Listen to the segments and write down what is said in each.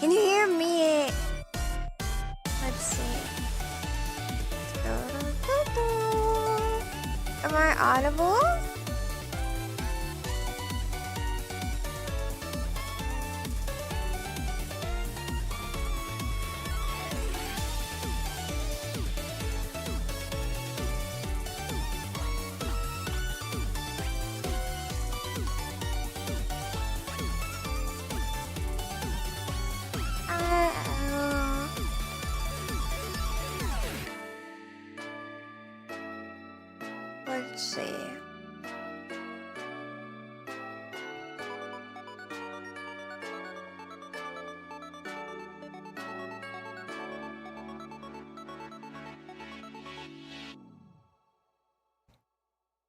Can you hear me? Let's see. Am I audible? Let's see.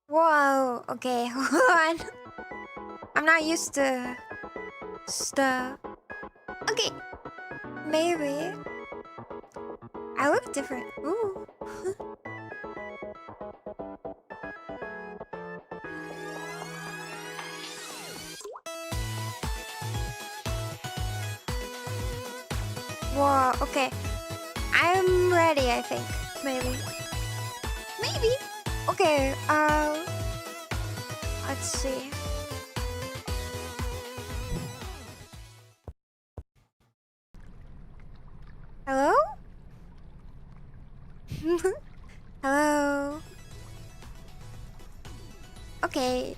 Whoa, okay, hold on. I'm not used to stuff. Okay, maybe. I look different. Ooh. Whoa, okay. I'm ready, I think. Maybe. Maybe. Okay, let's see. Hello? Hello? Okay.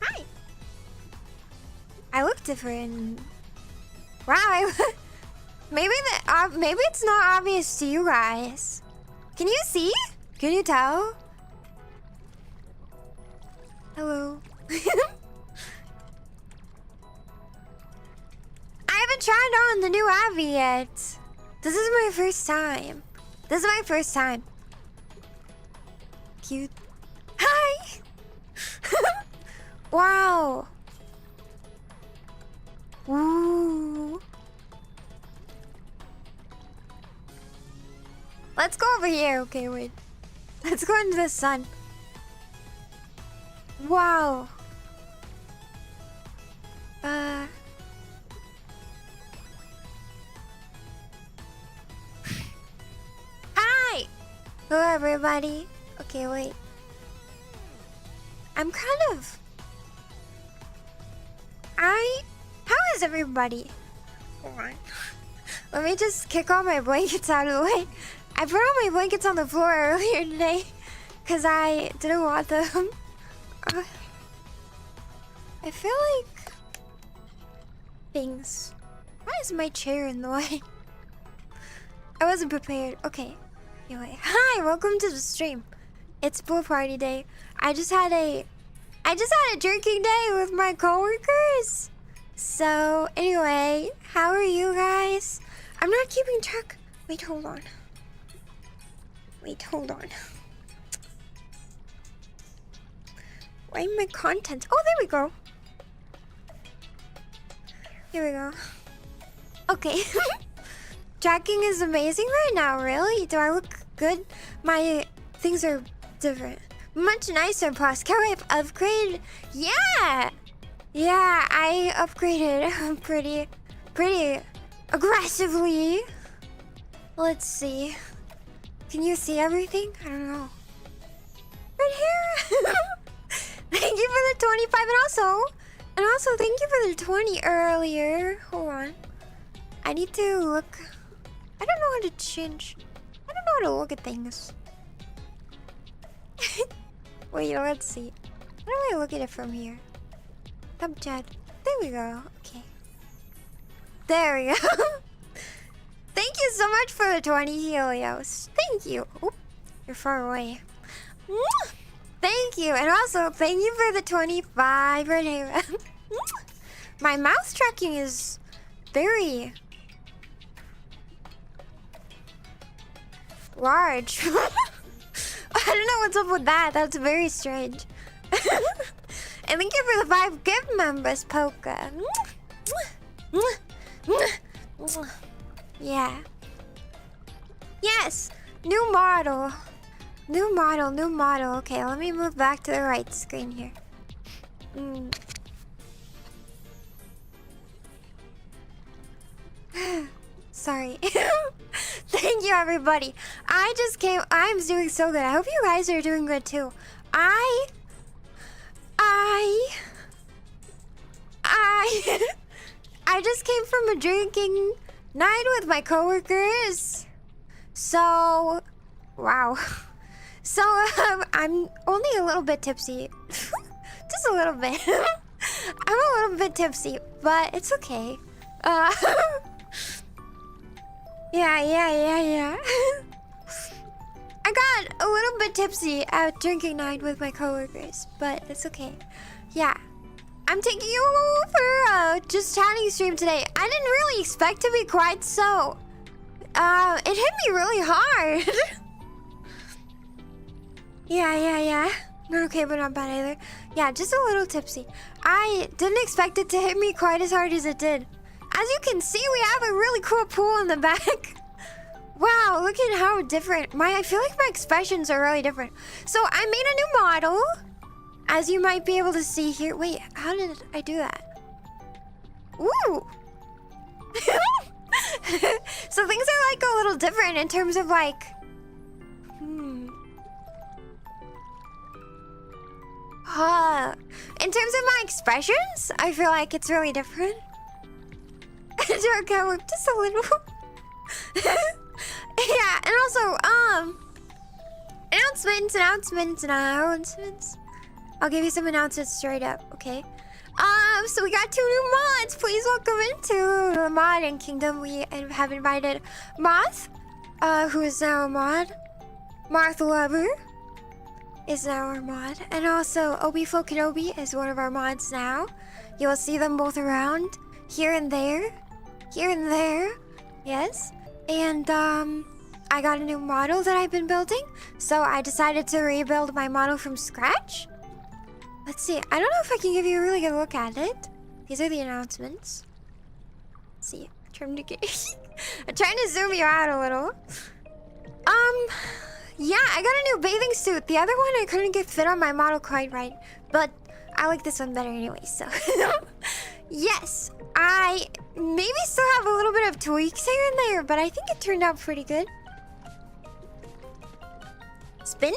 Hi. I look different. Wow, maybe it's not obvious to you guys. Can you see? Can you tell? Hello. I haven't tried on the new Abby yet. This is my first time. This is my first time. Cute. Hi. Wow. Ooh. Let's go over here. Okay, wait. Let's go into the sun. Wow. Hi. Hello, everybody. Okay, wait. I'm kind of... How is everybody? Hold on. Let me just kick all my blankets out of the way. I put all my blankets on the floor earlier today because I didn't want them. I feel like things. Why is my chair in the way? I wasn't prepared. Okay. Anyway, hi, welcome to the stream. It's pool party day. I just had a drinking day with my coworkers. So anyway, how are you guys? I'm not keeping track. Wait, hold on. Why my content? Oh, there we go. Here we go. Okay. Tracking is amazing right now, really? Do I look good? My things are different. Much nicer plus. Can I upgrade? Yeah! Yeah, I upgraded pretty aggressively. Let's see. Can you see everything? I don't know. Right here. Thank you for the 25 and also thank you for the 20 earlier. Hold on. I need to look. I don't know how to change. I don't know how to look at things. Wait, let's see. How do I look at it from here? Come chat. There we go. Okay. There we go. Thank you so much for the 20 Helios. Thank you. Oop, you're far away. Thank you. And also, thank you for the 25 right here. My mouse tracking is very large. I don't know what's up with that. That's very strange. And thank you for the 5 gift members, Polka. Yeah. Yes. New model. New model. Okay, let me move back to the right screen here. Sorry. Thank you, everybody. I'm doing so good. I hope you guys are doing good too. I just came from a drinking night with my coworkers. So, wow. So, I'm only a little bit tipsy. Just a little bit. I'm a little bit tipsy, but it's okay. Yeah. I got a little bit tipsy at drinking night with my coworkers, but it's okay. Yeah. I'm taking you for a just chatting stream today. I didn't really expect to be quite so. It hit me really hard. Yeah. Not okay, but not bad either. Yeah, just a little tipsy. I didn't expect it to hit me quite as hard as it did. As you can see, we have a really cool pool in the back. Wow, look at how different. I feel like my expressions are really different. So I made a new model, as you might be able to see here. Wait, how did I do that? Ooh. So things are like a little different in terms of like... In terms of my expressions, I feel like it's really different. Dark hour, just a little. Yeah, and also, announcements. I'll give you some announcements straight up, okay? So we got 2 new mods. Please welcome into the modding kingdom. We have invited Moth, who is now a mod. Marth Lover is now our mod. And also, Obifo Kenobi is one of our mods now. You will see them both around, here and there. Yes. And, I got a new model that I've been building. So I decided to rebuild my model from scratch. Let's see. I don't know if I can give you a really good look at it. These are the announcements. Let's see. I'm trying to zoom you out a little. Yeah, I got a new bathing suit. The other one I couldn't get fit on my model quite right. But I like this one better anyway, so... Yes, I maybe still have a little bit of tweaks here and there, but I think it turned out pretty good. Spin?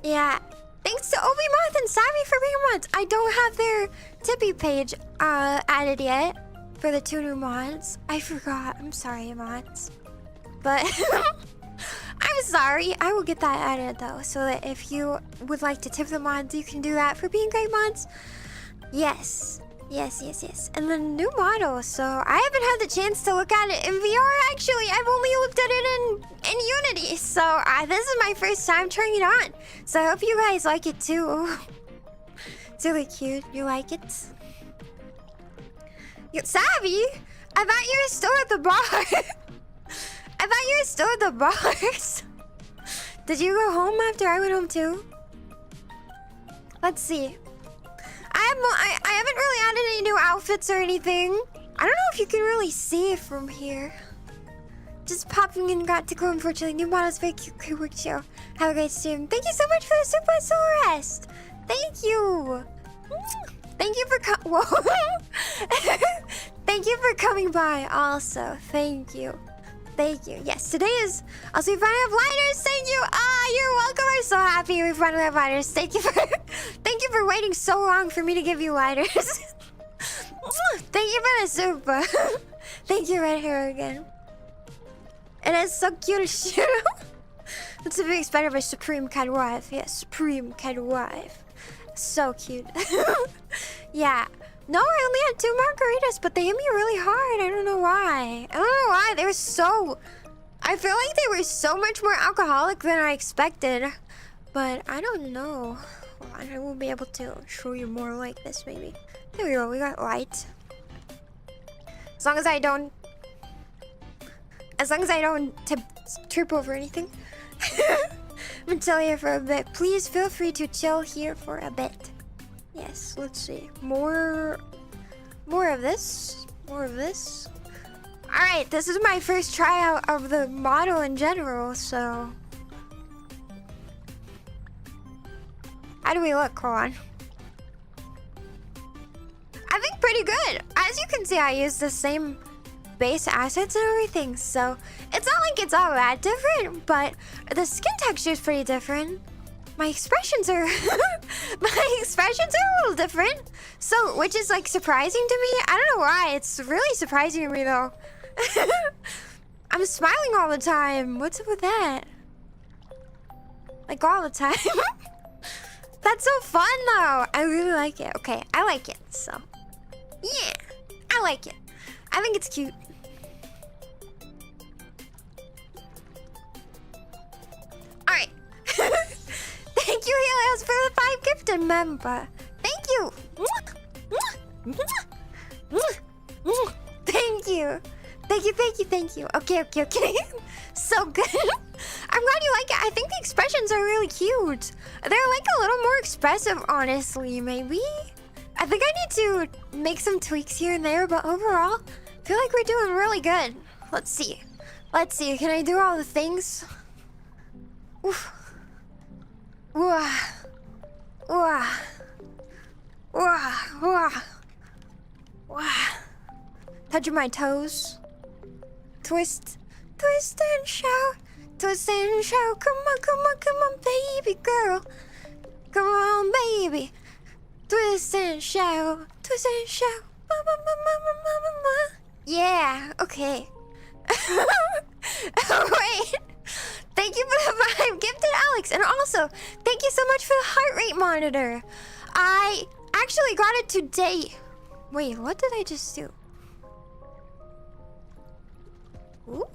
Yeah. Thanks to Obi Moth and Savvy for being mods. I don't have their Tippy page added yet for the 2 new mods. I forgot. I'm sorry, mods. But I'm sorry. I will get that added though, so that if you would like to tip the mods, you can do that for being great mods. Yes. And the new model, so I haven't had the chance to look at it in VR actually. I've only looked at it in Unity, so this is my first time trying it on. So I hope you guys like it too. It's really cute. You like it? Savvy? I thought you were still at the bar. I thought you were still at the bars. Did you go home after I went home too? Let's see. I haven't really added any new outfits or anything. I don't know if you can really see it from here. Just popping in, got to go. Unfortunately, new models, very cute, great work, show. Have a great stream. Thank you so much for the super soul rest. Thank you. Thank you for Thank you for coming by. Also, thank you. Yes, today is. Also, we finally have lighters. Thank you. You're welcome. I'm so happy we finally have lighters. Thank you for waiting so long for me to give you lighters. Thank you for the super. Thank you, red hair again. It is so cute, Shiro. It's a big spider by Supreme Catwife. Yes, Supreme Catwife. So cute. Yeah. No, I only had 2 margaritas, but they hit me really hard. I don't know why. They were so... I feel like they were so much more alcoholic than I expected. But I don't know. I will be able to show you more like this, maybe. There we go. We got light. As long as I don't trip over anything. I'm gonna chill here for a bit. Please feel free to chill here for a bit. Yes, let's see. More of this. Alright, this is my first tryout of the model in general, so... How do we look? Hold on. I think pretty good. As you can see, I used the same base assets and everything, so it's not like it's all that different, but the skin texture is pretty different. My expressions are my expressions are a little different, so which is like surprising to me. I don't know why. It's really surprising to me though. I'm smiling all the time. What's up with that? Like all the time. That's so fun though. I really like it. Okay, I like it. So yeah, I like it. I think it's cute. All right. Thank you, Helios, for the 5 gifted member. Thank you. Thank you. Thank you, thank you, thank you. Okay. So good. I'm glad you like it. I think the expressions are really cute. They're like a little more expressive, honestly, maybe. I think I need to make some tweaks here and there, but overall, I feel like we're doing really good. Let's see. Can I do all the things? Oof. Wah. Wah. Wah. Wah. Wah. Touching my toes. Twist. Twist and shout. Twist and shout. Come on, baby girl. Come on, baby. Twist and shout. Twist and shout. Ma. Yeah, okay. Wait. Thank you for the 5 gifted, Alex. And also, thank you so much for the heart rate monitor. I actually got it today. Wait, what did I just do? Ooh.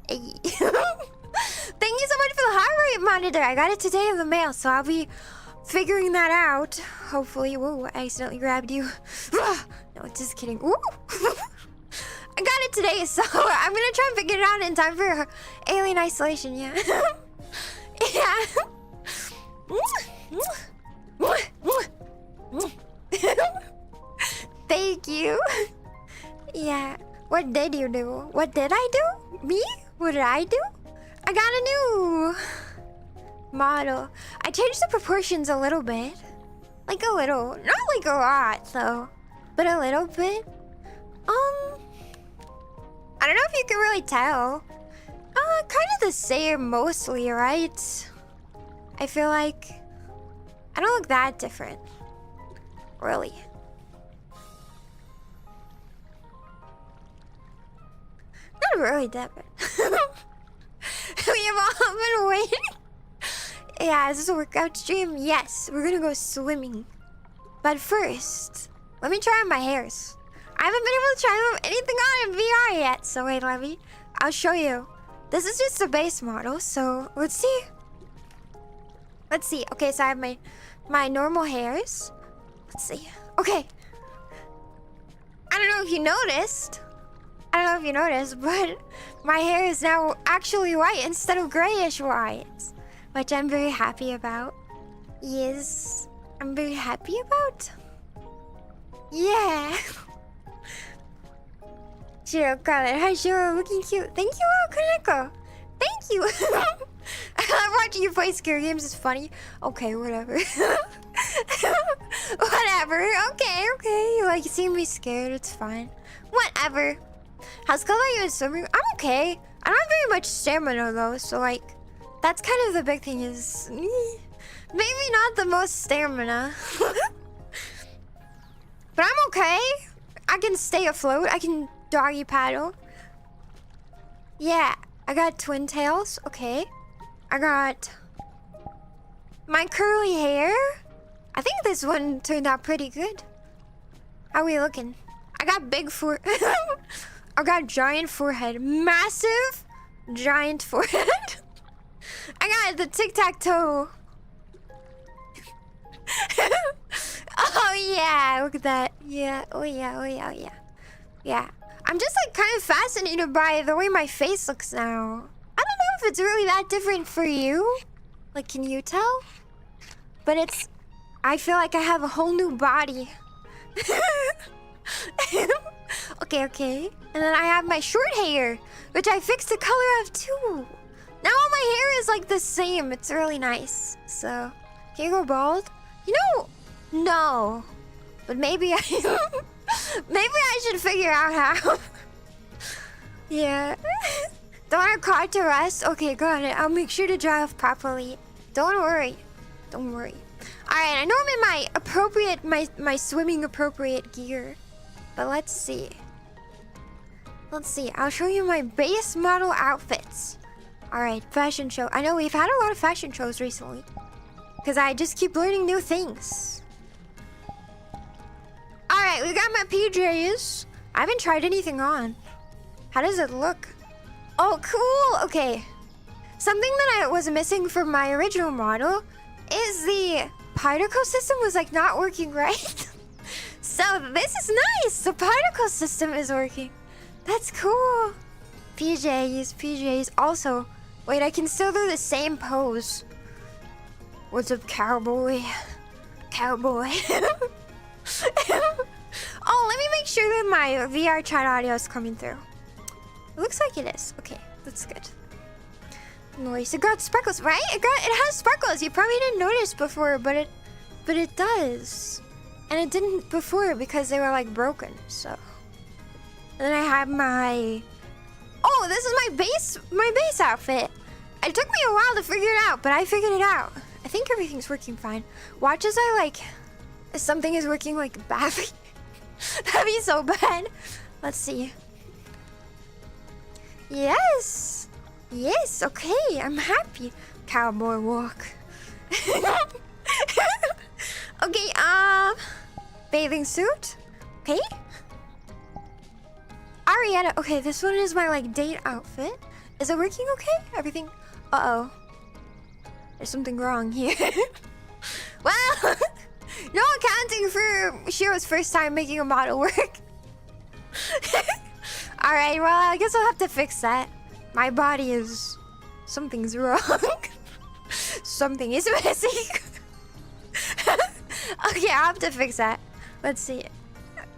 Hey. Thank you so much for the heart rate monitor. I got it today in the mail, so I'll be figuring that out. Hopefully. Whoa, I accidentally grabbed you. No, just kidding. Ooh. I got it today, so I'm gonna try and figure it out in time for alien isolation, yeah. Yeah. Thank you. Yeah. What did you do? What did I do? Me? What did I do? I got a new model. I changed the proportions a little bit. Like a little. Not like a lot, though. But a little bit. I don't know if you can really tell. Kind of the same mostly, right? I feel like I don't look that different. Really. Not really different. We have all been waiting. Yeah, is this a workout stream? Yes, we're gonna go swimming. But first, let me try on my hairs. I haven't been able to try anything on in VR yet, so wait, Levy. I'll show you. This is just a base model, so let's see. Let's see. Okay, so I have my normal hairs. Let's see. Okay. I don't know if you noticed. But my hair is now actually white instead of grayish white, which I'm very happy about. Yes, I'm very happy about. Yeah. Shiro color. Hi, Shiro. Looking cute. Thank you, Kaneko. Thank you. Watching you play scary games is funny. Okay, whatever. Whatever. Okay. You like seeing me scared. It's fine. Whatever. How's color you in swimming? I'm okay. I don't have very much stamina though, so like, that's kind of the big thing is maybe not the most stamina. But I'm okay. I can stay afloat. I can doggy paddle. Yeah, I got twin tails. Okay. I got my curly hair. I think this one turned out pretty good. How are we looking? I got big I got giant forehead. Massive giant forehead. I got the tic-tac-toe. Oh yeah, look at that. Yeah, oh yeah. Yeah. I'm just like kind of fascinated by the way my face looks now. I don't know if it's really that different for you. Like, can you tell? But I feel like I have a whole new body. Okay. And then I have my short hair, which I fixed the color of too. Now all my hair is like the same. It's really nice. So, can you go bald? You know, no. But maybe I should figure out how. Yeah. Don't want our car to rust? Okay, got it. I'll make sure to drive properly. Don't worry. Don't worry. Alright, I know I'm in my appropriate, my swimming appropriate gear. But let's see. Let's see. I'll show you my base model outfits. Alright, fashion show. I know we've had a lot of fashion shows recently. Because I just keep learning new things. Alright, we got my PJs. I haven't tried anything on. How does it look? Oh, cool. Okay. Something that I was missing from my original model is the particle system was like not working right. So this is nice. The particle system is working. That's cool. PJs. Also, wait, I can still do the same pose. What's up, cowboy? Cowboy. Oh, let me make sure that my VR chat audio is coming through. It looks like it is. Okay, that's good. Nice. It got sparkles, right? It has sparkles. You probably didn't notice before, but it does. And it didn't before because they were like broken. So, and then I have my. Oh, this is my base outfit. It took me a while to figure it out, but I figured it out. I think everything's working fine. Watch as I like. Something is working like badly. That'd be so bad. Let's see. Yes. Yes, okay. I'm happy. Cowboy walk. Okay, bathing suit. Okay. Arietta. Okay, this one is my like date outfit. Is it working okay? Everything. Uh-oh. There's something wrong here. Well, no accounting for Shiro's first time making a model work. Alright, well, I guess I'll have to fix that. My body is... Something's wrong. Something is missing. Okay, I'll have to fix that. Let's see.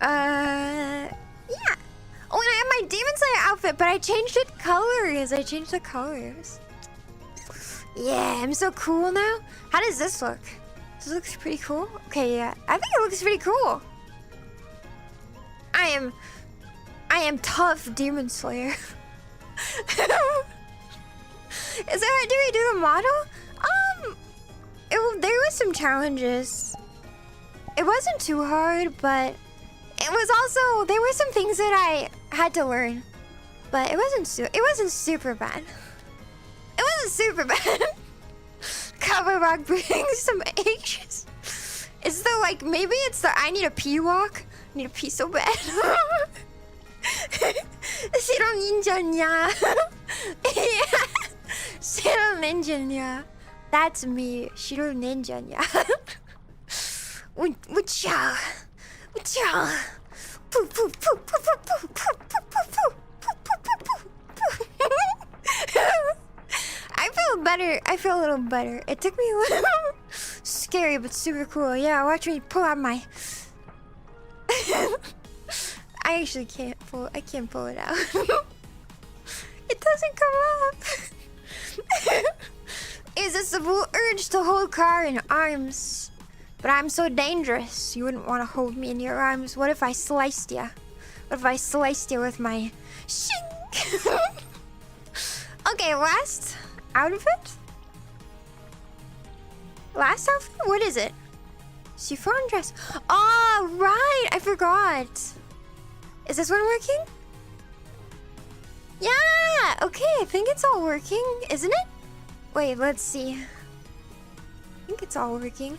Yeah. Oh, and I have my Demon Slayer outfit, but I changed it colors. I changed the colors. Yeah, I'm so cool now. How does this look? This looks pretty cool. Okay, yeah. I think it looks pretty cool. I am tough Demon Slayer. Is that do we do the model? There was some challenges. It wasn't too hard, but it was also there were some things that I had to learn. But it wasn't super bad. It wasn't super bad. Cowboy walk brings some anxious. It's the like maybe it's the I need a pee walk. I need a pee so bad. ShiroNekoNya. Yeah. ShiroNekoNya. That's me. ShiroNekoNya. Whatcha? Whatcha? Poo poo poo poo poo poo poo poo poo poo. I feel better. I feel a little better. It took me a little scary, but super cool. Yeah, watch me pull out my. I actually can't pull. I can't pull it out. It doesn't come up. Irresistible urge to hold car in arms, but I'm so dangerous. You wouldn't want to hold me in your arms. What if I sliced you? What if I sliced you with my shink? Okay, last outfit. Last outfit. What is it? Chiffon dress. Oh, right. I forgot. Is this one working? Yeah. Okay, I think it's all working, isn't it? Wait, let's see. I think it's all working.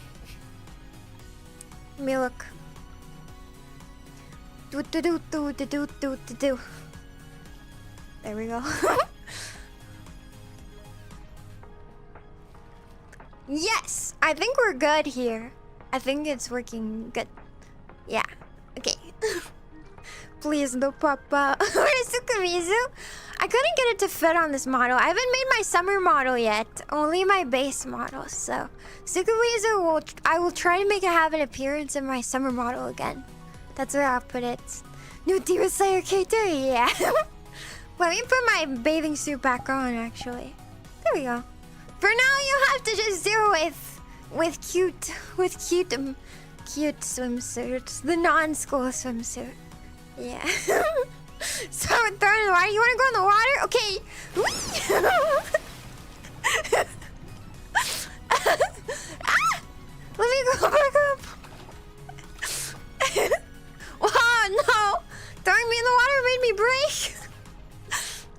Let me look. Do. There we go. Yes, I think we're good here. I think it's working good. Yeah. Okay. Please, no papa. Where's Sukumizu? I couldn't get it to fit on this model. I haven't made my summer model yet. Only my base model. So, Sukumizu I will try to make it have an appearance in my summer model again. That's where I'll put it. New Demon Slayer K3, yeah. Let me put my bathing suit back on, actually. There we go. For now, you have to just do with cute swimsuits, the non-school swimsuit. Yeah. So throw in the water. You wanna go in the water? Okay. Ah! Let me go back up. Oh no! Throwing me in the water made me break.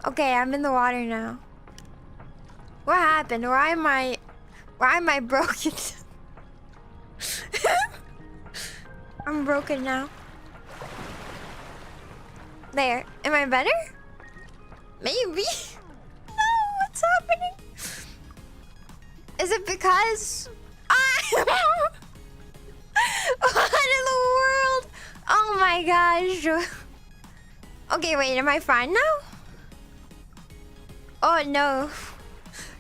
Okay, I'm in the water now. What happened? Why am I broken? I'm broken now. There. Am I better? Maybe. No, what's happening? Is it because... What in the world? Oh my gosh. Okay, wait, am I fine now? Oh no.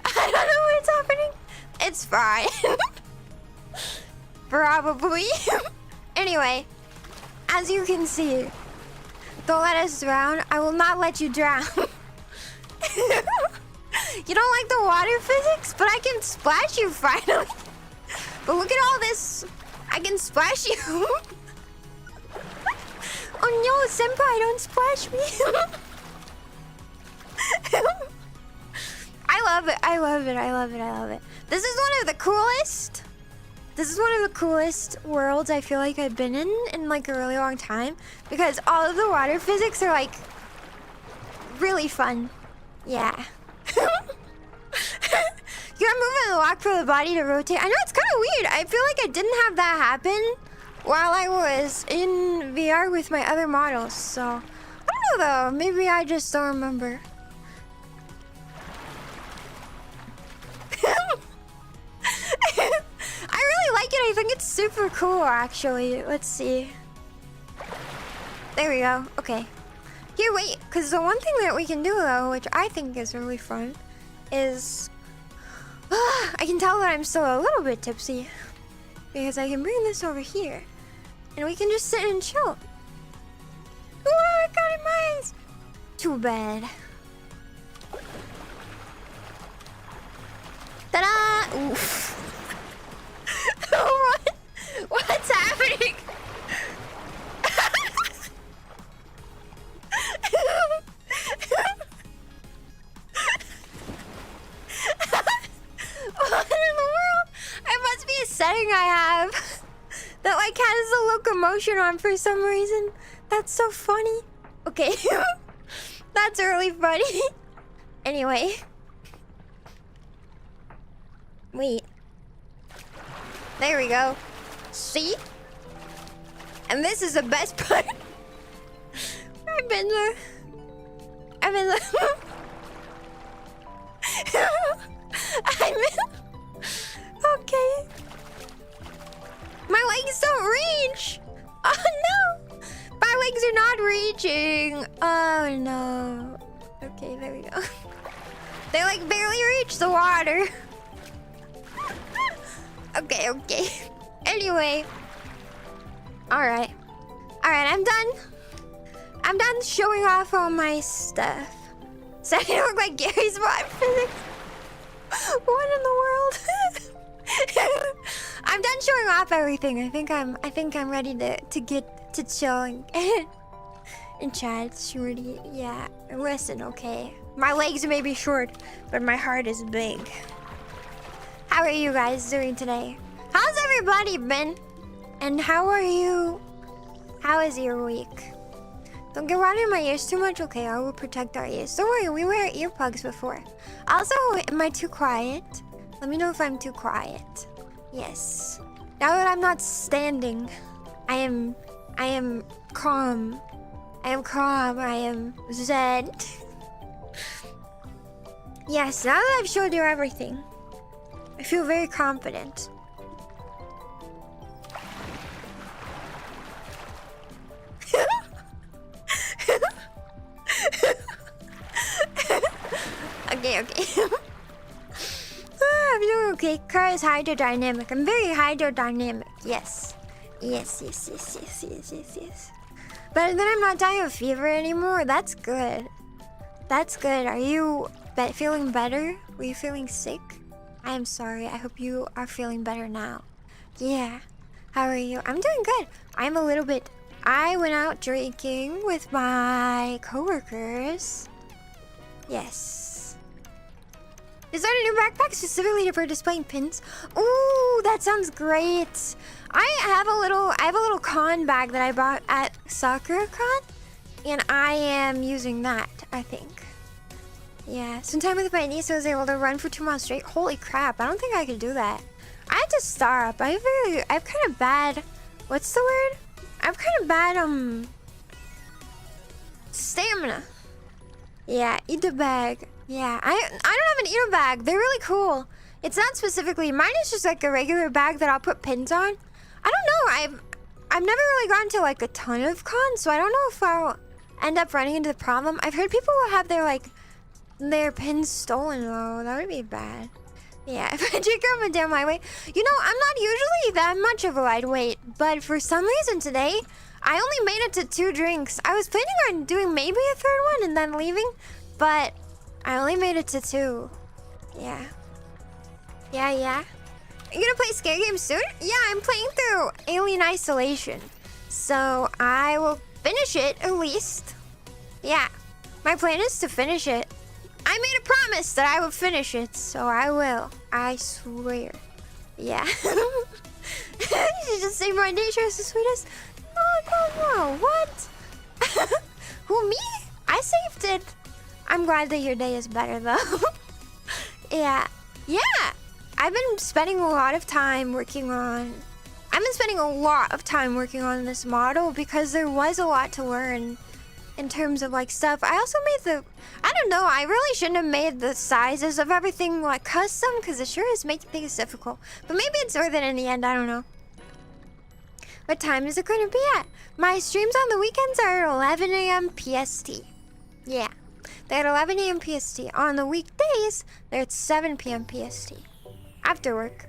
I don't know what's happening. It's fine. Probably. Anyway, as you can see, don't let us drown. I will not let you drown. You don't like the water physics, but I can splash you finally. But look at all this. I can splash you. Oh no, senpai, don't splash me. I love it. I love it. I love it. I love it. This is one of the coolest. This is one of the coolest worlds I feel like I've been in like a really long time, because all of the water physics are like really fun. Yeah. You gotta move in the lock for the body to rotate. I know it's kind of weird. I feel like I didn't have that happen while I was in VR with my other models. So I don't know though. Maybe I just don't remember. I really like it. I think it's super cool, actually. Let's see. There we go. Okay. Here, wait. Because the one thing that we can do, though, which I think is really fun, is... I can tell that I'm still a little bit tipsy. Because I can bring this over here. And we can just sit and chill. Oh, I got it in my eyes. Too bad. Ta-da! Oof. What's happening? What in the world? It must be a setting I have that like has the locomotion on for some reason. That's so funny. Okay. That's really funny. Anyway. Wait. There we go. See? And this is the best part. I'm in the... I'm in... Okay. My legs don't reach. Oh no. My legs are not reaching. Oh no. Okay, there we go. They like barely reach the water. Okay, okay. Anyway. Alright. Alright, I'm done. I'm done showing off all my stuff. So I look like Gary's water physics. What in the world? I'm done showing off everything. I think I'm ready to get to chill and chat. Shorty, yeah. Listen, okay. My legs may be short, but my heart is big. How are you guys doing today? How's everybody been? And how are you? How is your week? Don't get water in my ears too much. Okay, I will protect our ears. Don't worry, we wear earplugs before. Also, am I too quiet? Let me know if I'm too quiet. Yes. Now that I'm not standing, I am calm. I am calm. I am zen. Yes, now that I've showed you everything, I feel very confident. Okay, okay. I'm doing okay. Car is hydrodynamic. I'm very hydrodynamic. Yes. Yes. But then I'm not dying of fever anymore. That's good. That's good. Are you feeling better? Were you feeling sick? I am sorry. I hope you are feeling better now. Yeah. How are you? I'm doing good. I'm a little bit I went out drinking with my coworkers. Yes. Is there a new backpack specifically for displaying pins? Ooh, that sounds great. I have a little con bag that I bought at SoccerCon, and I am using that, I think. Yeah, sometime with my niece I was able to run for 2 miles straight. Holy crap, I don't think I could do that. I had to stop. I have kind of bad, what's the word? I have kind of bad, stamina. Yeah, eat a bag. Yeah, I don't have an eater bag. They're really cool. It's not specifically, mine is just like a regular bag that I'll put pins on. I don't know, I've never really gone to like a ton of cons, so I don't know if I'll end up running into the problem. I've heard people will have their pins stolen though. That would be bad. Yeah, if I drink on a damn lightweight. You know, I'm not usually that much of a lightweight, but for some reason today, I only made it to 2 drinks. I was planning on doing maybe a 3rd one and then leaving, but I only made it to 2. Yeah. Yeah. Are you gonna play scare games soon? Yeah, I'm playing through Alien Isolation. So I will finish it at least. Yeah, my plan is to finish it. I made a promise that I would finish it, so I will. I swear. Yeah. You just saved my nature as the sweetest. No, what? Who, me? I saved it. I'm glad that your day is better though. Yeah. I've been spending a lot of time working on this model because there was a lot to learn in terms of like stuff. I also made I don't know, I really shouldn't have made the sizes of everything like custom because it sure is making things difficult. But maybe it's worth it in the end, I don't know. What time is it going to be at? My streams on the weekends are 11 a.m. PST. Yeah, they're at 11 a.m. PST. On the weekdays, they're at 7 p.m. PST. After work.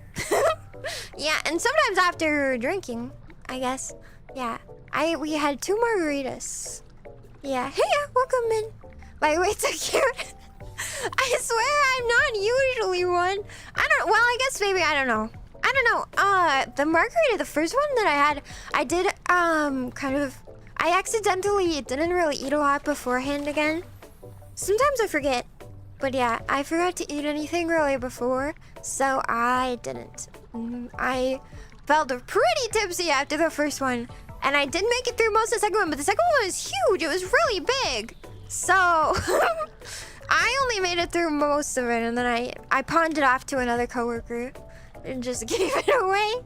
Yeah, and sometimes after drinking, I guess. Yeah, we had 2 margaritas. Yeah, hey, welcome in. Lightweights are cute. I swear I'm not usually one. Well, I guess maybe, I don't know. The margarita, the first one that I had, I did, I accidentally didn't really eat a lot beforehand again. Sometimes I forget. But yeah, I forgot to eat anything really before, so I didn't. I felt pretty tipsy after the first one, and I did make it through most of the second one, but the second one was huge. It was really big. So I only made it through most of it, and then I pawned it off to another coworker and just gave it away.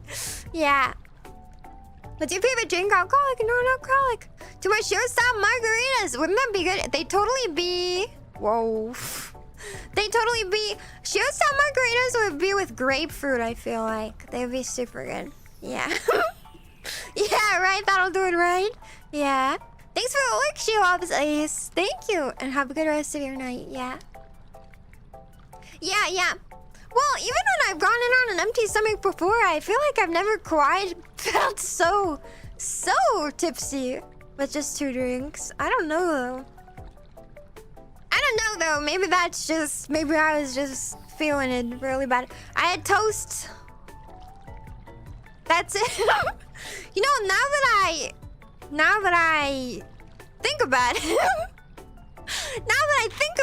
Yeah. What's your favorite drink? Alcoholic or non-alcoholic? To my show-style margaritas. Wouldn't that be good? They totally be... Whoa. They totally be... Show-style margaritas would be with grapefruit, I feel like. They would be super good. Yeah. Yeah, right? That'll do it, right? Yeah. Thanks for the look, Shiro Ace. Thank you. And have a good rest of your night. Yeah. Yeah. Well, even when I've gone in on an empty stomach before, I feel like I've never quite felt so tipsy with just 2 drinks. I don't know, though. Maybe I was just feeling it really bad. I had toast. That's it. You know, now that I think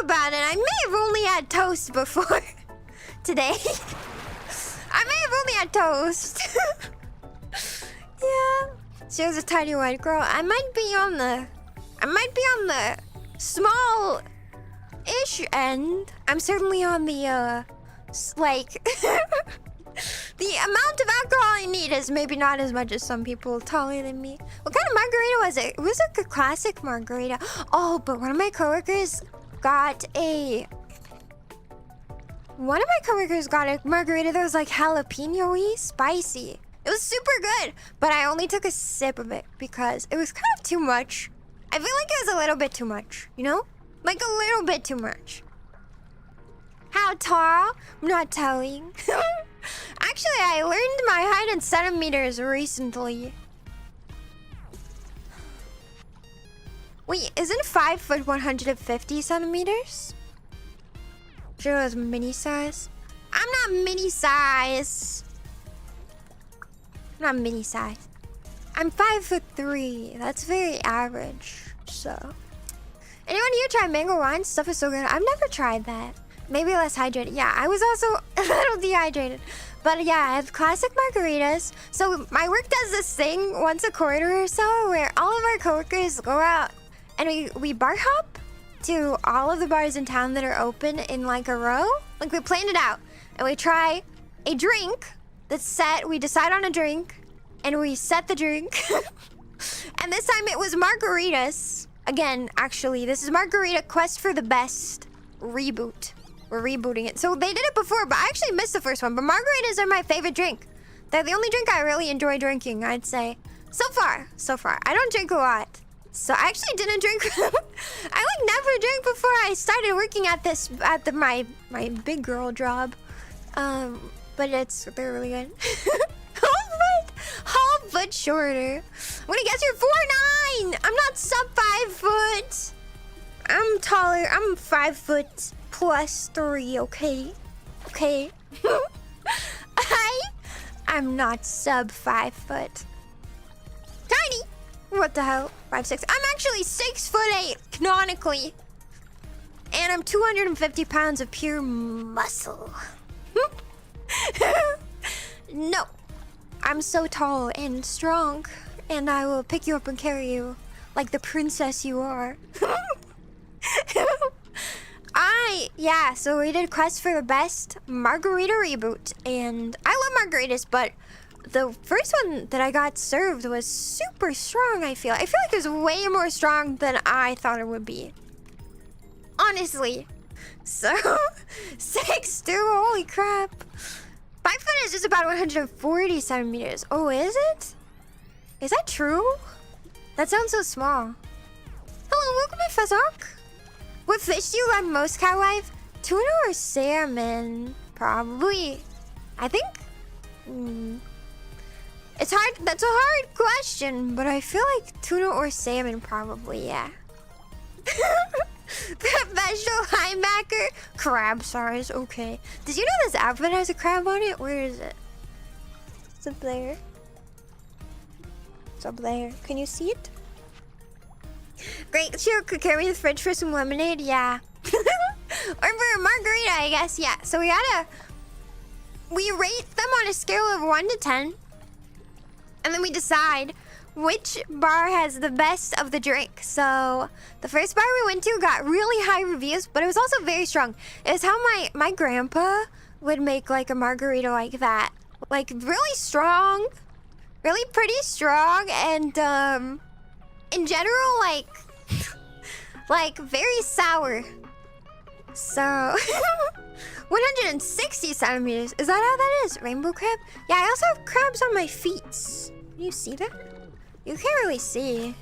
about it, I may have only had toast before today. I may have only had toast. Yeah. She was a tiny white girl. I might be on the small-ish end. I'm certainly on the, like... The amount of alcohol I need is maybe not as much as some people taller than me. What kind of margarita was it? It was like a classic margarita. Oh, but one of my coworkers got a margarita that was like jalapeno-y, spicy. It was super good, but I only took a sip of it because it was kind of too much. I feel like it was a little bit too much, you know? Like a little bit too much. How tall? I'm not telling. Actually, I learned my height in centimeters recently. Wait, isn't 5 foot 150 centimeters? Sure, it's mini size. I'm not mini size. I'm 5'3". That's very average. So, anyone here try mango wine? Stuff is so good. I've never tried that. Maybe less hydrated. Yeah, I was also a little dehydrated. But yeah, I have classic margaritas. So my work does this thing once a quarter or so where all of our coworkers go out and we bar hop to all of the bars in town that are open in like a row. Like we planned it out and we try a drink that's set. We decide on a drink and we set the drink. And this time it was margaritas. Again, actually, this is Margarita Quest for the Best reboot. We're rebooting it. So they did it before, but I actually missed the first one. But margaritas are my favorite drink. They're the only drink I really enjoy drinking, I'd say. So far. I don't drink a lot. So I actually didn't drink. I like never drank before I started working at my big girl job. But they're really good. Whole foot shorter. When I guess you're 4'9". I'm not sub 5 foot. I'm taller. I'm 5 foot plus 3. Okay. I'm not sub 5 foot. Tiny. What the hell? 5'6". I'm actually 6'8" canonically, and I'm 250 pounds of pure muscle. No. I'm so tall and strong, and I will pick you up and carry you like the princess you are. So we did Quest for the Best Margarita reboot, and I love margaritas, but the first one that I got served was super strong, I feel like it was way more strong than I thought it would be. Honestly. So, 6'2", holy crap. 5 foot is just about 140 centimeters. Oh, is it? Is that true? That sounds so small. Hello, welcome to Fezok. What fish do you love most, catwife? Tuna or salmon? Probably. I think... It's hard. That's a hard question, but I feel like tuna or salmon probably, yeah. Professional linebacker? Crab size, okay. Did you know this outfit has a crab on it? Where is it? It's up there. It's up there. Can you see it? Great. Shiro could carry me to the fridge for some lemonade? Yeah. Or for a margarita, I guess. Yeah. So we rate them on a scale of 1 to 10. And then we decide which bar has the best of the drink. So the first bar we went to got really high reviews, but it was also very strong. It was how my grandpa would make like a margarita like that. Like really strong, really pretty strong, and in general like very sour. So 160 centimeters. Is that how that is? Rainbow crab? Yeah, I also have crabs on my feet. Can you see that? You can't really see.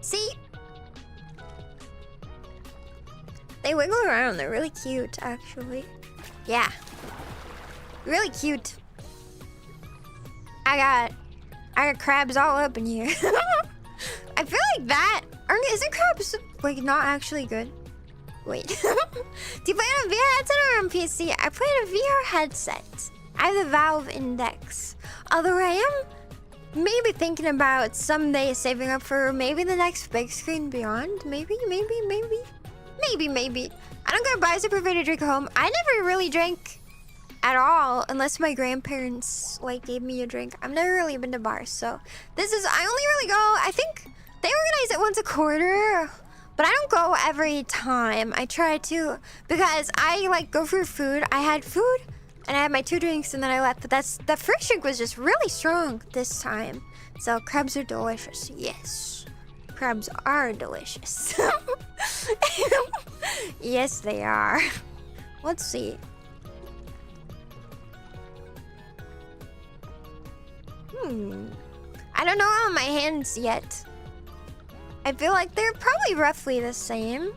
See? They wiggle around. They're really cute, actually. Yeah. Really cute. I got crabs all up in here. I feel like that... Isn't crabs, like, not actually good? Wait. Do you play on a VR headset or on PC? I play on a VR headset. I have the Valve Index. Although I am maybe thinking about someday saving up for maybe the next big screen beyond. Maybe. I don't go to bars. I prefer to drink at home. I never really drank at all unless my grandparents like gave me a drink. I've never really been to bars, so I only really go, I think they organize it once a quarter, but I don't go every time. I try to, because I like go for food. I had food and I had my 2 drinks and then I left, but the first drink was just really strong this time. So crabs are delicious. Yes, crabs are delicious. Yes, they are. Let's see. I don't know on my hands yet. I feel like they're probably roughly the same.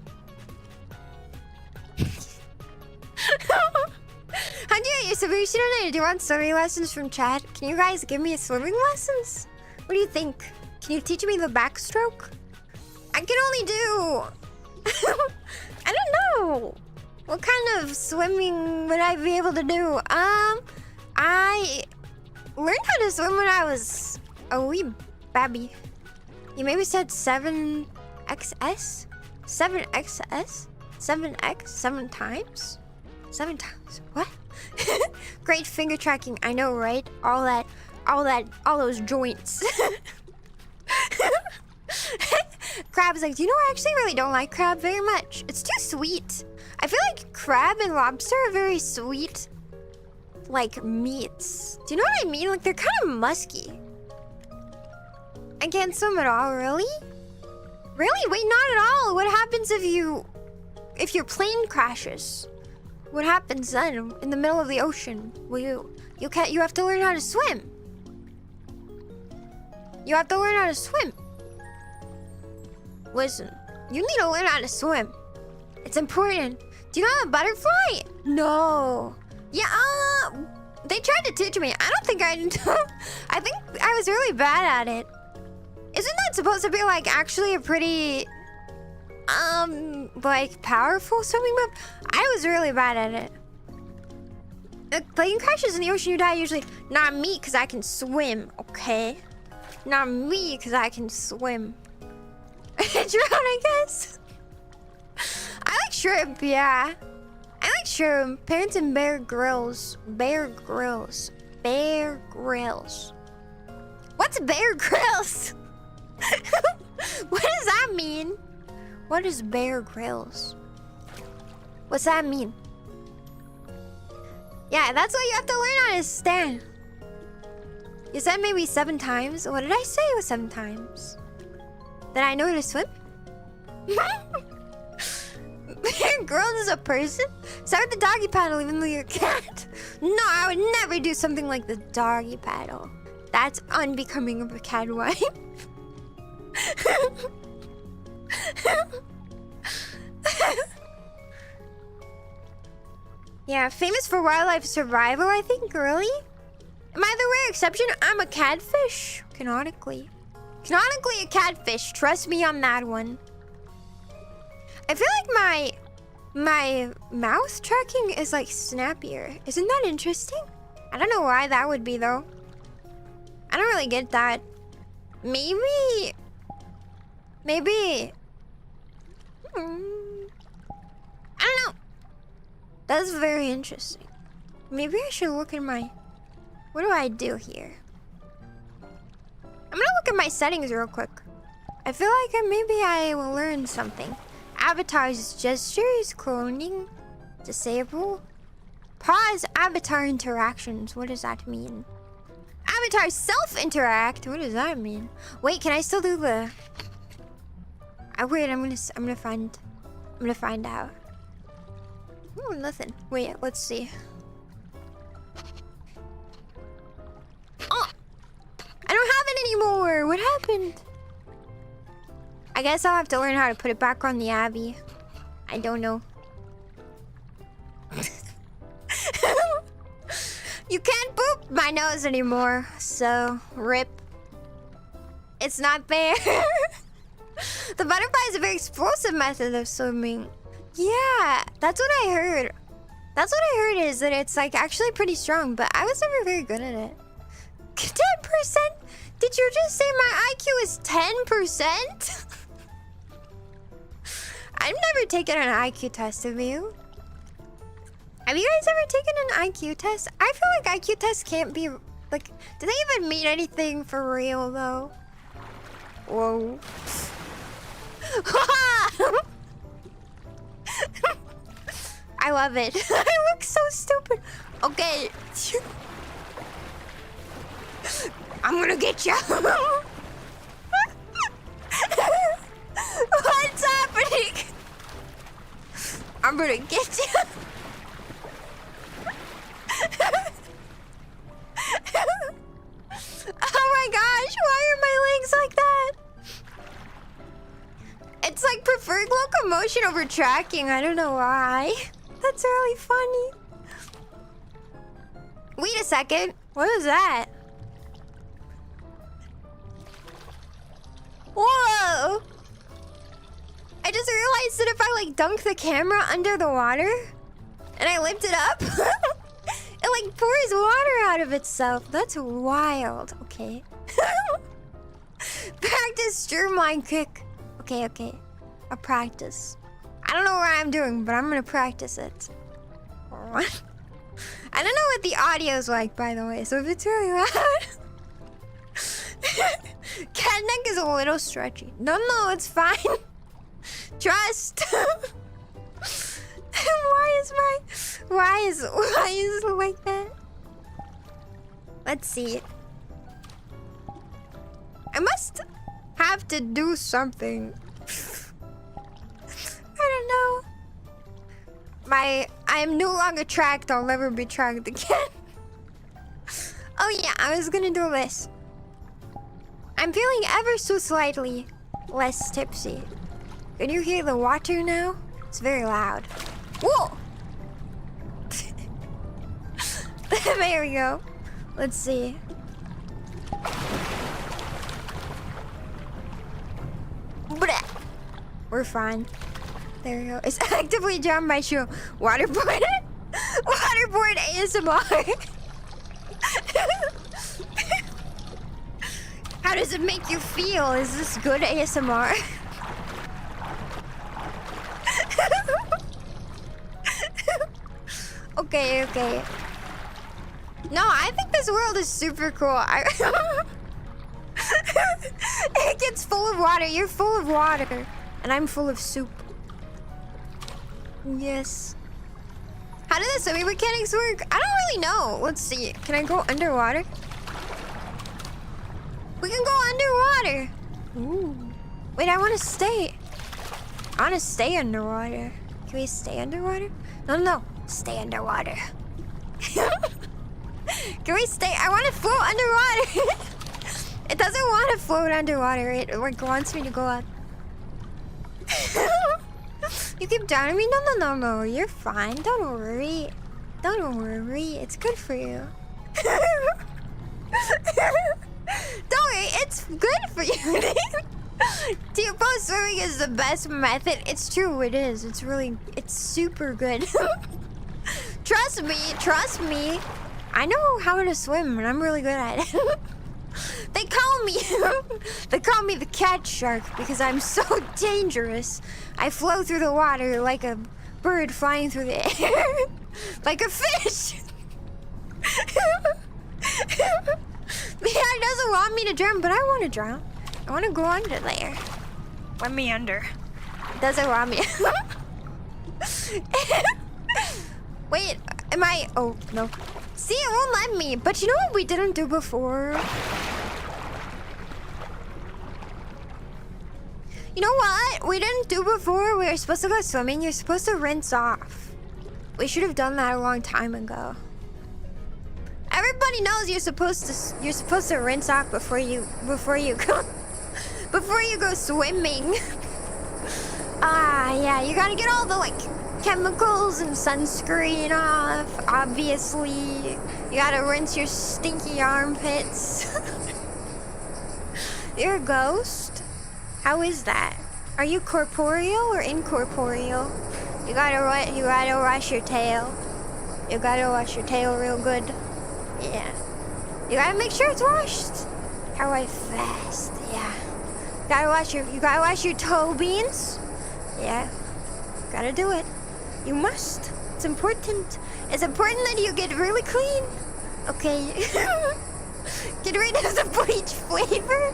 How'd you get your swimming today? Do you want swimming lessons from chat? Can you guys give me swimming lessons? What do you think? Can you teach me the backstroke? I can only do... I don't know. What kind of swimming would I be able to do? learned how to swim when I was a wee babby. You maybe said 7XS? 7XS? 7X? 7 times? 7 times? What? Great finger tracking. I know, right? All those joints. Crab is like, do you know, I actually really don't like crab very much. It's too sweet. I feel like crab and lobster are very sweet, like, meats. Do you know what I mean? Like, they're kind of musky. I can't swim at all, really? Really? Wait, not at all. What happens if your plane crashes? What happens then in the middle of the ocean? Well, you have to learn how to swim. You have to learn how to swim. Listen, you need to learn how to swim. It's important. Do you know how to butterfly? No. Yeah, they tried to teach me. I don't think I think I was really bad at it. Isn't that supposed to be like actually a pretty like powerful swimming move? I was really bad at it. The plane crashes in the ocean, you die usually. Not me, because I can swim, okay? Not me, because I can swim. Drown, I guess. I like shrimp, yeah. I like shrimp. Parents and Bear Grylls. Bear Grylls. Bear Grylls. What's Bear Grylls? What does that mean? What is Bear Grylls? What's that mean? Yeah, that's why you have to learn how to stand. You said maybe 7 times. What did I say it was 7 times? That I know how to swim? Bear Grylls is a person? Start with the doggy paddle even though you're a cat. No, I would never do something like the doggy paddle. That's unbecoming of a catwife. Yeah, famous for wildlife survival, I think, really? Am I the rare exception? I'm a catfish, canonically. Canonically a catfish, trust me on that one. I feel like my mouth tracking is like snappier. Isn't that interesting? I don't know why that would be though. I don't really get that. Maybe. I don't know. That's very interesting. Maybe I should look at my... What do I do here? I'm gonna look at my settings real quick. I feel like maybe I will learn something. Avatars, gestures, cloning, disable. Pause avatar interactions. What does that mean? Avatar self-interact. What does that mean? Wait, can I still do the... wait, I'm gonna find out. Oh, nothing. Wait, let's see. Oh! I don't have it anymore! What happened? I guess I'll have to learn how to put it back on the Abby. I don't know. You can't boop my nose anymore, so rip. It's not there. The butterfly is a very explosive method of swimming. Yeah, that's what I heard. That's what I heard is that it's like actually pretty strong, but I was never very good at it. 10%? Did you just say my IQ is 10%? I've never taken an IQ test, have you? Have you guys ever taken an IQ test? I feel like IQ tests can't be, like, do they even mean anything for real, though? Whoa. I love it. I look so stupid. Okay. I'm gonna get you. What's happening? I'm gonna get you. Oh my gosh, why are my legs like that? It's like preferred locomotion over tracking. I don't know why. That's really funny. Wait a second. What is that? Whoa! I just realized that if I like dunk the camera under the water and I lift it up, It like pours water out of itself. That's wild. Okay. Practice streamline kick. Okay, okay. I'll practice. I don't know what I'm doing, but I'm gonna practice it. What? I don't know what the audio's like, by the way, so if it's really loud... Cat neck is a little stretchy. No, no, it's fine. Trust. Why is it like that? Let's see. I must have to do something. I don't know. I am no longer tracked. I'll never be tracked again. Oh yeah, I was gonna do this. I'm feeling ever so slightly less tipsy. Can you hear the water now? It's very loud. Whoa! There we go. Let's see. Blech. We're fine. There we go. It's actively jammed by Shiro. Waterboard? Waterboard ASMR. How does it make you feel? Is this good ASMR? Okay, okay. No, I think this world is super cool. It gets full of water. You're full of water. And I'm full of soup. Yes. How do the swimming mechanics work? I don't really know. Let's see. Can I go underwater? We can go underwater. Ooh. Wait, I want to stay. I want to stay underwater. Can we stay underwater? No, no. Stay underwater. Can we stay? I want to float underwater. It doesn't want to float underwater. It like wants me to go up. You keep downing me? No, no, no, no. You're fine. Don't worry. Don't worry. It's good for you. Don't worry. It's good for you. Tempo swimming is the best method. It's true. It is. It's really. It's super good. Trust me. Trust me. I know how to swim, and I'm really good at it. They call me the cat shark because I'm so dangerous. I flow through the water like a bird flying through the air. Like a fish. Mia doesn't want me to drown, but I want to drown. I want to go under there. Let me under. Doesn't want me. Wait, am I... Oh, no. See, it won't let me. But you know what we didn't do before? You know what we didn't do before? We were supposed to go swimming. You're supposed to rinse off. We should have done that a long time ago. Everybody knows you're supposed to rinse off before you go swimming. Ah, yeah, you gotta get all the like chemicals and sunscreen off. Obviously, you gotta rinse your stinky armpits. You're a ghost? How is that? Are you corporeal or incorporeal? You gotta wash your tail. You gotta wash your tail real good. Yeah. You gotta make sure it's washed. How I fast, yeah. You gotta wash your toe beans. Yeah. Gotta do it. You must. It's important. It's important that you get really clean. Okay. Get rid of the bleach flavor.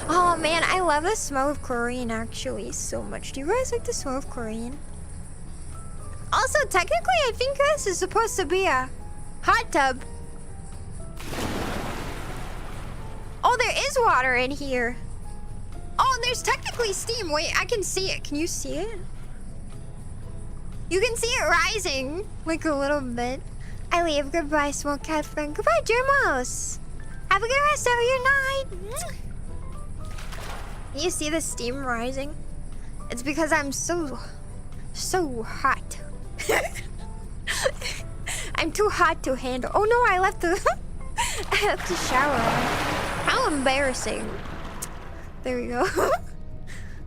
Oh man, I love the smell of chlorine actually so much. Do you guys like the smell of chlorine? Also, technically, I think this is supposed to be a hot tub. Oh, there is water in here. Oh, and there's technically steam. Wait, I can see it. Can you see it? You can see it rising, like a little bit. I leave. Goodbye, small cat friend. Goodbye, Germos. Have a good rest of your night. You see the steam rising? It's because I'm so hot. I'm too hot to handle. Oh no, I left the shower on. How embarrassing. There we go.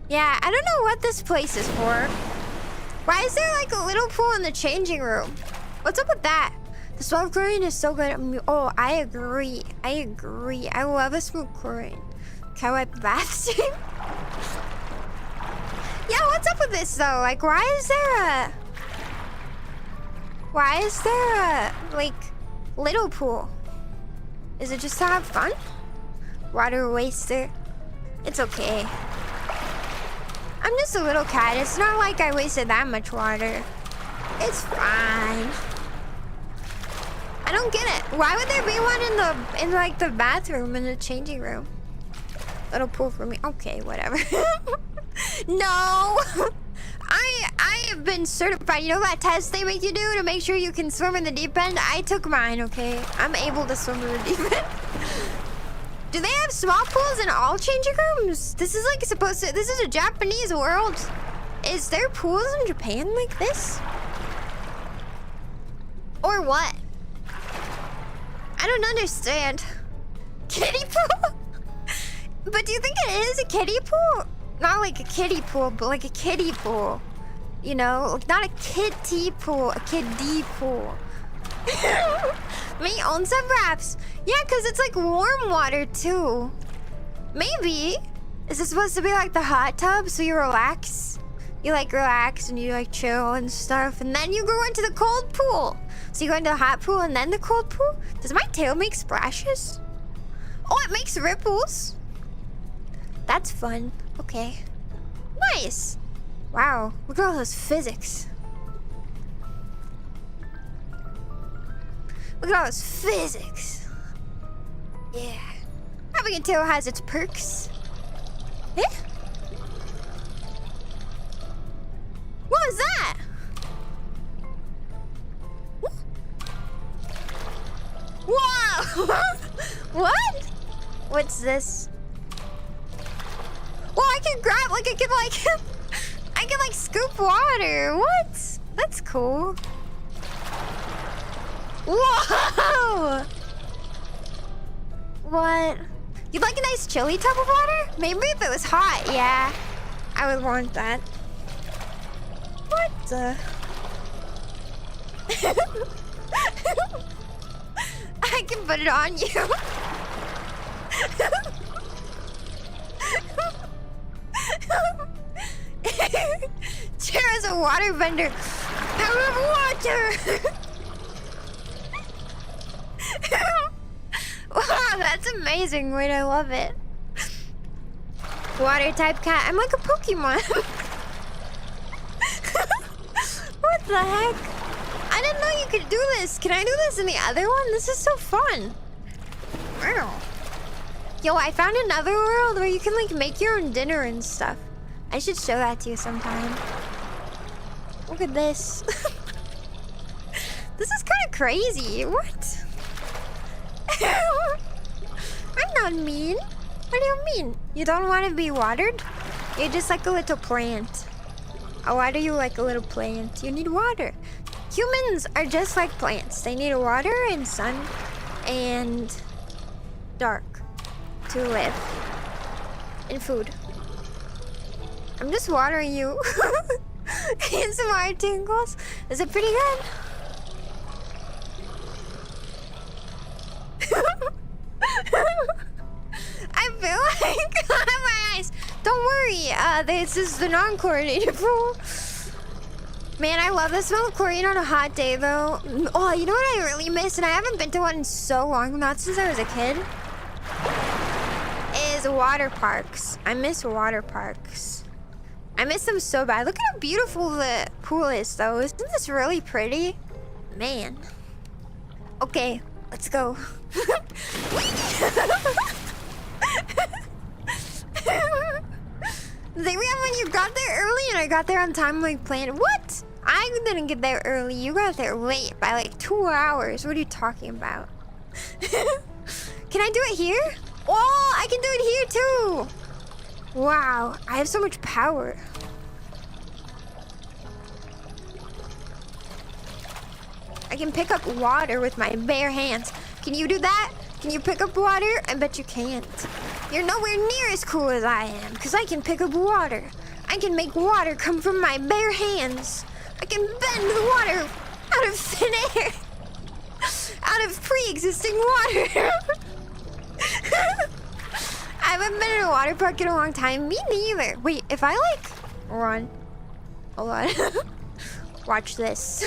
Yeah, I don't know what this place is for. Why is there like a little pool in the changing room? What's up with that? The smell of chlorine is so good. Oh, I agree. I agree. I love a smell of chlorine. Catwife bath steam. Yeah, what's up with this though? Like, why is there a like little pool? Is it just to have fun? Water waster. It's okay. I'm just a little cat. It's not like I wasted that much water. It's fine. I don't get it. Why would there be one in like the bathroom in the changing room? Little pool for me. Okay, whatever. No. I have been certified. You know that test they make you do to make sure you can swim in the deep end? I took mine, okay? I'm able to swim in the deep end. Do they have small pools in all changing rooms? This is like supposed to... This is a Japanese world. Is there pools in Japan like this? Or what? I don't understand. Kiddie pool? But do you think it is a kiddie pool? Not like a kiddie pool, but like a kiddie pool. You know? Like not a kiddie pool, a kiddie pool. Me own some wraps. Yeah, because it's like warm water too. Maybe. Is this supposed to be like the hot tub so you relax? You like relax and you like chill and stuff. And then you go into the cold pool. So you go into the hot pool and then the cold pool? Does my tail make splashes? Oh, it makes ripples. That's fun. Okay. Nice. Wow. Look at all those physics. Look at all those physics. Yeah. Having a tail has its perks. Eh? What was that? Whoa! What? What's this? Well, I can grab, like, I can like scoop water. What? That's cool. Whoa! What? You'd like a nice chilly tub of water? Maybe if it was hot, yeah. I would want that. What the? I can put it on you. Shiro's a water bender. Power of water. Wow, that's amazing. Wait, I love it. Water type cat. I'm like a Pokemon. What the heck? I didn't know you could do this. Can I do this in the other one? This is so fun. Wow. Yo, I found another world where you can like make your own dinner and stuff. I should show that to you sometime. Look at this. This is kind of crazy. What? I'm not mean. What do you mean? You don't want to be watered? You're just like a little plant. I'll water you like a little plant. You need water. Humans are just like plants. They need water and sun and dark to live. And food. I'm just watering you. Get some eye tingles. Is it pretty good? I feel like my eyes. Don't worry. This is the non-chlorinated pool. Man, I love the smell of chlorine on a hot day, though. Oh, you know what I really miss, and I haven't been to one in so long, not since I was a kid, is water parks. I miss water parks. I miss them so bad. Look at how beautiful the pool is, though. Isn't this really pretty? Man. Okay, let's go. They ran when you got there early and I got there on time like planned. What? I didn't get there early. You got there late by like 2 hours. What are you talking about? Can I do it here? Oh, I can do it here too. Wow, I have so much power. I can pick up water with my bare hands. Can you do that? Can you pick up water? I bet you can't. You're nowhere near as cool as I am, because I can pick up water. I can make water come from my bare hands. I can bend the water out of thin air. out of pre-existing water. I haven't been in a water park in a long time. Me neither. Wait, if I like run, hold on. Watch this.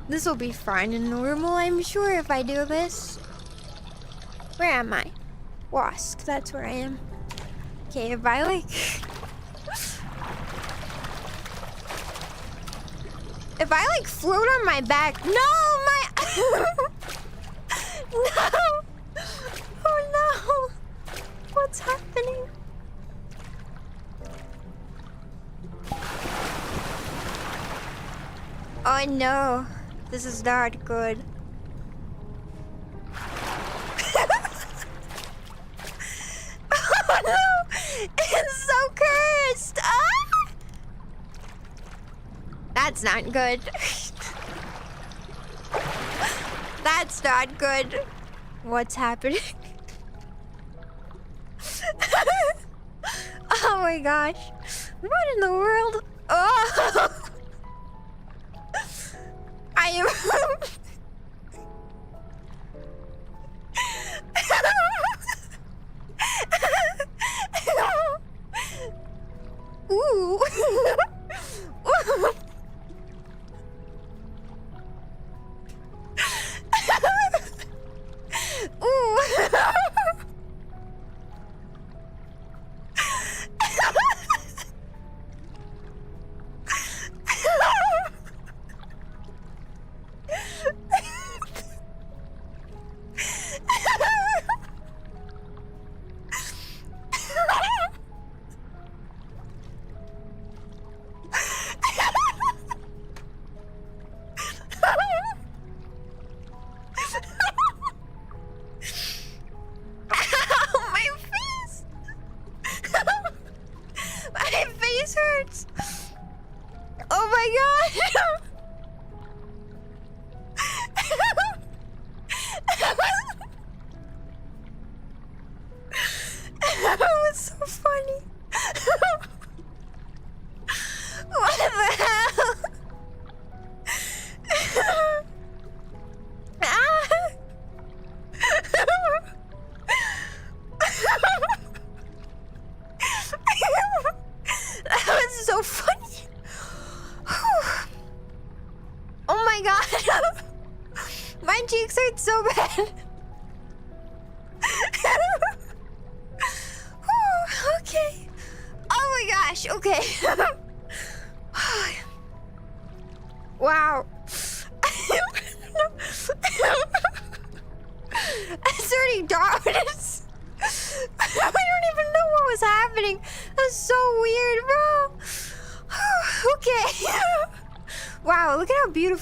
This will be fun and normal, I'm sure, if I do this. Where am I? Wask, that's where I am. Okay, if I like... If I like float on my back... No, my... No! Oh no! What's happening? Oh no, this is not good. Oh no, it's so cursed. Ah! That's not good. That's not good. What's happening? Oh my gosh. What in the world? Oh! I am... Ooh. Ooh.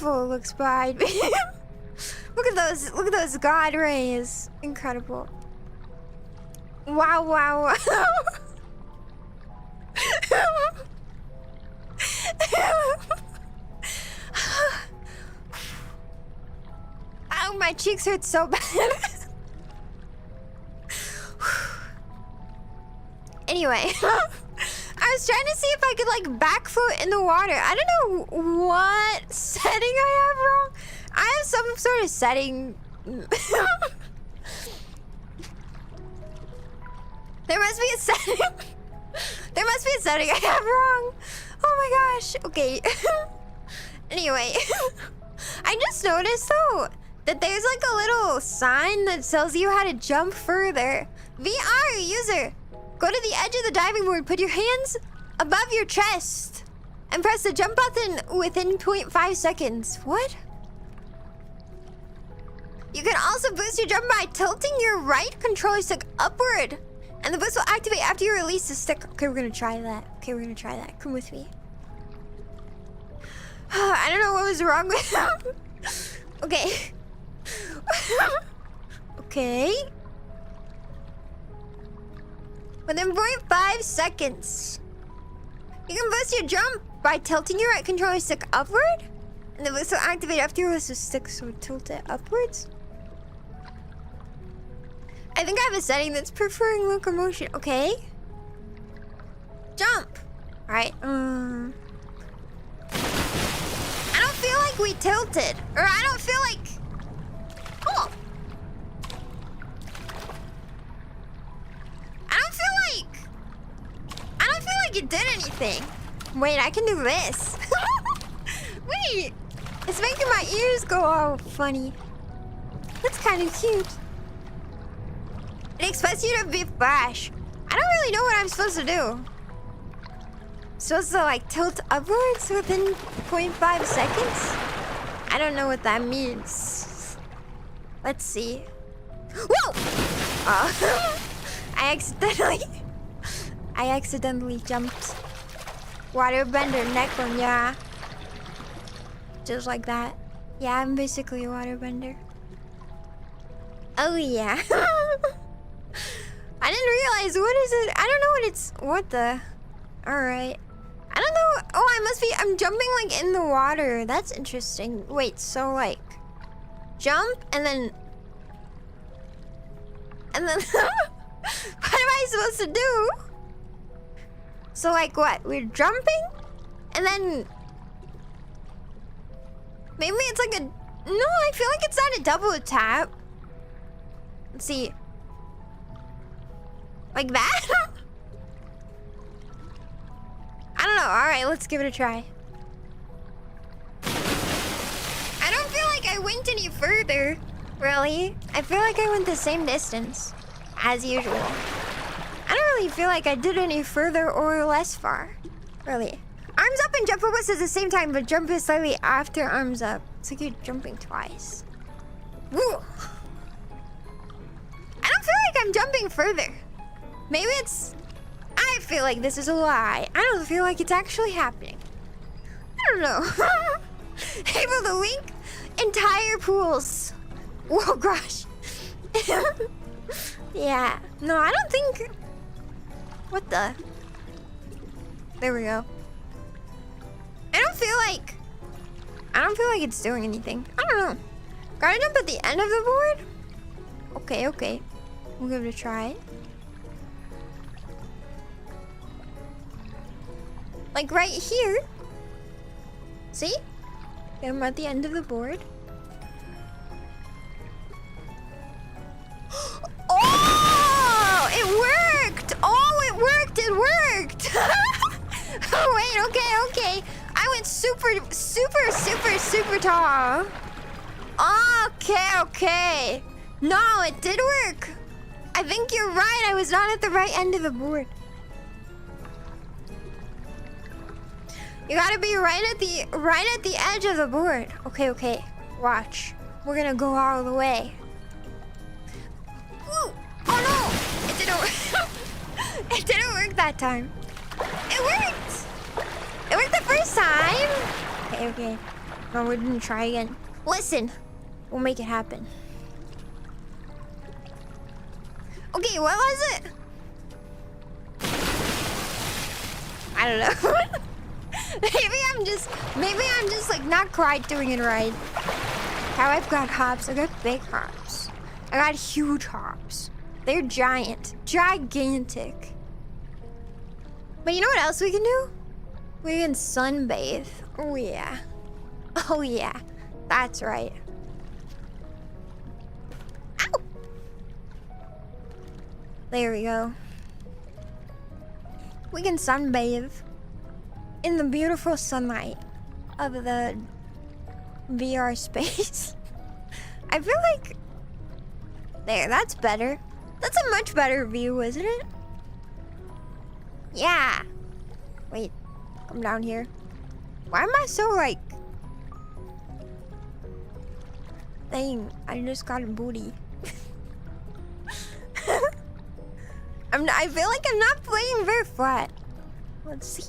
Looks behind me. Look at those god rays. Incredible. Wow, wow, wow. Ow, my cheeks hurt so bad. Anyway. I was trying to see if I could like back float in the water. I don't know what setting I have wrong. I have some sort of setting. There must be a setting. There must be a setting I have wrong. Oh my gosh. Okay. Anyway. I just noticed though that there's like a little sign that tells you how to jump further. VR user. Go to the edge of the diving board, put your hands above your chest, and press the jump button within 0.5 seconds. What? You can also boost your jump by tilting your right controller stick upward, and the boost will activate after you release the stick. Okay, we're gonna try that. Okay, we're gonna try that. Come with me. I don't know what was wrong with him. Okay. Okay. Within 0.5 seconds. You can boost your jump by tilting your right controller stick upward. And the boost will activate after you release the stick, so tilt it upwards. I think I have a setting that's preferring locomotion. Okay. Jump. Alright. I don't feel like we tilted. Or I don't feel like like it did anything. Wait, I can do this. Wait, it's making my ears go all funny. That's kind of cute. It expects you to be flash. I don't really know what I'm supposed to do. Supposed to like tilt upwards within 0.5 seconds? I don't know what that means. Let's see. Whoa! I accidentally jumped. Waterbender NekoNya. Just like that. Yeah, I'm basically a waterbender. Oh yeah. I didn't realize, what is it? I don't know what it's, what the? Alright. I don't know, oh, I'm jumping like in the water. That's interesting. Wait, so like, jump and then, what am I supposed to do? So like what, we're jumping? And then, maybe it's like a, no, I feel like it's not a double tap. Let's see. Like that? I don't know. Alright, let's give it a try. I don't feel like I went any further, really. I feel like I went the same distance, as usual. I don't really feel like I did any further or less far, really. Arms up and jump forwards at the same time, but jump is slightly after arms up. It's like you're jumping twice. Woo! I don't feel like I'm jumping further. Maybe it's... I feel like this is a lie. I don't feel like it's actually happening. I don't know. Able to link entire pools. Oh gosh. Yeah. No, I don't think... What the? There we go. I don't feel like it's doing anything. I don't know. Gotta jump at the end of the board? Okay, okay. We'll give it a try. Like right here. See? I'm at the end of the board. Oh! It worked! Oh, it worked! It worked! Oh, wait, okay. I went super tall. Okay. No, it did work. I think you're right. I was not at the right end of the board. You gotta be right at the edge of the board. Okay. Watch. We're gonna go all the way. Ooh. Oh no! It didn't work. It didn't work that time. It worked! It worked the first time! Okay. No, we're gonna try again. Listen. We'll make it happen. Okay, what was it? I don't know. Maybe I'm just like not quite doing it right. How I've got hops. I got big hops. I got huge hops. They're gigantic. But you know what else we can do? We can sunbathe. Oh yeah. That's right. Ow! There we go. We can sunbathe in the beautiful sunlight of the VR space. I feel like... There, that's better. That's a much better view, isn't it? Yeah. Wait, come down here. Why am I so like... Dang, I just got a booty. I feel like I'm not playing very flat. Let's see.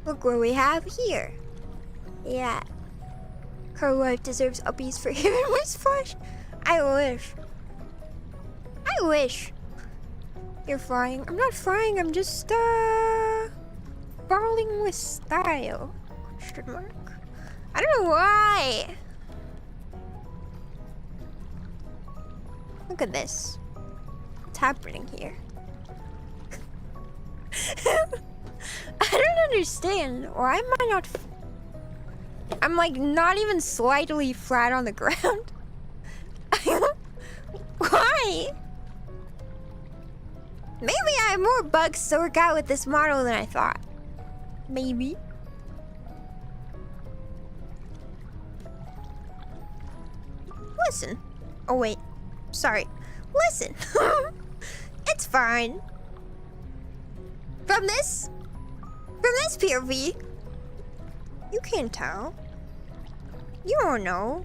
Look what we have here. Yeah. Her wife deserves uppies for giving us flesh. I wish. You're flying. I'm not flying, I'm just falling with style. Question mark. I don't know why. Look at this. What's happening here? I don't understand. Why am I not... I'm like not even slightly flat on the ground. Why? Maybe I have more bugs to work out with this model than I thought. Maybe. Listen. Oh wait. Sorry. Listen. It's fine. From this POV, you can't tell. You don't know.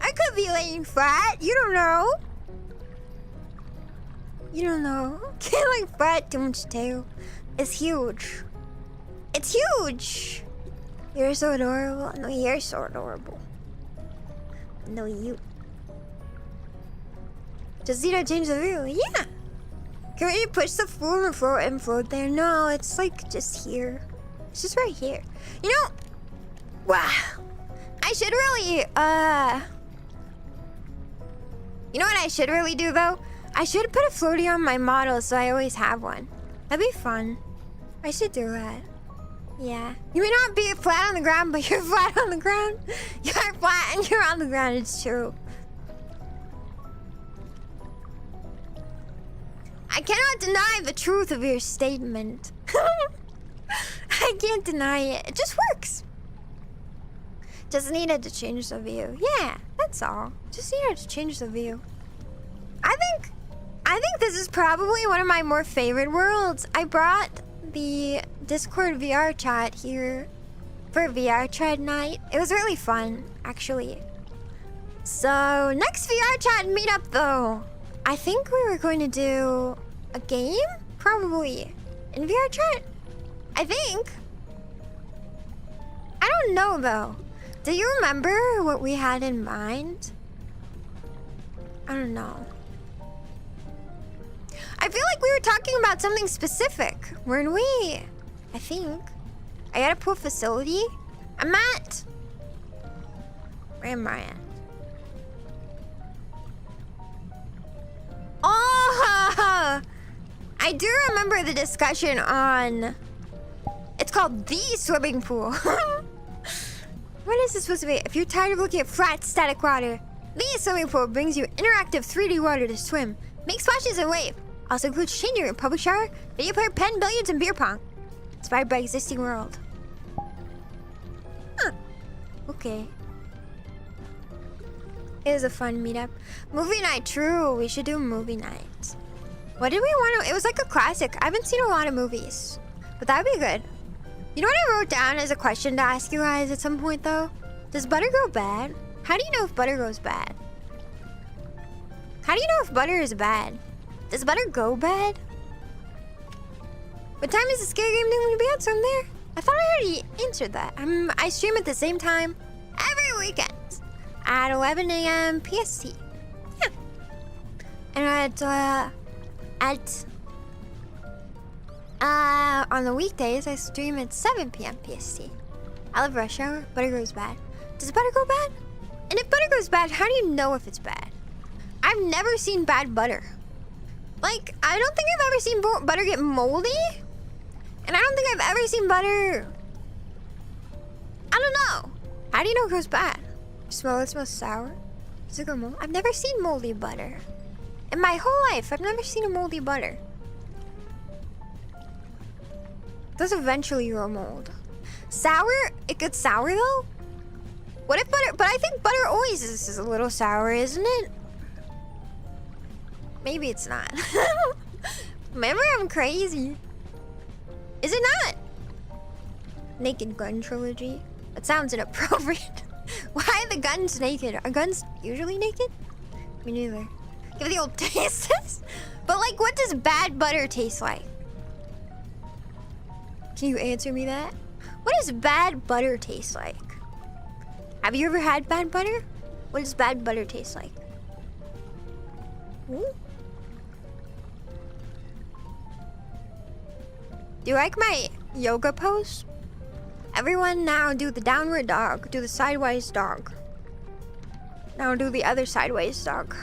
I could be laying flat. You don't know. You don't know. Can't lay flat too much tail. It's huge. It's huge. You're so adorable. No, you're so adorable. No, you. Just need to change the view. Yeah. Can we push the floor and float there? No, it's like just here. It's just right here. You know, wow. I should really, you know what I should really do though? I should put a floaty on my model so I always have one. That'd be fun. I should do that. Yeah. You may not be flat on the ground, but you're flat on the ground. You're flat and you're on the ground. It's true. I cannot deny the truth of your statement. I can't deny it. It just works. Just needed to change the view. Yeah, that's all. Just needed to change the view. I think this is probably one of my more favorite worlds. I brought the Discord VR chat here for VR chat night. It was really fun, actually. So, next VR chat meetup though. I think we were going to do a game? Probably. In VR chat? I think. I don't know though. Do you remember what we had in mind? I don't know. I feel like we were talking about something specific, weren't we? I think. I gotta pull facility. I'm at... Where am I at? Oh! I do remember the discussion on... It's called the swimming pool. What is this supposed to be? If you're tired of looking at flat, static water, the swimming pool brings you interactive 3D water to swim. Make splashes and wave. Also includes changing room, public shower, video player, pen, billiards, and beer pong. Inspired by existing world. Huh. Okay. It was a fun meetup. Movie night, true. We should do a movie night. What did we want to... It was like a classic. I haven't seen a lot of movies. But that'd be good. You know what I wrote down as a question to ask you guys at some point, though? Does butter go bad? How do you know if butter goes bad? How do you know if butter is bad? Does butter go bad? What time is the scary game thing going to be out? So I'm there. I thought I already answered that. I stream at the same time every weekend at 11 a.m. PST. Yeah. And on the weekdays, I stream at 7 p.m. PST. I love rush hour. Butter goes bad. Does butter go bad? And if butter goes bad, how do you know if it's bad? I've never seen bad butter. Like, I don't think I've ever seen butter get moldy. And I don't think I've ever seen butter... I don't know. How do you know it goes bad? It smells sour. Does it go mold? I've never seen moldy butter. In my whole life, I've never seen a moldy butter. It does eventually grow mold. Sour? It gets sour though? What if butter... But I think butter always is a little sour, isn't it? Maybe it's not. Remember, I'm crazy. Is it not? Naked Gun Trilogy? That sounds inappropriate. Why are the guns naked? Are guns usually naked? Me neither. Give it the old taste test. But like, what does bad butter taste like? Can you answer me that? What does bad butter taste like? Have you ever had bad butter? What does bad butter taste like? Ooh. Do you like my yoga pose? Everyone now do the downward dog. Do the sideways dog. Now do the other sideways dog.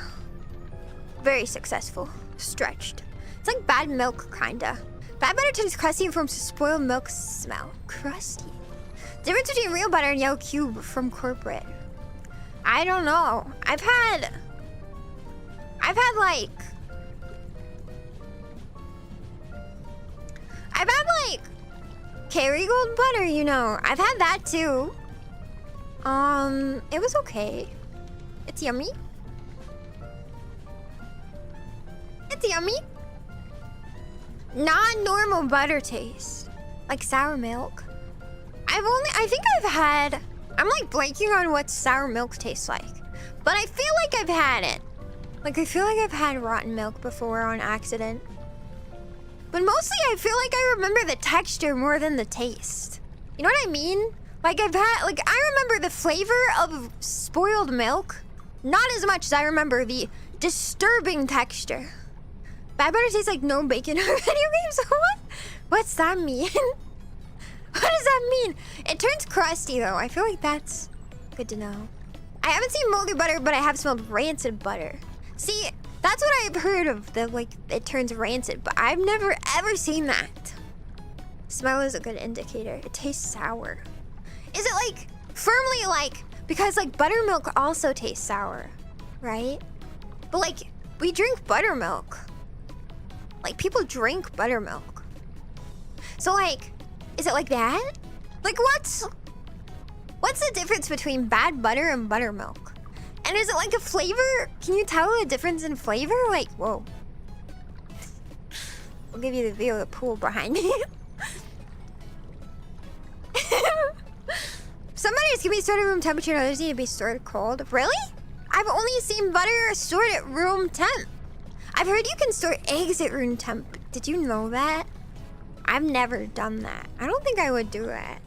Very successful. Stretched. It's like bad milk, kinda. Bad butter turns crusty and forms a spoiled milk smell. Crusty. Difference between real butter and yellow cube from corporate. I don't know. I've had like Kerrygold butter, you know. I've had that too. It was okay. It's yummy. It's yummy. Non-normal butter taste. Like sour milk. I think I've had... I'm like blanking on what sour milk tastes like. But I feel like I've had it. Like, I feel like I've had rotten milk before on accident. But mostly I feel like I remember the texture more than the taste. You know what I mean? Like, I remember the flavor of spoiled milk. Not as much as I remember the disturbing texture. Bad butter tastes like no bacon or video games. What? What's that mean? What does that mean? It turns crusty though. I feel like that's good to know. I haven't seen moldy butter, but I have smelled rancid butter. See, that's what I've heard of. It turns rancid, but I've never ever seen that. Smell is a good indicator. It tastes sour. Is it like firmly like, because like buttermilk also tastes sour, right? But like we drink buttermilk. Like people drink buttermilk. So like, is it like that? Like what's the difference between bad butter and buttermilk? And is it like a flavor? Can you tell the difference in flavor? Like, whoa. I'll give you the view of the pool behind me. Some butters can be stored at room temperature and others need to be stored cold. Really? I've only seen butter stored at room temp. I've heard you can store eggs at room temp. Did you know that? I've never done that. I don't think I would do that.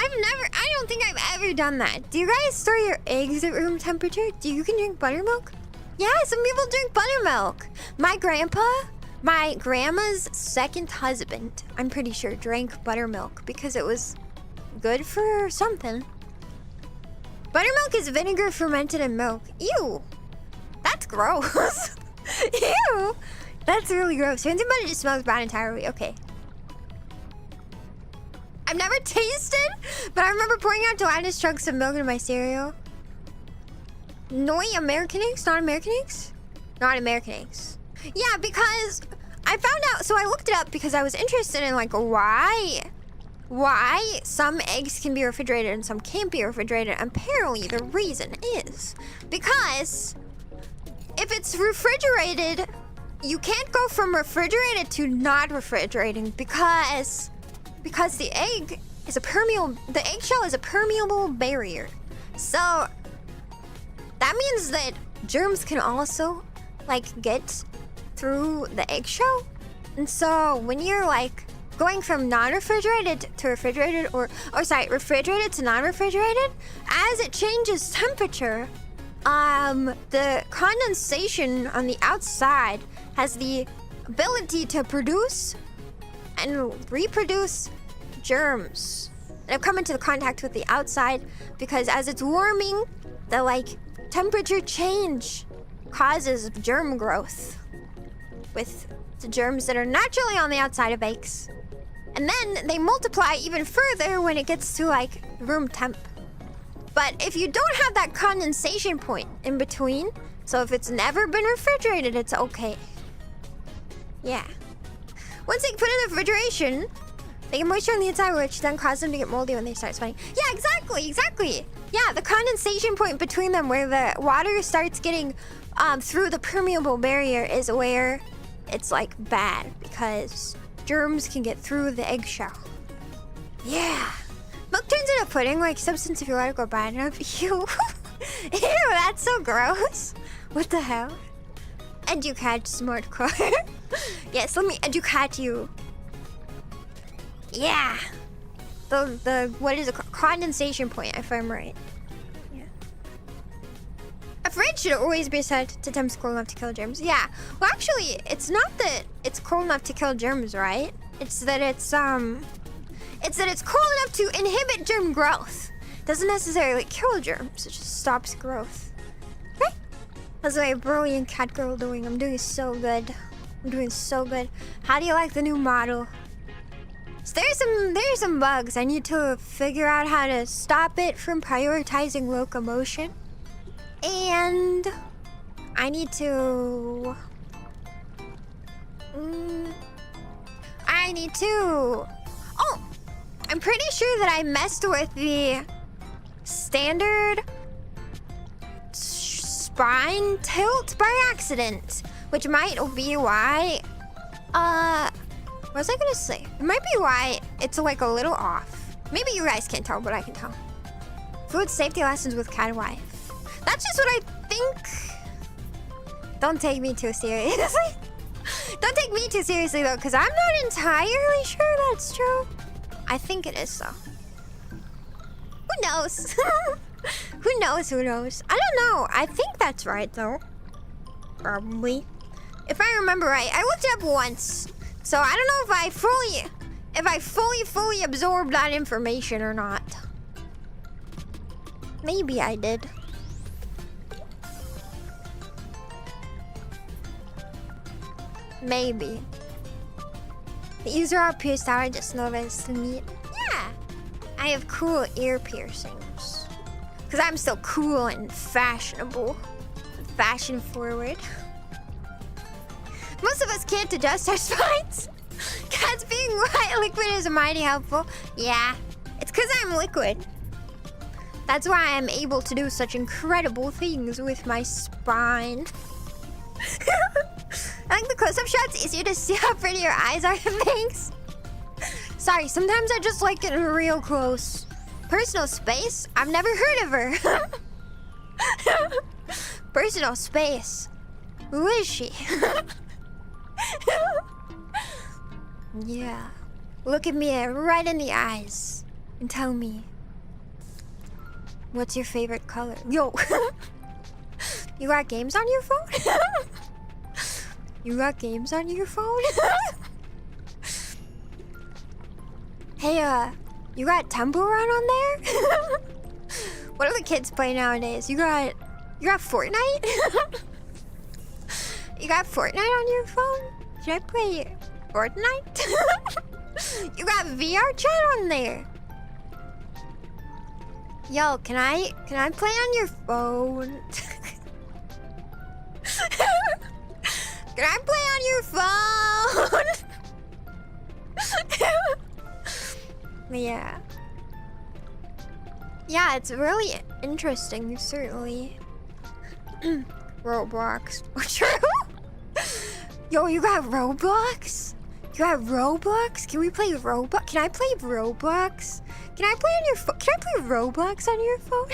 I don't think I've ever done that. Do you guys store your eggs at room temperature? You can drink buttermilk? Yeah, some people drink buttermilk. My grandpa, my grandma's second husband, I'm pretty sure, drank buttermilk because it was good for something. Buttermilk is vinegar fermented in milk. Ew. That's gross. Ew. That's really gross. Fancy butter just smells bad entirely. Okay. I've never tasted, but I remember pouring out gelatinous chunks of milk into my cereal. Noi American eggs? Not American eggs? Not American eggs. Yeah, because I found out, so I looked it up because I was interested in like why some eggs can be refrigerated and some can't be refrigerated. Apparently the reason is because if it's refrigerated, you can't go from refrigerated to not refrigerating because the egg is the eggshell is a permeable barrier. So that means that germs can also like get through the eggshell. And so when you're like going from non-refrigerated to refrigerated refrigerated to non-refrigerated, as it changes temperature, the condensation on the outside has the ability to produce and reproduce germs that have come into the contact with the outside, because as it's warming, the like temperature change causes germ growth with the germs that are naturally on the outside of eggs. And then they multiply even further when it gets to like room temp. But if you don't have that condensation point in between, so if it's never been refrigerated, it's okay. Yeah. Once they put in the refrigeration, they get moisture on the inside, which then causes them to get moldy when they start sweating. Yeah, exactly. Yeah, the condensation point between them where the water starts getting through the permeable barrier is where it's like bad, because germs can get through the eggshell. Yeah. Milk turns into pudding like substance if you let it go bad enough. Ew. Ew, that's so gross. What the hell? Educat smart car. Yes, let me educate you. Yeah. The what is it called? Condensation point, if I'm right. Yeah. A fridge should always be set to temps cold enough to kill germs. Yeah. Well, actually, it's not that it's cold enough to kill germs, right? It's that it's cold enough to inhibit germ growth. Doesn't necessarily kill germs. It just stops growth. Right? How's my brilliant cat girl doing? I'm doing so good. I'm doing so good. How do you like the new model? So there's some bugs. I need to figure out how to stop it from prioritizing locomotion. And I need to... Oh! I'm pretty sure that I messed with the standard spine tilt by accident. Which might be why... what was I gonna say? It might be why it's like a little off. Maybe you guys can't tell, but I can tell. Food safety lessons with catwife. That's just what I think. Don't take me too seriously. Don't take me too seriously though, because I'm not entirely sure that's true. I think it is though. Who knows? Who knows? Who knows? I don't know. I think that's right though. Probably. If I remember right, I looked it up once. So I don't know if I fully absorbed that information or not. Maybe I did. Maybe. The user are pierced out, I just noticed. Neat. Yeah. I have cool ear piercings. Because I'm so cool and fashionable. Fashion forward. Most of us can't adjust our spines. Cats being white liquid is mighty helpful. Yeah, it's because I'm liquid. That's why I'm able to do such incredible things with my spine. I think the close-up shot's easier to see how pretty your eyes are. Thanks. Sorry, sometimes I just like getting real close. Personal space? I've never heard of her. Personal space. Who is she? Yeah. Look at me right in the eyes and tell me, what's your favorite color? Yo. You got games on your phone? You got games on your phone? Hey, you got Temple Run on there? What do the kids play nowadays? You got Fortnite? You got Fortnite on your phone? Should I play Fortnite? You got VR chat on there. Yo, can I play on your phone? Can I play on your phone? Yeah. Yeah, it's really interesting, certainly. Roblox. True? Yo, you got Roblox? You got Roblox? Can we play Roblox? Can I play Roblox? Can I play on your phone? Can I play Roblox on your phone?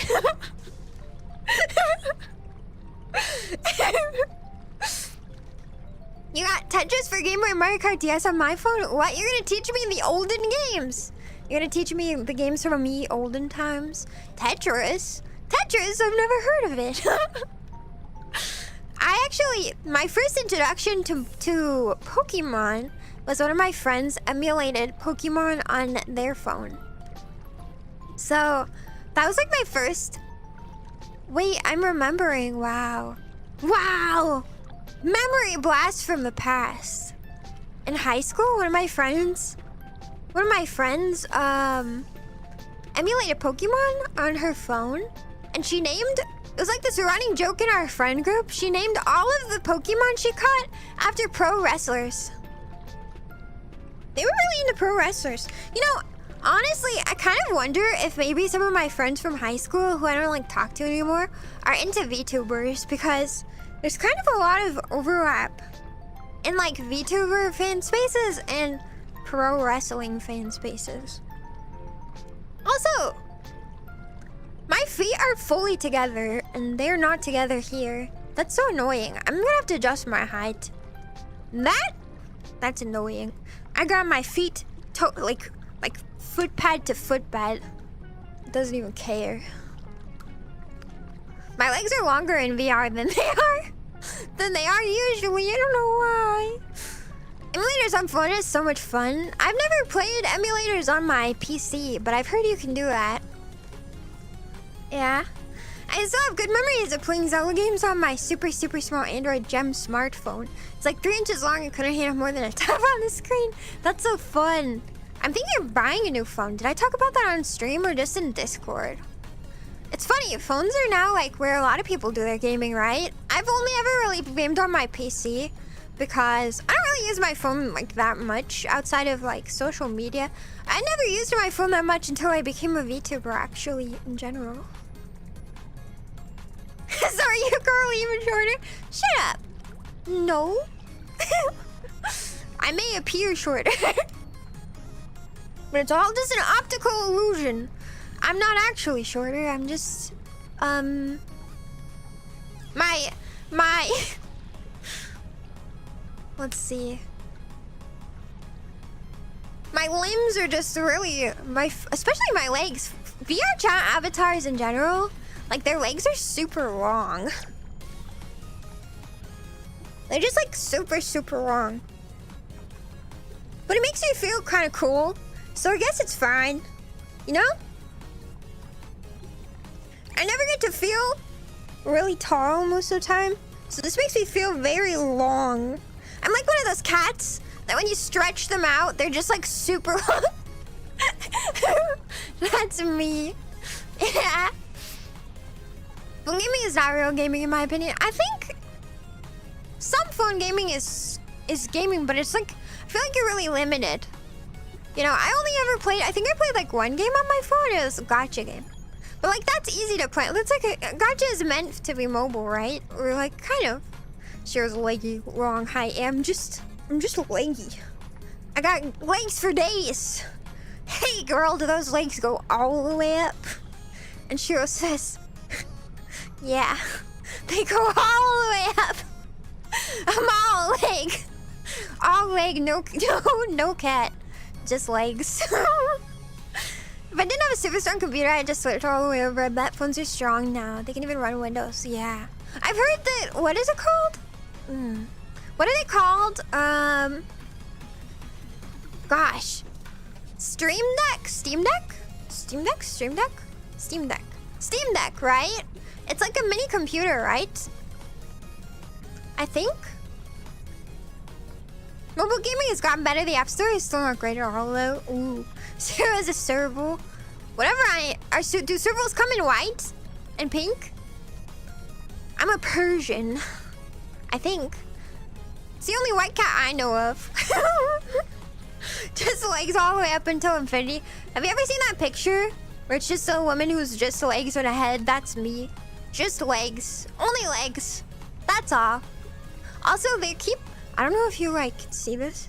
You got Tetris for Game Boy and Mario Kart DS on my phone? What? You're gonna teach me the olden games? You're gonna teach me the games from me olden times? Tetris? Tetris? I've never heard of it. My first introduction to Pokemon was one of my friends emulated Pokemon on their phone. So, that was like my first... Wait, I'm remembering, wow. Wow! Memory blast from the past. In high school, one of my friends emulated Pokemon on her phone, and she named... It was like this running joke in our friend group. She named all of the Pokemon she caught after pro wrestlers. They were really into pro wrestlers. You know, honestly, I kind of wonder if maybe some of my friends from high school who I don't like talk to anymore are into VTubers, because there's kind of a lot of overlap in like VTuber fan spaces and pro wrestling fan spaces. Also, my feet are fully together, and they're not together here. That's so annoying. I'm gonna have to adjust my height. That's annoying. I got my feet like foot pad to foot pad. It doesn't even care. My legs are longer in VR than they are usually. I don't know why. Emulators on phone is so much fun. I've never played emulators on my PC, but I've heard you can do that. Yeah. I still have good memories of playing Zelda games on my super small Android Gem smartphone. It's like 3 inches long and couldn't handle more than a tap on the screen. That's so fun. I'm thinking of buying a new phone. Did I talk about that on stream or just in Discord? It's funny, phones are now like where a lot of people do their gaming, right? I've only ever really gamed on my PC because I don't really use my phone like that much outside of like social media. I never used my phone that much until I became a VTuber actually in general. So are you girl even shorter? Shut up. No. I may appear shorter. But it's all just an optical illusion. I'm not actually shorter. I'm just, my, let's see. My limbs are just really, especially my legs. VR chat avatars in general, like their legs are super long. They're just like super, super long. But it makes me feel kind of cool. So I guess it's fine. You know? I never get to feel really tall most of the time. So this makes me feel very long. I'm like one of those cats that when you stretch them out, they're just like super long. That's me. Yeah. Phone gaming is not real gaming in my opinion. I think some phone gaming is gaming, but it's like, I feel like you're really limited. You know, I only ever played, I think I played like one game on my phone. It was a gacha game. But like, that's easy to play. That's like, a gacha is meant to be mobile, right? Or like, kind of. Shiro's leggy, wrong. Hi, I'm just leggy. I got legs for days. Hey girl, do those legs go all the way up? And Shiro says, yeah, they go all the way up. I'm all leg. All leg, no cat. Just legs. If I didn't have a super strong computer, I'd just switch all the way over. I bet phones are strong now. They can even run Windows. Yeah. I've heard that, what is it called? What are they called? Gosh. Stream Deck? Steam Deck? Steam Deck? Stream Deck? Steam Deck. Steam Deck, right? It's like a mini computer, right? I think. Mobile gaming has gotten better. The App Store is still not great at all, though. Ooh. Shiro is a serval. Whatever do servals come in white and pink? I'm a Persian. I think. It's the only white cat I know of. Just legs all the way up until infinity. Have you ever seen that picture? Where it's just a woman who's just legs with a head? That's me. Just legs. Only legs. That's all. Also, they keep... I don't know if you like see this.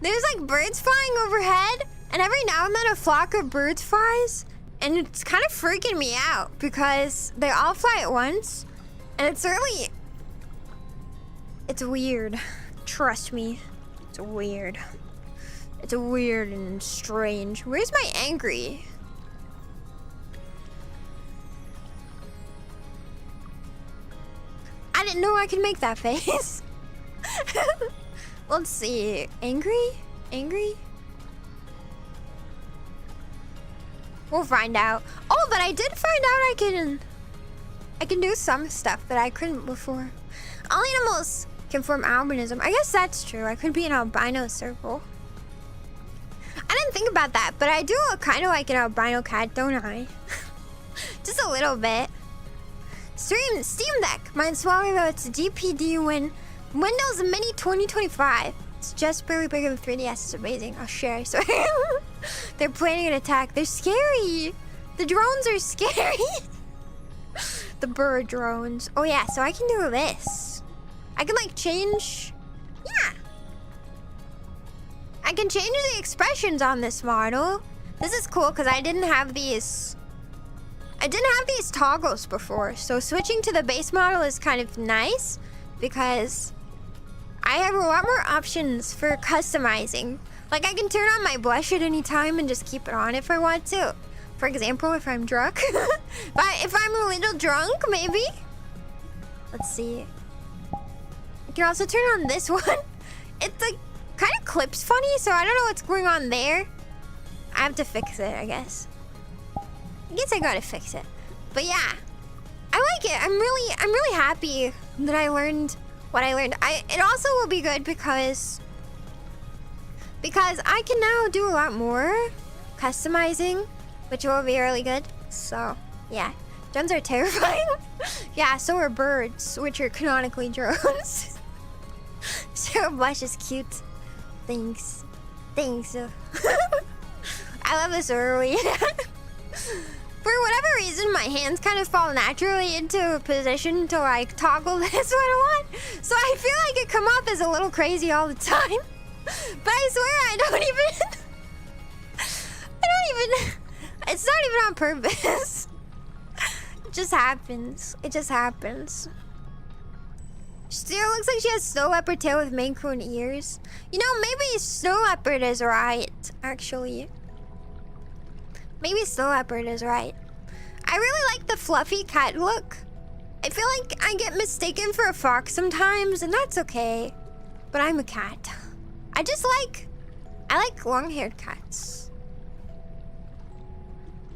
There's like birds flying overhead, and every now and then a flock of birds flies, and it's kind of freaking me out because they all fly at once, and it's weird. Trust me, it's weird. It's weird and strange. Where's my angry? I didn't know I could make that face. Let's see. Angry? Angry? We'll find out. Oh, but I did find out I can do some stuff that I couldn't before. All animals can form albinism. I guess that's true. I could be an albino serval. I didn't think about that, but I do look kind of like an albino cat, don't I? Just a little bit. Steam Deck. Mine's smaller though. It's a DPD Windows Mini 2025. It's just barely bigger than 3DS. It's amazing. I'll share. I swear. They're planning an attack. They're scary. The drones are scary. The bird drones. Oh yeah, so I can do this. I can like change. Yeah. I can change the expressions on this model. This is cool because I didn't have these toggles before, so switching to the base model is kind of nice because I have a lot more options for customizing. Like I can turn on my blush at any time and just keep it on if I want to. For example, if I'm drunk. But if I'm a little drunk, maybe. Let's see. I can also turn on this one. It's like kind of clips funny, so I don't know what's going on there. I have to fix it, I guess. I guess I gotta fix it. But yeah, I like it. I'm really happy that I learned what I learned. It also will be good because I can now do a lot more customizing, which will be really good. So yeah, drones are terrifying. Yeah, so are birds, which are canonically drones. Shiro blush is cute. Thanks. Thanks. I love this early. For whatever reason, my hands kind of fall naturally into a position to like toggle this when I want. So I feel like it come off as a little crazy all the time. But I swear I don't even... It's not even on purpose. It just happens. It just happens. Shiro looks like she has snow leopard tail with Maine Coon ears. You know, maybe snow leopard is right, actually. Maybe snow leopard is right. I really like the fluffy cat look. I feel like I get mistaken for a fox sometimes, and that's okay. But I'm a cat. I like long-haired cats.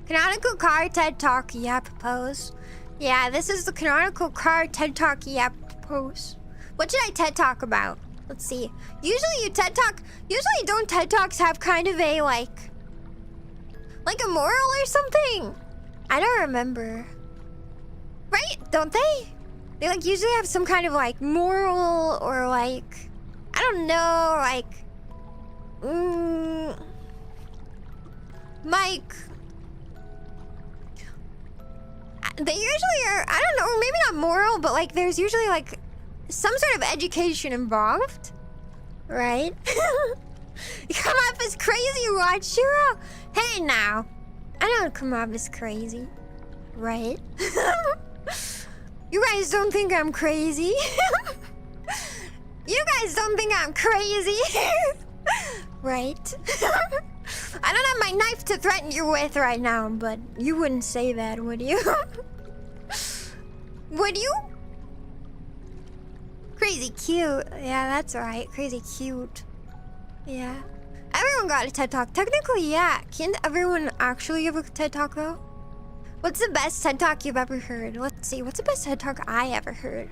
Canonical car TED Talk yap pose. Yeah, this is the canonical car TED Talk yap pose. What should I TED Talk about? Let's see. Usually don't TED Talks have kind of a like a moral or something? I don't remember. Right? Don't they? They like usually have some kind of like moral or like, I don't know, like they usually are, I don't know, maybe not moral, but like there's usually like some sort of education involved, right? You come off as crazy, watch Shiro. Hey now, I don't come off as crazy, right? You guys don't think I'm crazy. You guys don't think I'm crazy, right? I don't have my knife to threaten you with right now, but you wouldn't say that, would you? Would you? Crazy cute. Yeah, that's right. Crazy cute. Yeah. Everyone got a TED Talk. Technically, yeah. Can't everyone actually give a TED Talk, though? What's the best TED Talk you've ever heard? Let's see. What's the best TED Talk I ever heard?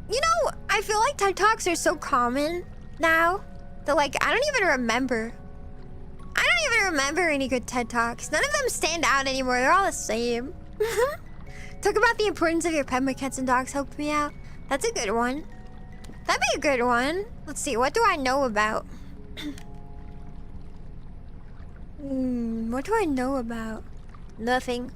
You know, I feel like TED Talks are so common now that, like, I don't even remember. I don't even remember any good TED Talks. None of them stand out anymore. They're all the same. Talk about the importance of your pet. My cats and dogs helped me out. That's a good one. That'd be a good one. Let's see. What do I know about? What do I know about? Nothing.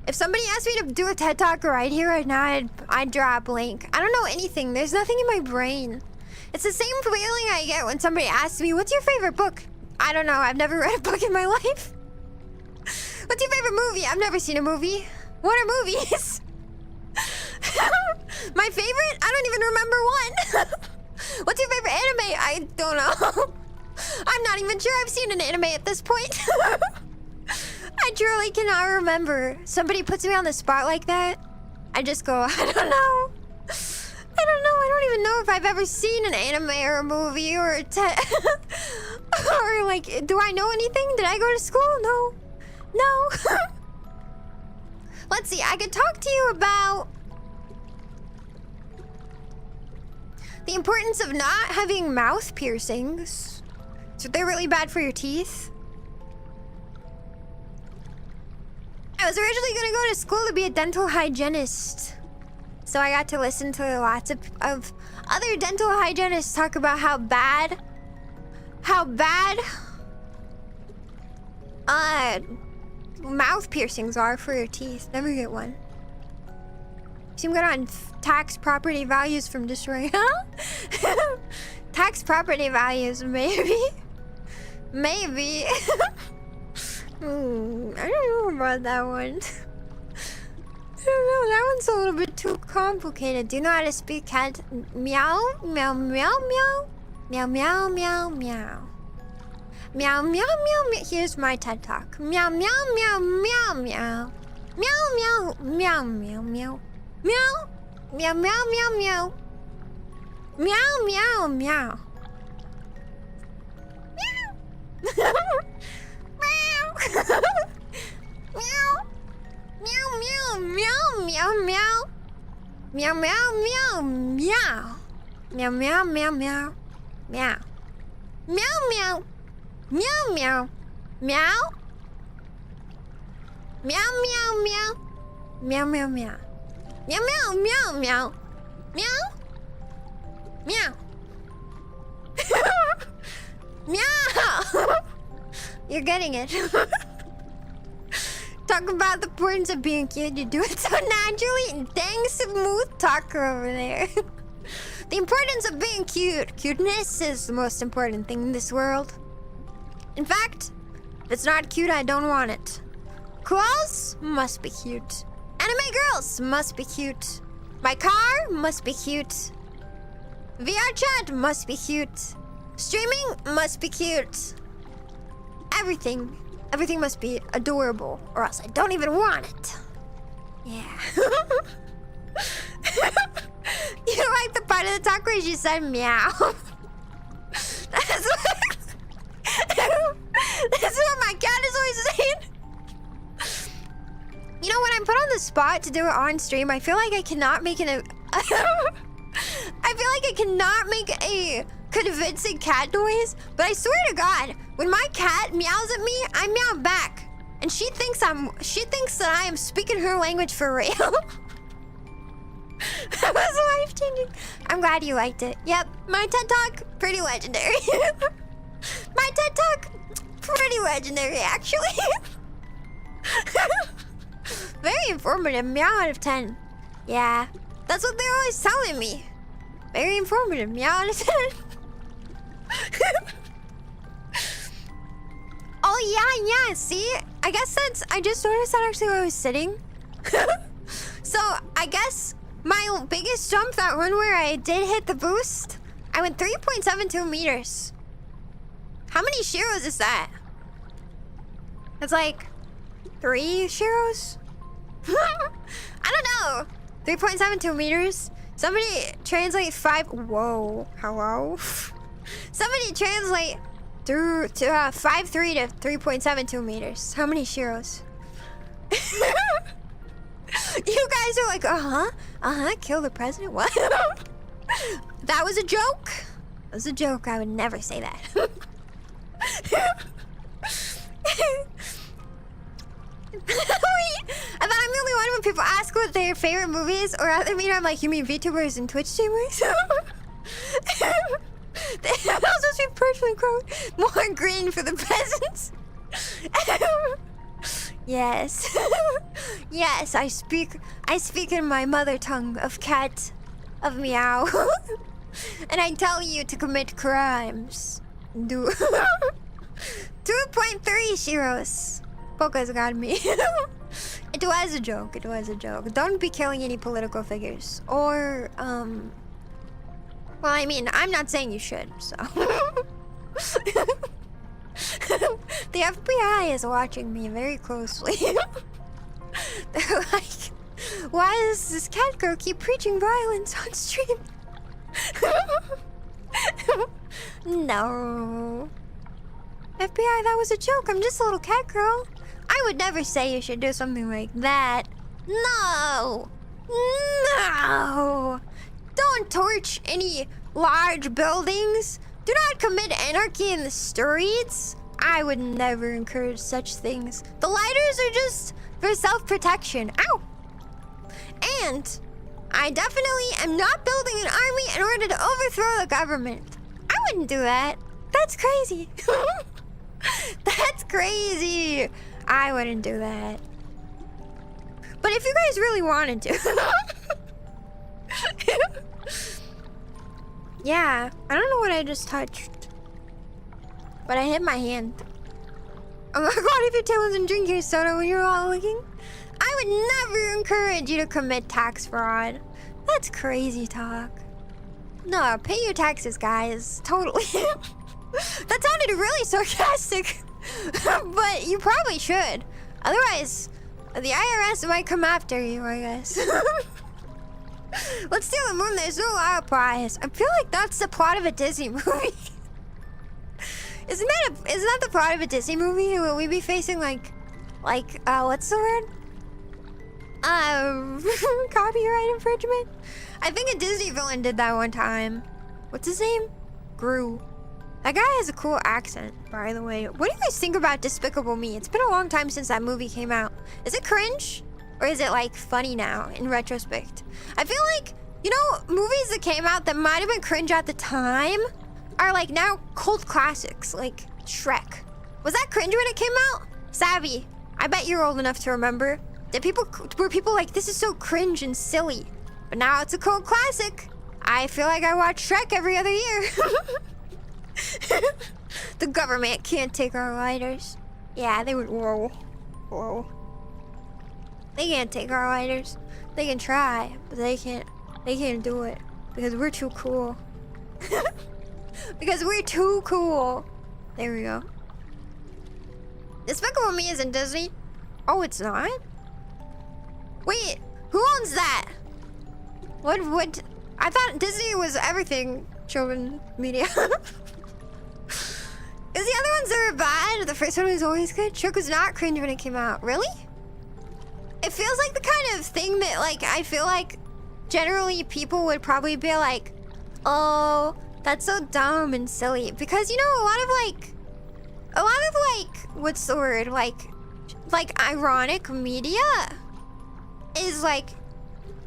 If somebody asked me to do a TED Talk right here, right now, I'd draw a blank. I don't know anything. There's nothing in my brain. It's the same feeling I get when somebody asks me, what's your favorite book? I don't know. I've never read a book in my life. What's your favorite movie? I've never seen a movie. What are movies? My favorite? I don't even remember one. What's your favorite anime? I don't know. I'm not even sure I've seen an anime at this point. I truly cannot remember. Somebody puts me on the spot like that, I just go, I don't know. I don't even know if I've ever seen an anime or a movie or or like, do I know anything? Did I go to school? No. Let's see, I could talk to you about the importance of not having mouth piercings. So they're really bad for your teeth. I was originally gonna go to school to be a dental hygienist. So I got to listen to lots of other dental hygienists talk about how bad mouth piercings are for your teeth. Never get one. Seem good on tax property values from destroying. Tax property values, maybe. Maybe. I don't know about that one. I don't know, that one's a little bit too complicated. Do you know how to speak cat? Meow, meow, meow, meow. Meow, meow, meow, meow. Meow, meow, meow, meow. Here's my TED Talk. Meow, meow, meow, meow, meow. Meow, meow, meow, meow, meow. Meow. Meow, meow, meow, meow. Meow, meow, meow. Meow. Meow. Meow, meow, meow, meow, meow. Meow, meow, meow, meow. Meow, meow, meow, meow. Meow. Meow, meow. Meow, meow. Meow. Meow, meow, meow. Meow, meow, meow. Meow, meow, meow, meow. Meow. Meow. Meow. You're getting it. Talk about the importance of being cute. You do it so naturally. Dang smooth talker over there. The importance of being cute. Cuteness is the most important thing in this world. In fact, if it's not cute, I don't want it. Koalas must be cute. Anime girls must be cute. My car must be cute. VR chat must be cute. Streaming must be cute. Everything. Everything must be adorable, or else I don't even want it. Yeah. You don't like the part of the talk where she said meow? That's what my cat is always saying. You know, when I'm put on the spot to do it on stream, I feel like I cannot make I feel like I cannot make a convincing cat noise, but I swear to God, when my cat meows at me, I meow back. And she thinks that I am speaking her language for real. That was life-changing. I'm glad you liked it. Yep, my TED Talk, pretty legendary. My TED Talk, pretty legendary, actually. Very informative, meow out of 10. Yeah, that's what they're always telling me. Very informative, meow out of 10. Oh, yeah, see? I guess I just noticed that actually where I was sitting. So, I guess my biggest jump, that one where I did hit the boost, I went 3.72 meters. How many Shiros is that? It's like 3 Shiros? I don't know. 3.72 meters? Somebody translate 5... Whoa. Hello? Somebody translate 5.3 to 3.72 meters. How many Shiros? You guys are like, kill the president? What? That was a joke? That was a joke. I would never say that. I thought I'm the only one when people ask what their favorite movie is, or other mean I'm like, you mean VTubers and Twitch streamers? They're supposed to be personally quote, more green for the peasants. Yes. Yes, I speak in my mother tongue of cat, of meow. And I tell you to commit crimes. Do 2.3 Shiros. Poco's got me. It was a joke. It was a joke. Don't be killing any political figures. Or, well, I mean, I'm not saying you should, so. The FBI is watching me very closely. They're like, why does this cat girl keep preaching violence on stream? No. FBI, that was a joke. I'm just a little cat girl. I would never say you should do something like that. No. No. Don't torch any large buildings. Do not commit anarchy in the streets. I would never encourage such things. The lighters are just for self-protection. Ow. And I definitely am not building an army in order to overthrow the government. I wouldn't do that. That's crazy. That's crazy. I wouldn't do that. But if you guys really wanted to. Yeah, I don't know what I just touched. But I hit my hand. Oh my god, if your tail doesn't drink your soda when you're all looking. I would never encourage you to commit tax fraud. That's crazy talk. No, pay your taxes, guys. Totally. That sounded really sarcastic. But you probably should. Otherwise, the IRS might come after you, I guess. Let's steal the moon, there's no law prize. I feel like that's the plot of a Disney movie. Isn't that the plot of a Disney movie? Will we be facing like what's the word? Copyright infringement. I think a Disney villain did that one time. What's his name? Gru. That guy has a cool accent, by the way. What do you guys think about Despicable Me? It's been a long time since that movie came out. Is it cringe? Or is it like funny now in retrospect? I feel like, you know, movies that came out that might have been cringe at the time are like now cult classics, like Shrek. Was that cringe when it came out? Savvy, I bet you're old enough to remember. Were people like, this is so cringe and silly? But now it's a cult classic. I feel like I watch Shrek every other year. The government can't take our lighters. Yeah, they would. Whoa. Whoa. They can't take our lighters. They can try, but they can't do it. Because we're too cool. Because we're too cool. There we go. Despicable Me isn't Disney. Oh, it's not? Wait, who owns that? What? I thought Disney was everything children media. Because the other ones are bad. The first one was always good. Shrek was not cringe when it came out. Really? It feels like the kind of thing that, like, I feel like generally people would probably be like, oh, that's so dumb and silly. Because, you know, a lot of what's the word? Like ironic media is, like,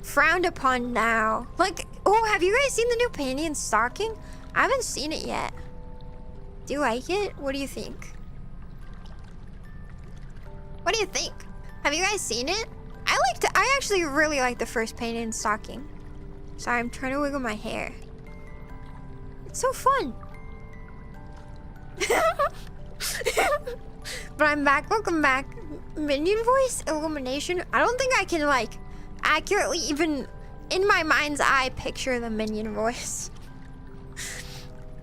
frowned upon now. Like, oh, have you guys seen the new Panty and Stocking? I haven't seen it yet. Do you like it? What do you think? What do you think? Have you guys seen it? I actually really like the first Panty and Stocking. Sorry, I'm trying to wiggle my hair. It's so fun. But I'm back. Welcome back. Minion voice illumination. I don't think I can, like, accurately even in my mind's eye picture the Minion voice.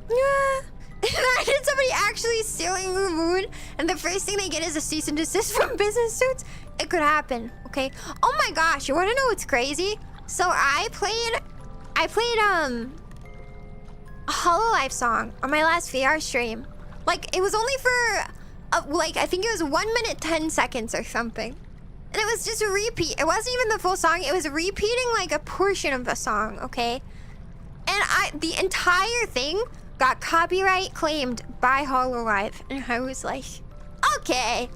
Yeah. Imagine somebody actually stealing the moon and the first thing they get is a cease and desist from Business Suits. It could happen, okay? Oh my gosh, you want to know what's crazy? So I played a Hololive song on my last VR stream. Like, it was only for like, I think it was 1 minute 10 seconds or something. And it was just a repeat. It wasn't even the full song. It was repeating like a portion of the song, okay? And the entire thing got copyright claimed by Hololive. And I was like, okay,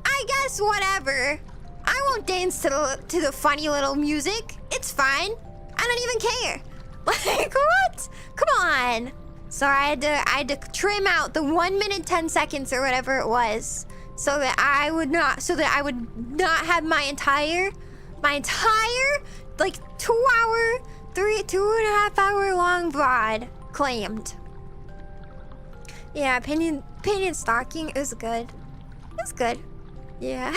I guess whatever. I won't dance to the funny little music. It's fine. I don't even care. Like, what? Come on. So I had to trim out the 1 minute 10 seconds or whatever it was, so that I would not have my entire like 2.5 hour long VOD claimed. Yeah, Panty and Stocking is good. It's good. Yeah.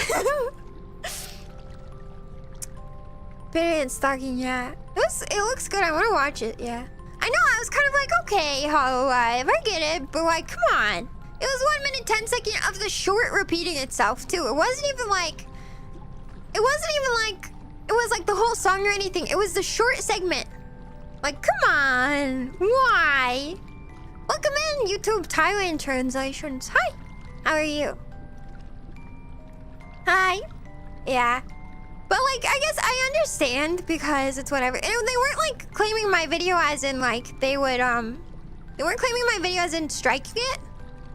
Panty and Stocking, yeah. It looks good. I want to watch it, yeah. I know, I was kind of like, okay, Hololive, I get it, but like, come on. It was 1 minute 10 seconds of the short repeating itself, too. It wasn't even like it was like the whole song or anything. It was the short segment. Like, come on, why? Welcome in, YouTube Thailand translations. Hi, how are you? Hi. Yeah. But like, I guess I understand because it's whatever. And they weren't like claiming my video as in like they weren't claiming my video as in striking it.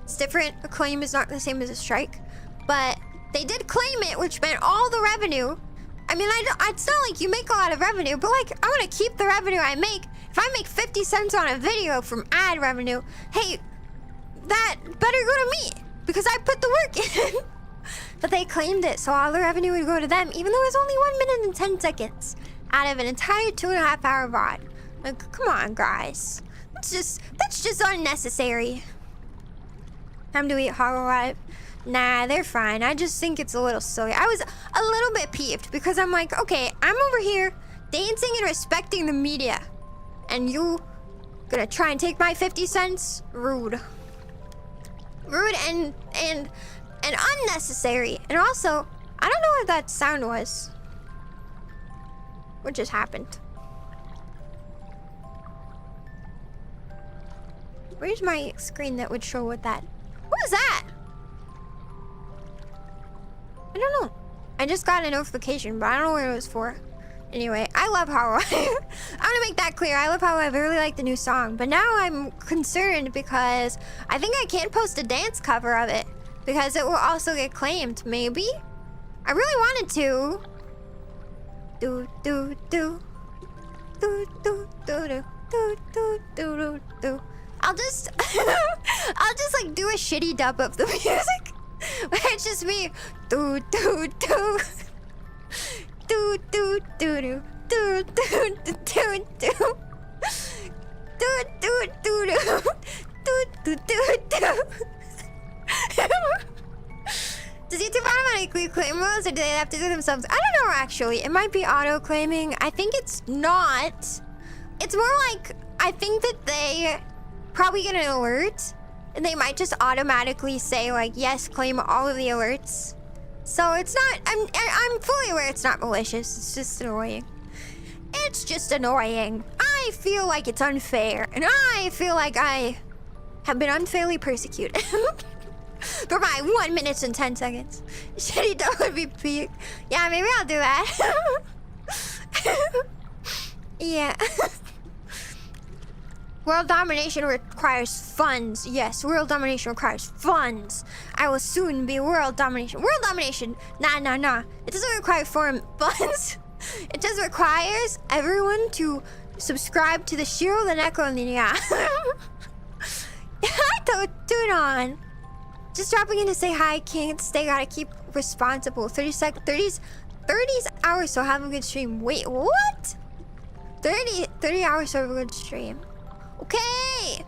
It's different. A claim is not the same as a strike. But they did claim it, which meant all the revenue. I mean, it's not like you make a lot of revenue, but like, I want to keep the revenue I make. If I make 50 cents on a video from ad revenue, hey, that better go to me because I put the work in. But they claimed it, so all the revenue would go to them, even though it was only 1 minute and 10 seconds out of an entire 2.5 hour VOD. Like, come on, guys. That's just unnecessary. Time to eat Hololive. Nah, they're fine. I just think it's a little silly. I was a little bit peeved because I'm like, okay, I'm over here dancing and respecting the media, and you gonna try and take my 50 cents? Rude. Rude and unnecessary. And also, I don't know what that sound was. What just happened? Where's my screen that would show what that... What was that? I don't know. I just got a notification, but I don't know what it was for. Anyway, I love Hollow. I'm gonna make that clear. I love Hollow. I really like the new song, but now I'm concerned because I think I can't post a dance cover of it because it will also get claimed. Maybe. I really wanted to. Do do do do do do do do do do do. I'll just like do a shitty dub of the music. It's just me. Do do do. Do do do do do do do do do do do do do. Does YouTube automatically claim those, or do they have to do themselves? I don't know, actually. It might be auto-claiming. I think it's not. It's more like, I think that they probably get an alert, and they might just automatically say, like, yes, claim all of the alerts. So it's not, I'm fully aware it's not malicious. It's just annoying. It's just annoying. I feel like it's unfair, and I feel like I have been unfairly persecuted. For my 1 minute and 10 seconds. Shitty dog would be peak. Yeah, maybe I'll do that. Yeah. World domination requires funds. Yes, world domination requires funds. I will soon be world domination. World domination? Nah, nah, nah. It doesn't require foreign funds. It just requires everyone to subscribe to the ShiroNekoNya. Hi, Toon. Just dropping in to say hi, Kings. They gotta keep responsible. 30 hours, so have a good stream. Wait, what? 30 hours, so have a good stream. Okay.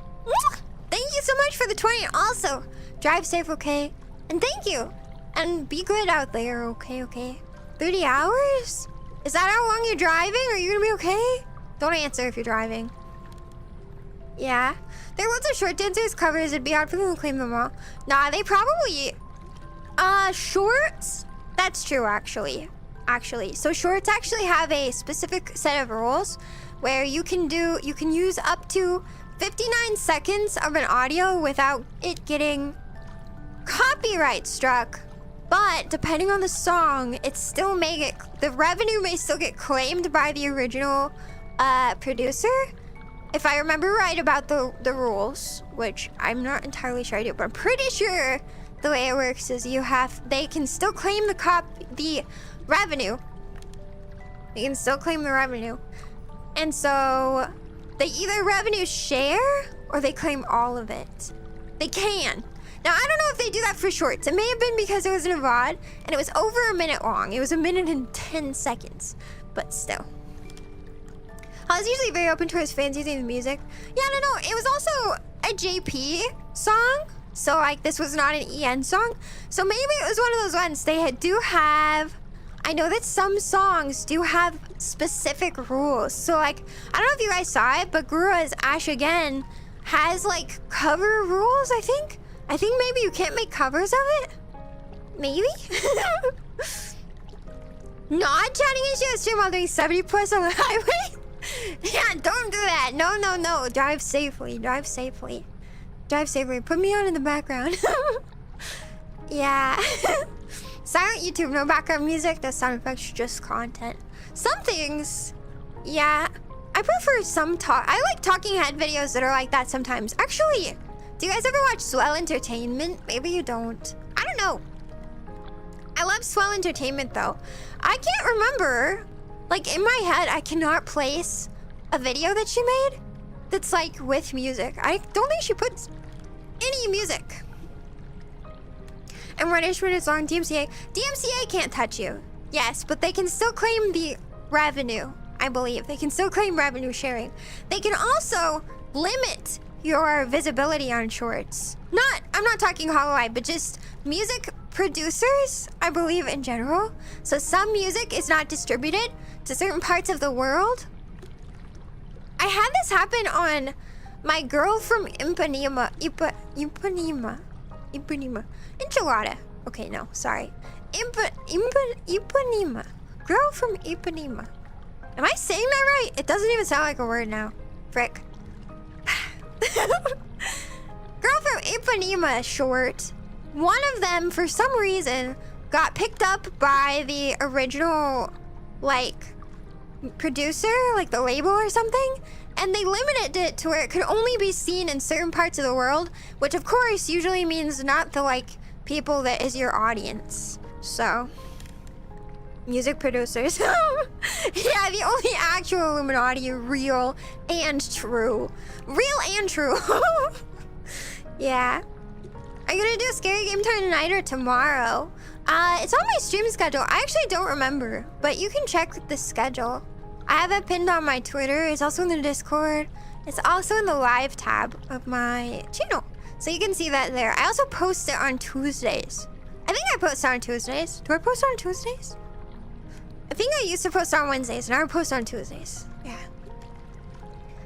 Thank you so much for the 20. Also, drive safe, okay? And thank you. And be good out there, okay, okay? 30 hours? Is that how long you're driving? Are you gonna be okay? Don't answer if you're driving. Yeah. There are lots of short dancers covers. It'd be hard for them to claim them all. Nah, they probably... shorts? That's true, actually. So shorts actually have a specific set of rules where you can use up to 59 seconds of an audio without it getting copyright struck. But depending on the song, the revenue may still get claimed by the original producer. If I remember right about the rules, which I'm not entirely sure I do, but I'm pretty sure the way it works is they can still claim the revenue. They can still claim the revenue. And so they either revenue share or they claim all of it. They can. Now, I don't know if they do that for shorts. It may have been because it was in a VOD and it was over a minute long. It was 1 minute and 10 seconds, but still. I was usually very open towards fans using the music. Yeah, no, it was also a JP song. So, like, this was not an EN song. So maybe it was one of those ones I know that some songs do have specific rules. So, like, I don't know if you guys saw it, but Guru's Ash Again has, like, cover rules, I think. I think maybe you can't make covers of it. Maybe? Not chatting into a stream while doing 70 plus on the highway? Yeah, don't do that. No. Drive safely. Put me on in the background. Yeah. Silent YouTube, no background music, no sound effects, just content. Some things, yeah. I prefer I like talking head videos that are like that sometimes. Actually, do you guys ever watch Swell Entertainment? Maybe you don't. I don't know. I love Swell Entertainment though. I can't remember. Like, in my head, I cannot place a video that she made that's, like, with music. I don't think she puts any music. And Reddish when it's on DMCA. DMCA can't touch you. Yes, but they can still claim the revenue, I believe. They can still claim revenue sharing. They can also limit your visibility on shorts. I'm not talking Hollow Eye, but just music producers, I believe, in general. So some music is not distributed to certain parts of the world. I had this happen on my girl from Ipanema. Enchilada. Okay, no, sorry. Ipanema. Girl from Ipanema. Am I saying that right? It doesn't even sound like a word now. Frick. Girl from Ipanema short. One of them, for some reason, got picked up by the original, like, producer, like the label or something, and they limited it to where it could only be seen in certain parts of the world, which of course usually means not the, like, people that is your audience. So, music producers. Yeah, the only actual Illuminati, real and true. Real and true. Yeah. Are you gonna do a scary game time tonight or tomorrow? It's on my stream schedule. I actually don't remember, but you can check the schedule. I have it pinned on my Twitter. It's also in the Discord. It's also in the live tab of my channel. So you can see that there. I also post it on Tuesdays. I think I post on Tuesdays. Do I post on Tuesdays? I think I used to post on Wednesdays, and I post on Tuesdays. Yeah.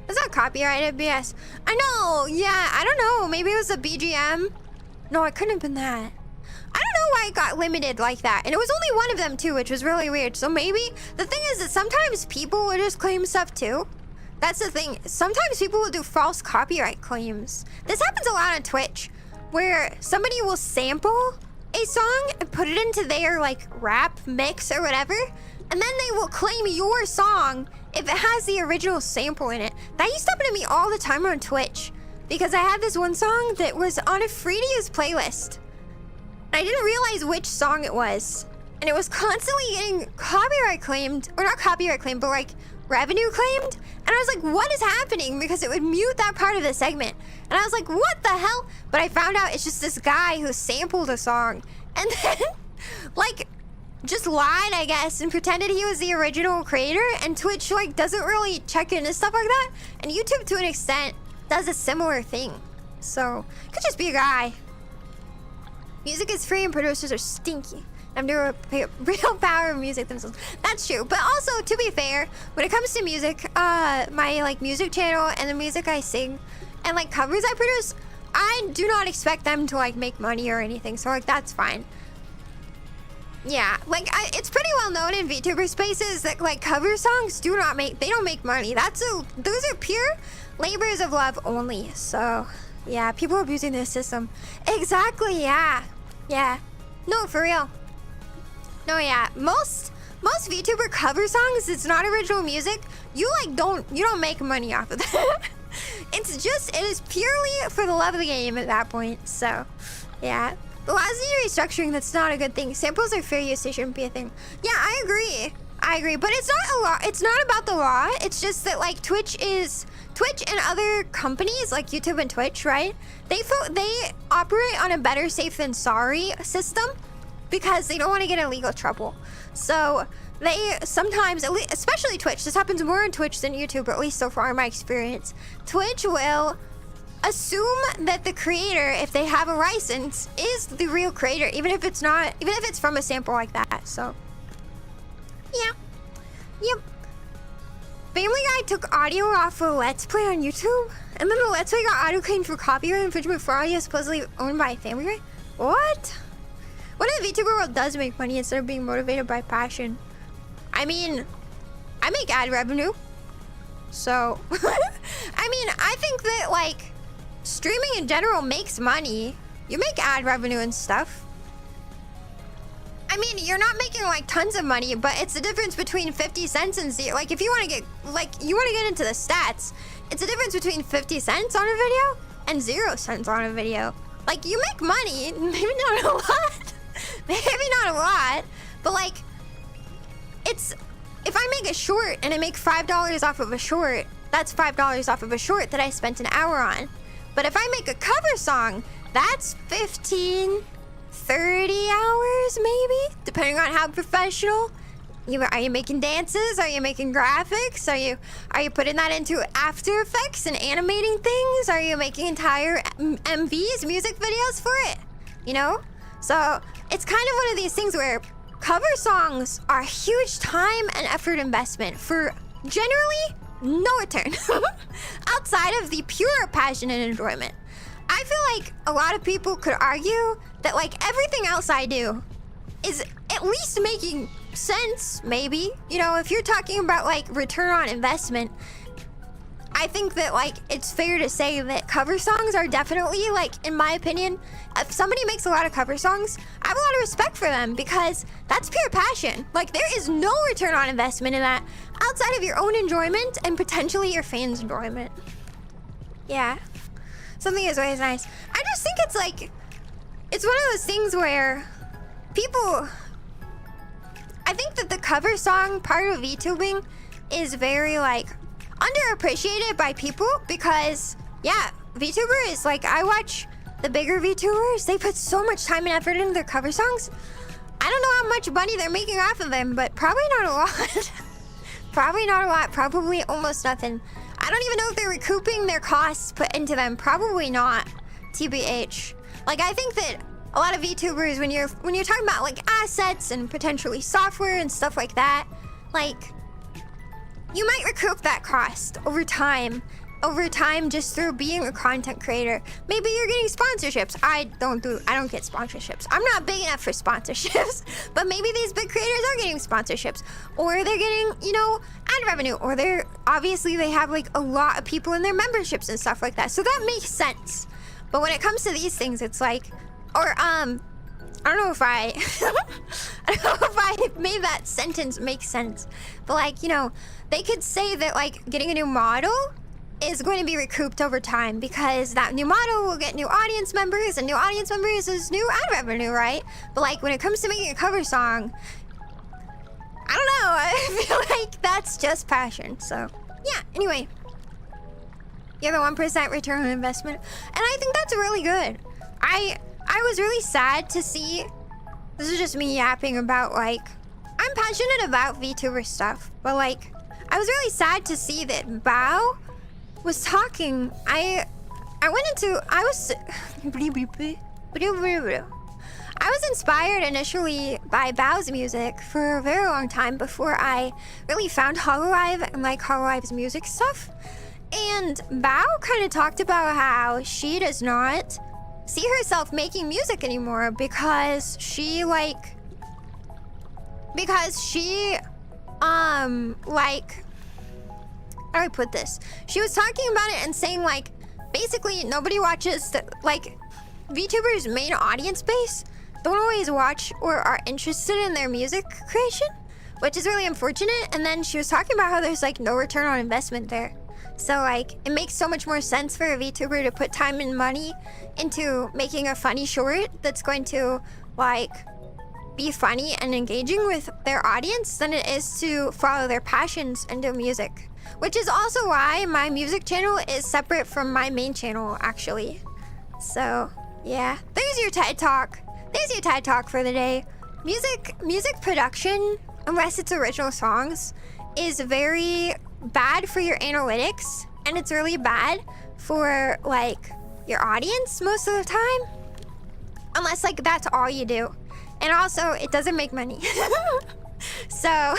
That's not copyrighted, BS. I know, yeah, I don't know. Maybe it was a BGM. No, it couldn't have been that. I don't know why it got limited like that. And it was only one of them too, which was really weird. So maybe, the thing is that sometimes people will just claim stuff too. That's the thing. Sometimes people will do false copyright claims. This happens a lot on Twitch, where somebody will sample a song and put it into their, like, rap mix or whatever, and then they will claim your song if it has the original sample in it. That used to happen to me all the time on Twitch, because I had this one song that was on a free to use playlist. And I didn't realize which song it was. And it was constantly getting copyright claimed, or not copyright claimed, but like revenue claimed. And I was like, what is happening? Because it would mute that part of the segment. And I was like, what the hell? But I found out it's just this guy who sampled a song and then like just lied, I guess, and pretended he was the original creator. And Twitch like doesn't really check into stuff like that. And YouTube to an extent does a similar thing. So it could just be a guy. Music is free and producers are stinky. I'm doing real power of music themselves. That's true. But also, to be fair, when it comes to music, my like music channel and the music I sing and like covers I produce, I do not expect them to like make money or anything. So like that's fine. Yeah, like it's pretty well known in VTuber spaces that like cover songs don't make money. Those are pure labors of love only. So yeah, people are abusing this system. Exactly, yeah. Yeah. No, for real. No, yeah. Most VTuber cover songs, it's not original music. You don't make money off of that. It is purely for the love of the game at that point. So, yeah. The laws need restructuring, that's not a good thing. Samples are fair use, they shouldn't be a thing. Yeah, I agree. But it's not a law. It's not about the law. It's just that like Twitch and other companies like YouTube and Twitch, right? They operate on a better safe than sorry system because they don't want to get in legal trouble. So they sometimes, especially Twitch, this happens more on Twitch than YouTube, or at least so far in my experience. Twitch will assume that the creator, if they have a license, is the real creator, even if it's from a sample like that. So yeah. Yep. Family Guy took audio off a Let's Play on YouTube, and then the Let's Play got audio claimed for copyright infringement for audio supposedly owned by Family Guy? What? What if the VTuber world does make money instead of being motivated by passion? I mean, I make ad revenue. So, I mean, I think that, like, streaming in general makes money. You make ad revenue and stuff. I mean, you're not making, like, tons of money, but it's the difference between 50 cents and zero. Like, if you want to get, like, you want to get into the stats, it's the difference between 50 cents on a video and 0 cents on a video. Like, you make money, maybe not a lot. Maybe not a lot, but, like, it's... If I make a short and I make $5 off of a short, that's $5 off of a short that I spent an hour on. But if I make a cover song, that's 15, 30 hours maybe, depending on how professional. Are you making dances? Are you making graphics? Are you putting that into After Effects and animating things? Are you making entire MVs, music videos for it? You know? So it's kind of one of these things where cover songs are a huge time and effort investment for generally no return outside of the pure passion and enjoyment. I feel like a lot of people could argue that like everything else I do is at least making sense, maybe. You know, if you're talking about like return on investment, I I think that, like, it's fair to say that cover songs are definitely, like, in my opinion, if somebody makes a lot of cover songs, I have a lot of respect for them because that's pure passion. Like, there is no return on investment in that outside of your own enjoyment and potentially your fans' enjoyment. Yeah. Something is always nice. I just think it's like, it's one of those things where people, I think that the cover song part of VTubing is very, like, underappreciated by people because, yeah, VTuber is like, I watch the bigger VTubers, they put so much time and effort into their cover songs. I don't know how much money they're making off of them, but probably not a lot. Probably not a lot, probably almost nothing. I don't even know if they're recouping their costs put into them. Probably not, TBH. Like, I think that a lot of VTubers, when you're talking about, like, assets and potentially software and stuff like that, like, you might recoup that cost over time just through being a content creator. Maybe you're getting sponsorships. I don't get sponsorships. I'm not big enough for sponsorships, but maybe these big creators are getting sponsorships, or they're getting, you know, ad revenue, or they have like a lot of people in their memberships and stuff like that. So that makes sense. But when it comes to these things, it's like, or I don't know if I made that sentence make sense, but, like, you know, they could say that, like, getting a new model is going to be recouped over time because that new model will get new audience members, and new audience members is new ad revenue, right? But, like, when it comes to making a cover song, I don't know, I feel like that's just passion. So, yeah, anyway. You have a 1% return on investment, and I think that's really good. I was really sad to see, this is just me yapping about, like, I'm passionate about VTuber stuff, but, like, I was really sad to see that Bao was talking. I was inspired initially by Bao's music for a very long time before I really found Hololive and, like, Hololive's music stuff. And Bao kind of talked about how she does not see herself making music anymore because she, like, like, how do I put this? She was talking about it and saying, like, basically nobody watches, like, VTubers' main audience base don't always watch or are interested in their music creation, which is really unfortunate. And then she was talking about how there's, like, no return on investment there. So, like, it makes so much more sense for a VTuber to put time and money into making a funny short that's going to, like, be funny and engaging with their audience than it is to follow their passions and do music. Which is also why my music channel is separate from my main channel, actually. So, yeah. There's your TED Talk. There's your TED Talk for the day. Music production, unless it's original songs, is very bad for your analytics, and it's really bad for, like, your audience most of the time. Unless, like, that's all you do. And also, it doesn't make money. So,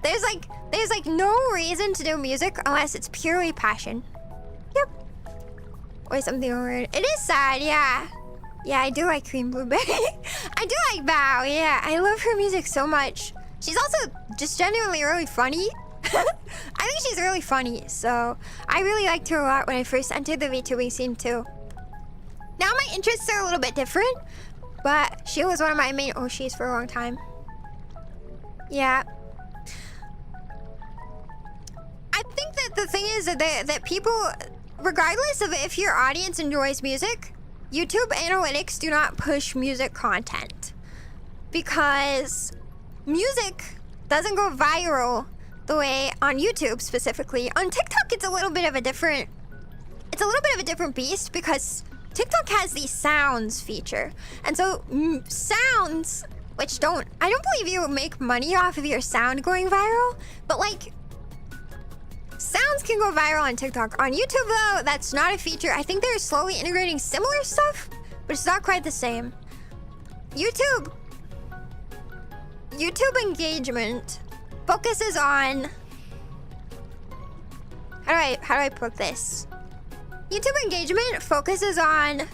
there's no reason to do music unless it's purely passion. Yep. Or something weird. It is sad, yeah. Yeah, I do like Cream Blueberry. I do like Bao, yeah. I love her music so much. She's also just genuinely really funny. I think she's really funny, so I really liked her a lot when I first entered the VTubing scene too. Now my interests are a little bit different, but she was one of my main Oshis for a long time. Yeah. I think that the thing is that people, regardless of if your audience enjoys music, YouTube analytics do not push music content. Because music doesn't go viral the way on YouTube specifically. On TikTok, it's a little bit of a different beast because TikTok has the sounds feature. And so sounds, which I don't believe you make money off of your sound going viral, but, like, sounds can go viral on TikTok. On YouTube, though, that's not a feature. I think they're slowly integrating similar stuff, but it's not quite the same. YouTube engagement focuses on, how do I put this? YouTube engagement focuses on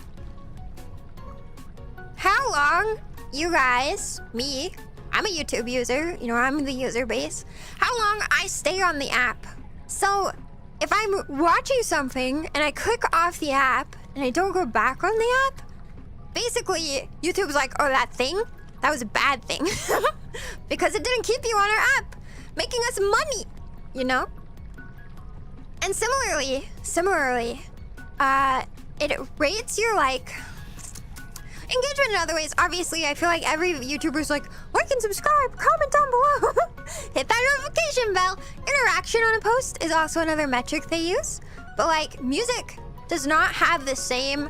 how long you guys, me, I'm a YouTube user, you know, I'm the user base, how long I stay on the app. So if I'm watching something and I click off the app and I don't go back on the app, basically YouTube's like, oh, that thing, that was a bad thing. Because it didn't keep you on our app, making us money, you know? And similarly, it rates your like engagement in other ways. Obviously, I feel like every YouTuber's like, like and subscribe, comment down below, hit that notification bell. Interaction on a post is also another metric they use. But like, music does not have the same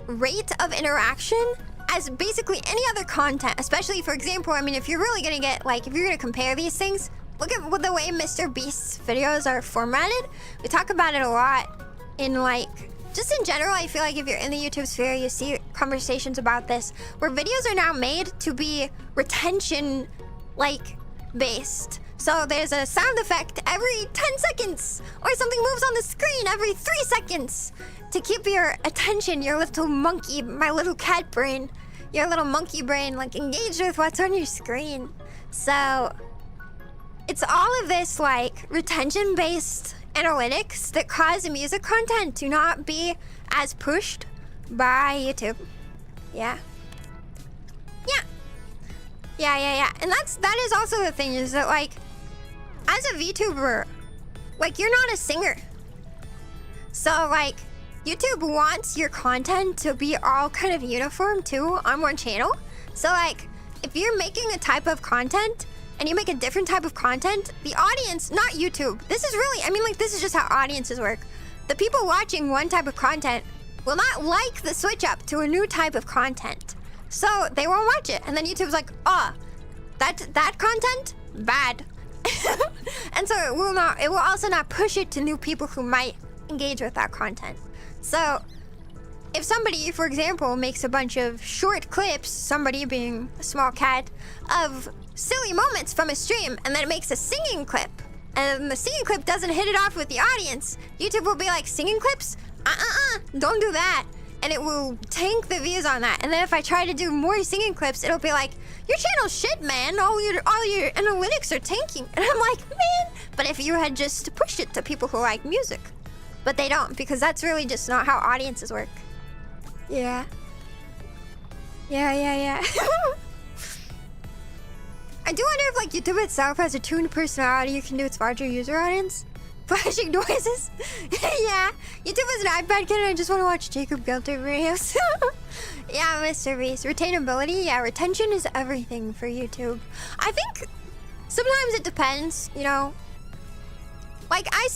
rate of interaction as basically any other content. Especially, for example, I mean, if you're really gonna get, like, if you're gonna compare these things, look at the way Mr. Beast's videos are formatted. We talk about it a lot in like, just in general, I feel like if you're in the YouTube sphere, you see conversations about this, where videos are now made to be retention, like, based. So there's a sound effect every 10 seconds, or something moves on the screen every 3 seconds to keep your attention, your little monkey, my little cat brain, your little monkey brain, like, engaged with what's on your screen. So it's all of this, like, retention-based analytics that cause music content to not be as pushed by YouTube. Yeah. And that is also the thing, is that, like, as a VTuber, like, you're not a singer. So, like, YouTube wants your content to be all kind of uniform, too, on one channel. So, like, if you're making a type of content and you make a different type of content, the audience, not YouTube, this is really, I mean, like, this is just how audiences work. The people watching one type of content will not like the switch up to a new type of content. So they won't watch it. And then YouTube's like, oh, that content? Bad. And so it will also not push it to new people who might engage with that content. So if somebody, for example, makes a bunch of short clips, somebody being a small cat, of silly moments from a stream, and then it makes a singing clip, and the singing clip doesn't hit it off with the audience, YouTube will be like, singing clips? Don't do that. And it will tank the views on that. And then if I try to do more singing clips, it'll be like, your channel's shit, man. All your analytics are tanking. And I'm like, man. But if you had just pushed it to people who like music. But they don't, because that's really just not how audiences work. Yeah. I do wonder if, like, YouTube itself has a tuned personality you can do its larger user audience. Flashing noises. Yeah. YouTube has an iPad kid and I just want to watch Jacob Gelter videos. Yeah, Mr. Beast. Retainability. Yeah, retention is everything for YouTube. I think sometimes it depends, you know. Like, I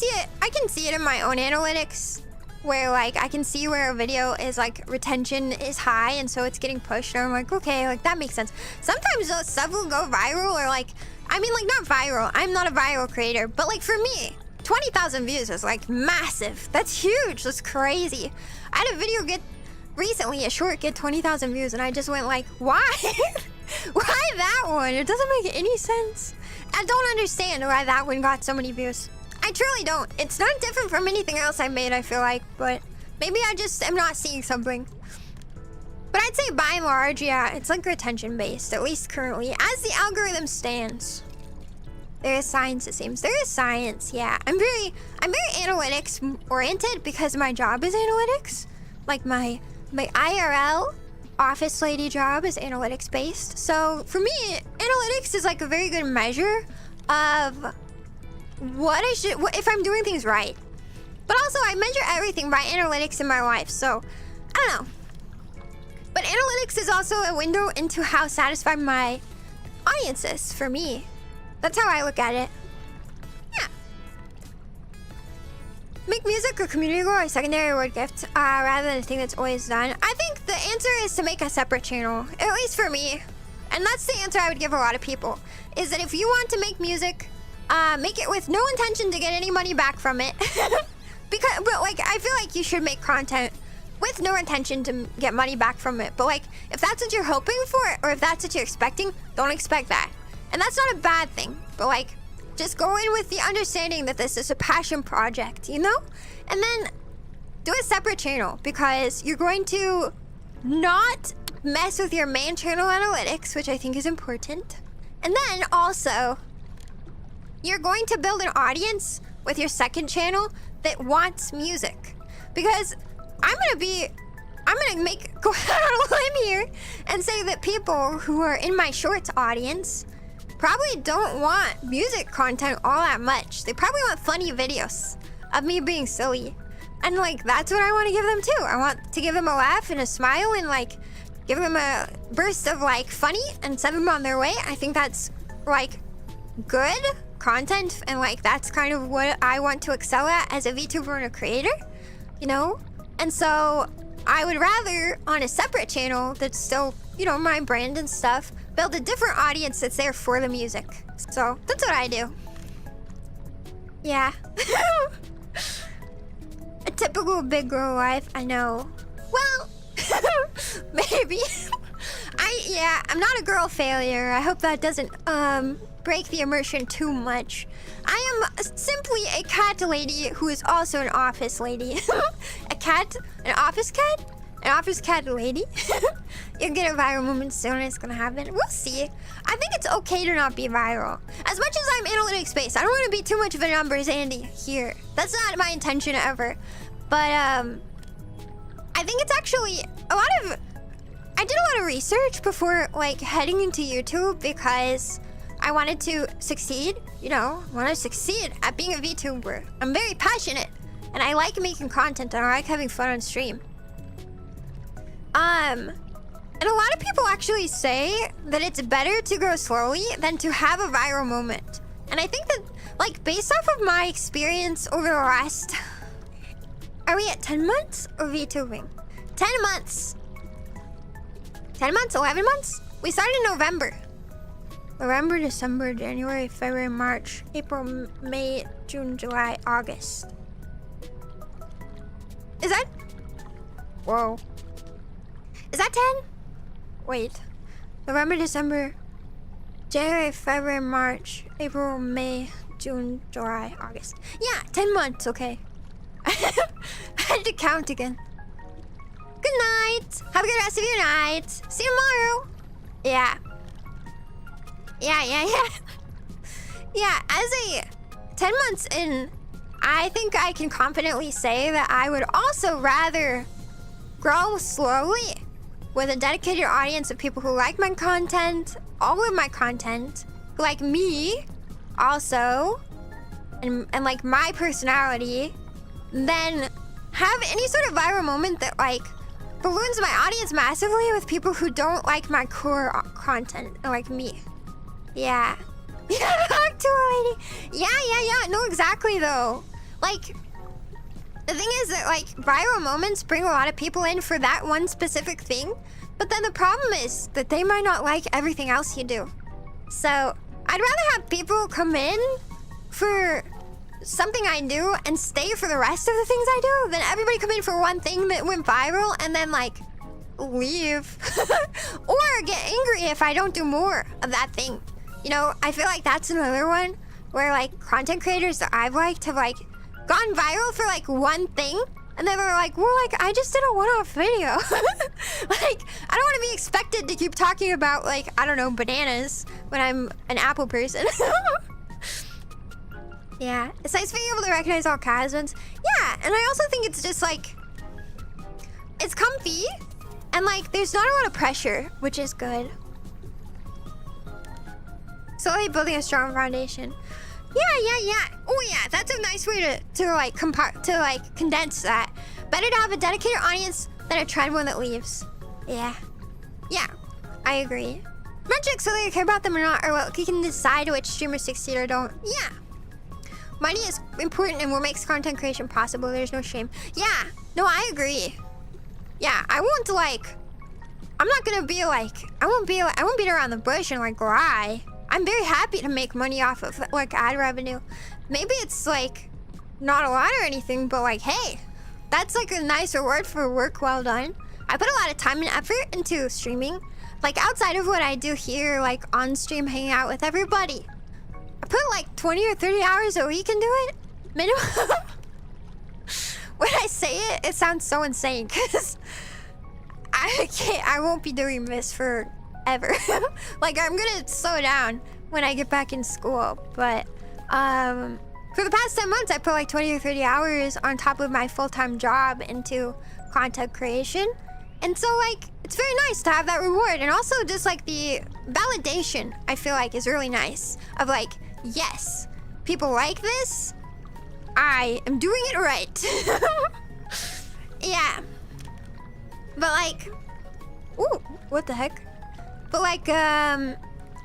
can see it in my own analytics, where, like, I can see where a video is, like, retention is high, and so it's getting pushed, and I'm like, okay, like, that makes sense. Sometimes, though, stuff will go viral, or, like, I mean, like, not viral. I'm not a viral creator, but, like, for me, 20,000 views is, like, massive. That's huge. That's crazy. I had a video recently, a short get 20,000 views, and I just went, like, why? Why that one? It doesn't make any sense. I don't understand why that one got so many views. I truly don't. It's not different from anything else I made, I feel like, but maybe I just am not seeing something. But I'd say by and large, yeah, it's like retention based, at least currently, as the algorithm stands. There is science, it seems. There is science, yeah. I'm very analytics oriented because my job is analytics. Like my IRL office lady job is analytics based. So for me, analytics is like a very good measure of what I should, if I'm doing things right. But also I measure everything by analytics in my life, so I don't know. But analytics is also a window into how satisfied my audience is for me. That's how I look at it. Yeah. Make music a community goal or secondary reward gift rather than a thing that's always done. I think the answer is to make a separate channel, at least for me. And that's the answer I would give a lot of people, is that if you want to make music, make it with no intention to get any money back from it. But like, I feel like you should make content with no intention to get money back from it. But like, if that's what you're hoping for, or if that's what you're expecting, don't expect that. And that's not a bad thing, but like, just go in with the understanding that this is a passion project, you know? And then do a separate channel, because you're going to not mess with your main channel analytics, which I think is important. And then also, you're going to build an audience with your second channel that wants music. Because I'm gonna go out on a limb here and say that people who are in my shorts audience probably don't want music content all that much. They probably want funny videos of me being silly. And like, that's what I want to give them too. I want to give them a laugh and a smile and like, give them a burst of like funny and send them on their way. I think that's like good content, and like that's kind of what I want to excel at as a VTuber and a creator, you know? And so I would rather, on a separate channel that's still, you know, my brand and stuff, build a different audience that's there for the music. So that's what I do. Yeah. A typical big girl life, I know. Well, maybe. I'm not a girl failure. I hope that doesn't break the immersion too much. I am simply a cat lady who is also an office lady. An office cat lady. You'll get a viral moment soon. It's gonna happen. We'll see. I think it's okay to not be viral. As much as I'm analytics based, I don't want to be too much of a numbers Andy here. That's not my intention ever. But I think it's actually I did a lot of research before like heading into YouTube because I wanted to succeed, you know, I want to succeed at being a VTuber. I'm very passionate and I like making content and I like having fun on stream. And a lot of people actually say that it's better to grow slowly than to have a viral moment. And I think that, like, based off of my experience over the last... Are we at 10 months of VTubing? 10 months. 10 months? 11 months? We started in November. November, December, January, February, March, April, May, June, July, August. Is that... Whoa. Is that 10? Wait. November, December, January, February, March, April, May, June, July, August. Yeah, 10 months, okay. I had to count again. Good night. Have a good rest of your night. See you tomorrow. Yeah. Yeah, as a 10 months in, I think I can confidently say that I would also rather grow slowly with a dedicated audience of people who like my content, all of my content, who like me also, and like my personality, then have any sort of viral moment that like balloons my audience massively with people who don't like my core content, like me. Yeah. Yeah, talk to a lady. Yeah. No, exactly though. Like, the thing is that like viral moments bring a lot of people in for that one specific thing, but then the problem is that they might not like everything else you do. So I'd rather have people come in for something I do and stay for the rest of the things I do than everybody come in for one thing that went viral and then like leave or get angry if I don't do more of that thing. You know, I feel like that's another one where like content creators that I've liked have like gone viral for like one thing and then they're like, well, like I just did a one-off video. Like I don't want to be expected to keep talking about like, I don't know, bananas when I'm an apple person. Yeah, it's nice being able to recognize all cathusbands. Yeah, and I also think it's just like, it's comfy and like there's not a lot of pressure, which is good. Slowly building a strong foundation. Yeah. Oh yeah, that's a nice way to condense that. Better to have a dedicated audience than a trend one that leaves. Yeah, I agree. Metrics, whether you care about them or not, or what you can decide which streamers succeed or don't. Yeah. Money is important and what makes content creation possible. There's no shame. Yeah, no, I agree. Yeah, I won't like, I'm not gonna be like, I won't beat around the bush and like lie. I'm very happy to make money off of like ad revenue. Maybe it's like not a lot or anything, but like, hey, that's like a nice reward for work well done. I put a lot of time and effort into streaming. Like outside of what I do here, like on stream, hanging out with everybody. I put like 20 or 30 hours a week into it, minimum. When I say it, it sounds so insane because I won't be doing this forever. Like I'm gonna slow down when I get back in school, but for the past 10 months, I put like 20 or 30 hours on top of my full-time job into content creation. And so like, it's very nice to have that reward. And also just like the validation, I feel like is really nice. Of like, yes, people like this. I am doing it right. Yeah. But like, ooh, what the heck? But like, I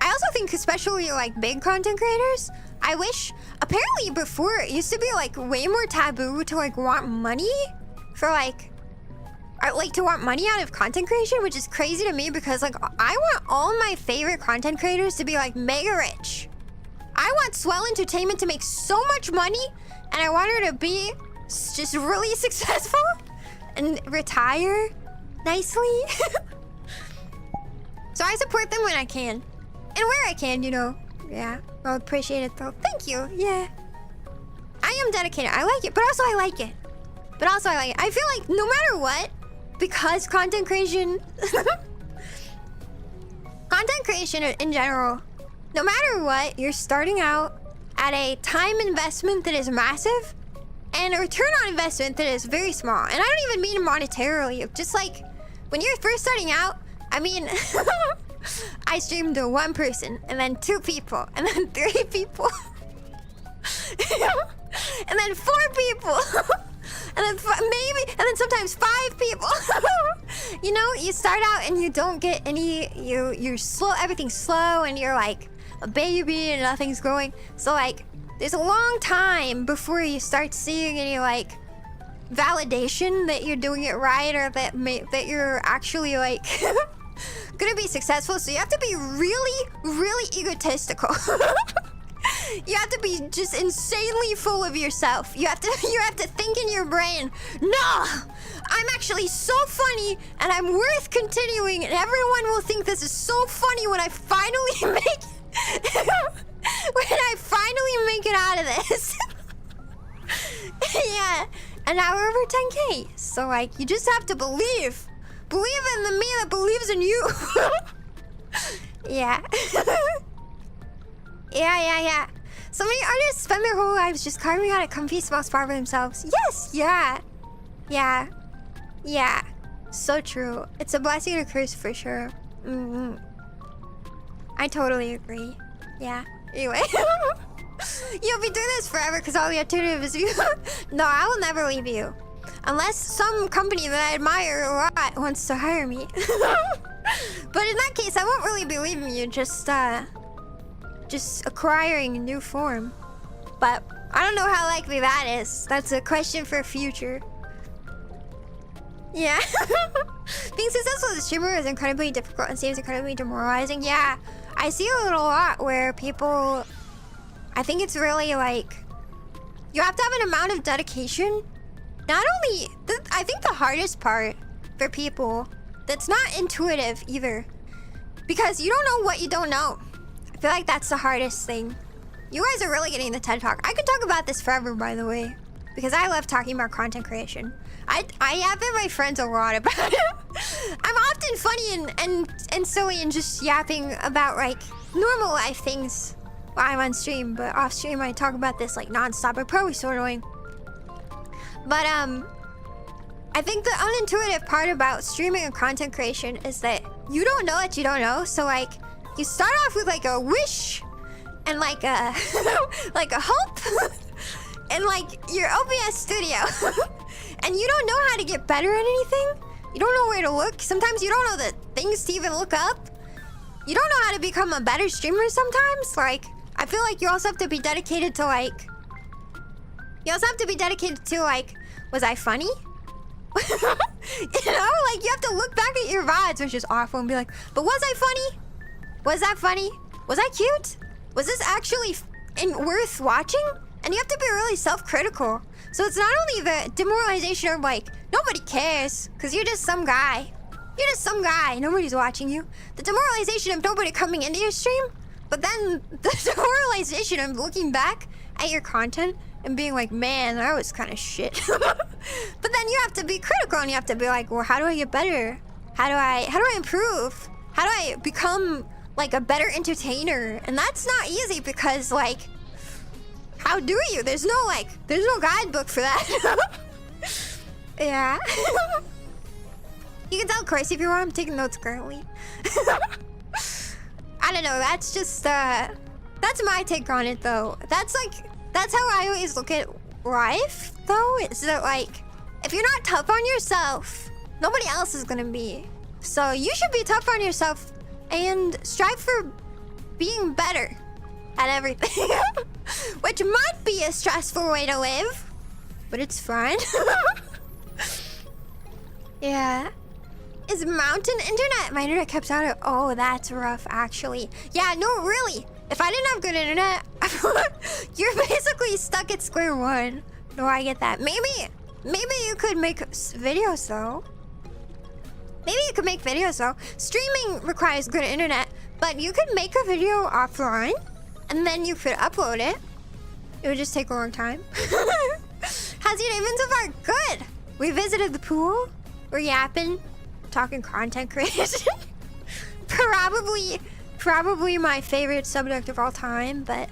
also think especially like big content creators, I wish, apparently before it used to be like way more taboo to like want money for like to want money out of content creation, which is crazy to me because like I want all my favorite content creators to be like mega rich. I want Swell Entertainment to make so much money and I want her to be just really successful and retire nicely. So I support them when I can. And where I can, you know. Yeah, I'll appreciate it though. Thank you, yeah. I am dedicated, I like it, but also I like it. I feel like no matter what, because content creation... content creation in general, no matter what, you're starting out at a time investment that is massive and a return on investment that is very small. And I don't even mean monetarily, just like when you're first starting out, I mean, I streamed to 1 person, and then 2 people, and then 3 people, and then 4 people, and then sometimes 5 people. You know, you start out and you don't get any, you're slow, everything's slow, and you're like a baby and nothing's growing. So like, there's a long time before you start seeing any like validation that you're doing it right or that you're actually like gonna be successful. So you have to be really, really egotistical. You have to be just insanely full of yourself. You have to think in your brain, no, I'm actually so funny and I'm worth continuing and everyone will think this is so funny when I finally make it out of this. Yeah, and now we're over 10K. So like, you just have to believe in the me that believes in you. Yeah. Yeah. So many artists spend their whole lives just carving out a comfy small spot for themselves. Yes, yeah. So true. It's a blessing and a curse for sure. I totally agree. Yeah. Anyway. You'll be doing this forever because all the alternative is you. No, I will never leave you. Unless some company that I admire a lot wants to hire me. But in that case, I won't really be leaving you, just acquiring a new form. But I don't know how likely that is. That's a question for future. Yeah. Being successful as a streamer is incredibly difficult and seems incredibly demoralizing. Yeah, I see it a lot where people... I think it's really like... You have to have an amount of dedication. Not only... I think the hardest part for people that's not intuitive either. Because you don't know what you don't know. I feel like that's the hardest thing. You guys are really getting the TED Talk. I could talk about this forever, by the way. Because I love talking about content creation. I yap at my friends a lot about it. I'm often funny and silly and just yapping about like normal life things while I'm on stream. But off stream I talk about this like non-stop. It's probably so annoying. But I think the unintuitive part about streaming and content creation is that you don't know what you don't know. So like you start off with like a wish and like a like a hope and like your OBS studio. And you don't know how to get better at anything. You don't know where to look. Sometimes you don't know the things to even look up. You don't know how to become a better streamer sometimes. Like, I feel like you also have to be dedicated to like... You also have to be dedicated to like, was I funny? You know, like you have to look back at your VODs, which is awful, and be like, but was I funny? Was that funny? Was I cute? Was this actually worth watching? And you have to be really self-critical. So it's not only the demoralization of like, nobody cares, because you're just some guy. You're just some guy, nobody's watching you. The demoralization of nobody coming into your stream, but then the demoralization of looking back at your content and being like, man, that was kind of shit. But then you have to be critical and you have to be like, well, how do I get better? How do I improve? How do I become like a better entertainer? And that's not easy because like, How do you? There's no guidebook for that. Yeah. You can tell Chris if you want. I'm taking notes currently. I don't know. That's just that's my take on it though. That's how I always look at life though. Is that like, if you're not tough on yourself, nobody else is gonna be. So you should be tough on yourself and strive for being better at everything. Which might be a stressful way to live, but it's fun. Yeah. Is mountain internet? My internet kept out. Oh, that's rough actually. Yeah, no, really. If I didn't have good internet, you're basically stuck at square one. No, I get that. Maybe you could make videos though. Maybe you could make videos though. Streaming requires good internet, but you could make a video offline and then you could upload it. It would just take a long time. How's your day been so far? Good. We visited the pool. We're yapping, talking content creation. Probably my favorite subject of all time, but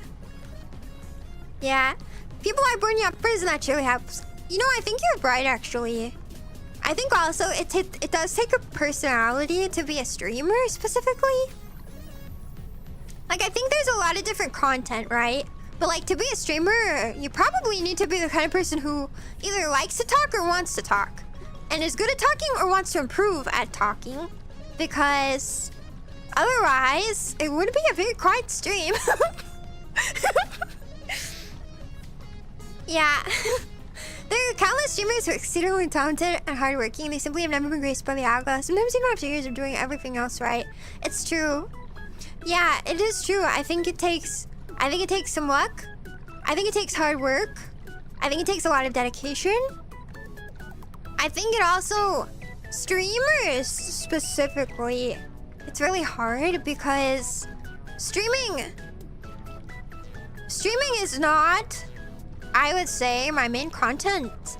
yeah. People are born yappers and that really helps. You know, I think you're right actually. I think also it does take a personality to be a streamer specifically. Like, I think there's a lot of different content, right? But like, to be a streamer, you probably need to be the kind of person who either likes to talk or wants to talk. And is good at talking or wants to improve at talking. Because otherwise, it would be a very quiet stream. Yeah. There are countless streamers who are exceedingly talented and hardworking. They simply have never been graced by the hourglass. Sometimes even after years of doing everything else right. It's true. Yeah, it is true. I think it takes some luck. I think it takes hard work. I think it takes a lot of dedication. I think it also, streamers specifically, it's really hard because streaming is not, I would say, my main content.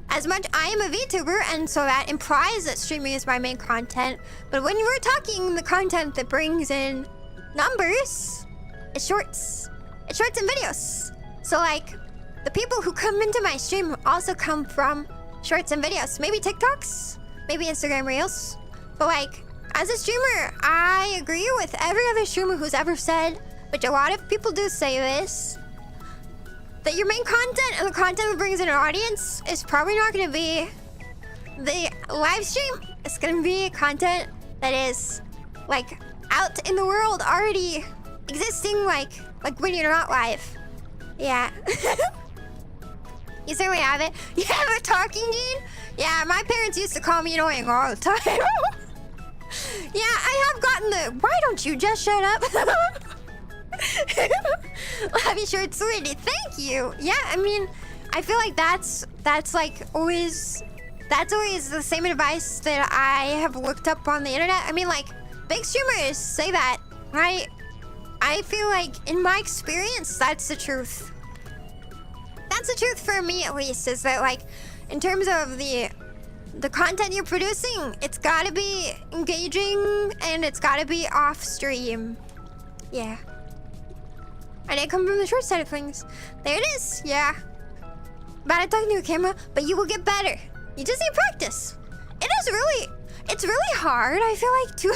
As much, I am a VTuber, and so that implies that streaming is my main content. But when we're talking the content that brings in numbers, it's shorts. It's shorts and videos. So like, the people who come into my stream also come from shorts and videos. Maybe TikToks, maybe Instagram Reels. But like, as a streamer, I agree with every other streamer who's ever said, which a lot of people do say this, that your main content and the content that brings in an audience is probably not going to be the live stream. It's going to be content that is like out in the world already existing, like when you're not live. Yeah. You certainly have it. You have a talking gene? Yeah, my parents used to call me annoying all the time. Yeah, I have gotten the, why don't you just shut up? Love you, short sweetie. Thank you. Yeah, I mean, I feel like that's like always, that's always the same advice that I have looked up on the internet. I mean, like, big streamers say that, right? I feel like, in my experience, that's the truth. That's the truth for me, at least, is that, like, in terms of the content you're producing, it's gotta be engaging and it's gotta be off stream. Yeah. I didn't come from the short side of things. There it is, yeah. Bad at talking to a camera, but you will get better. You just need practice. It's really hard, I feel like, to...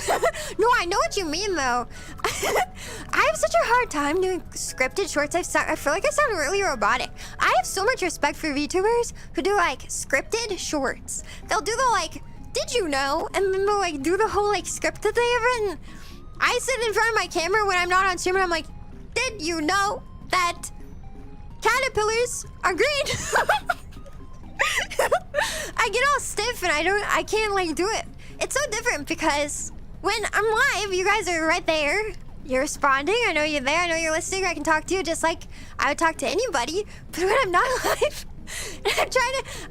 No, I know what you mean, though. I have such a hard time doing scripted shorts. I feel like I sound really robotic. I have so much respect for VTubers who do, like, scripted shorts. They'll do the, like, did you know? And then they'll, like, do the whole, like, script that they have written. I sit in front of my camera when I'm not on stream and I'm like, did you know that caterpillars are green? I get all stiff and I can't, like, do it. It's so different because when I'm live, you guys are right there. You're responding. I know you're there. I know you're listening. I can talk to you just like I would talk to anybody. But when I'm not live, and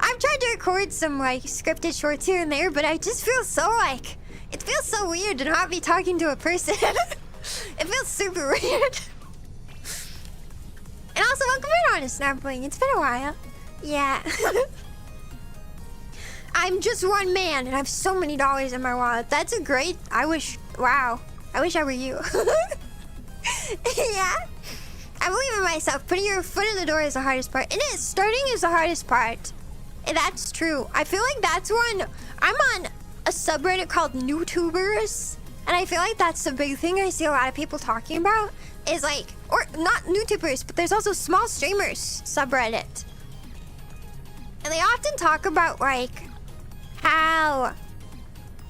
I've tried to record some like scripted shorts here and there, but I just feel so like, it feels so weird to not be talking to a person. It feels super weird. And also, welcome in on a Snapling. It's been a while. Yeah. I'm just one man and I have so many dollars in my wallet. That's a great, wow. I wish I were you. Yeah. I believe in myself. Putting your foot in the door is the hardest part. It is. Starting is the hardest part. And that's true. I feel like that's one. I'm on a subreddit called VTubers, and I feel like that's the big thing I see a lot of people talking about is like, or not VTubers, but there's also small streamers subreddit. And they often talk about like how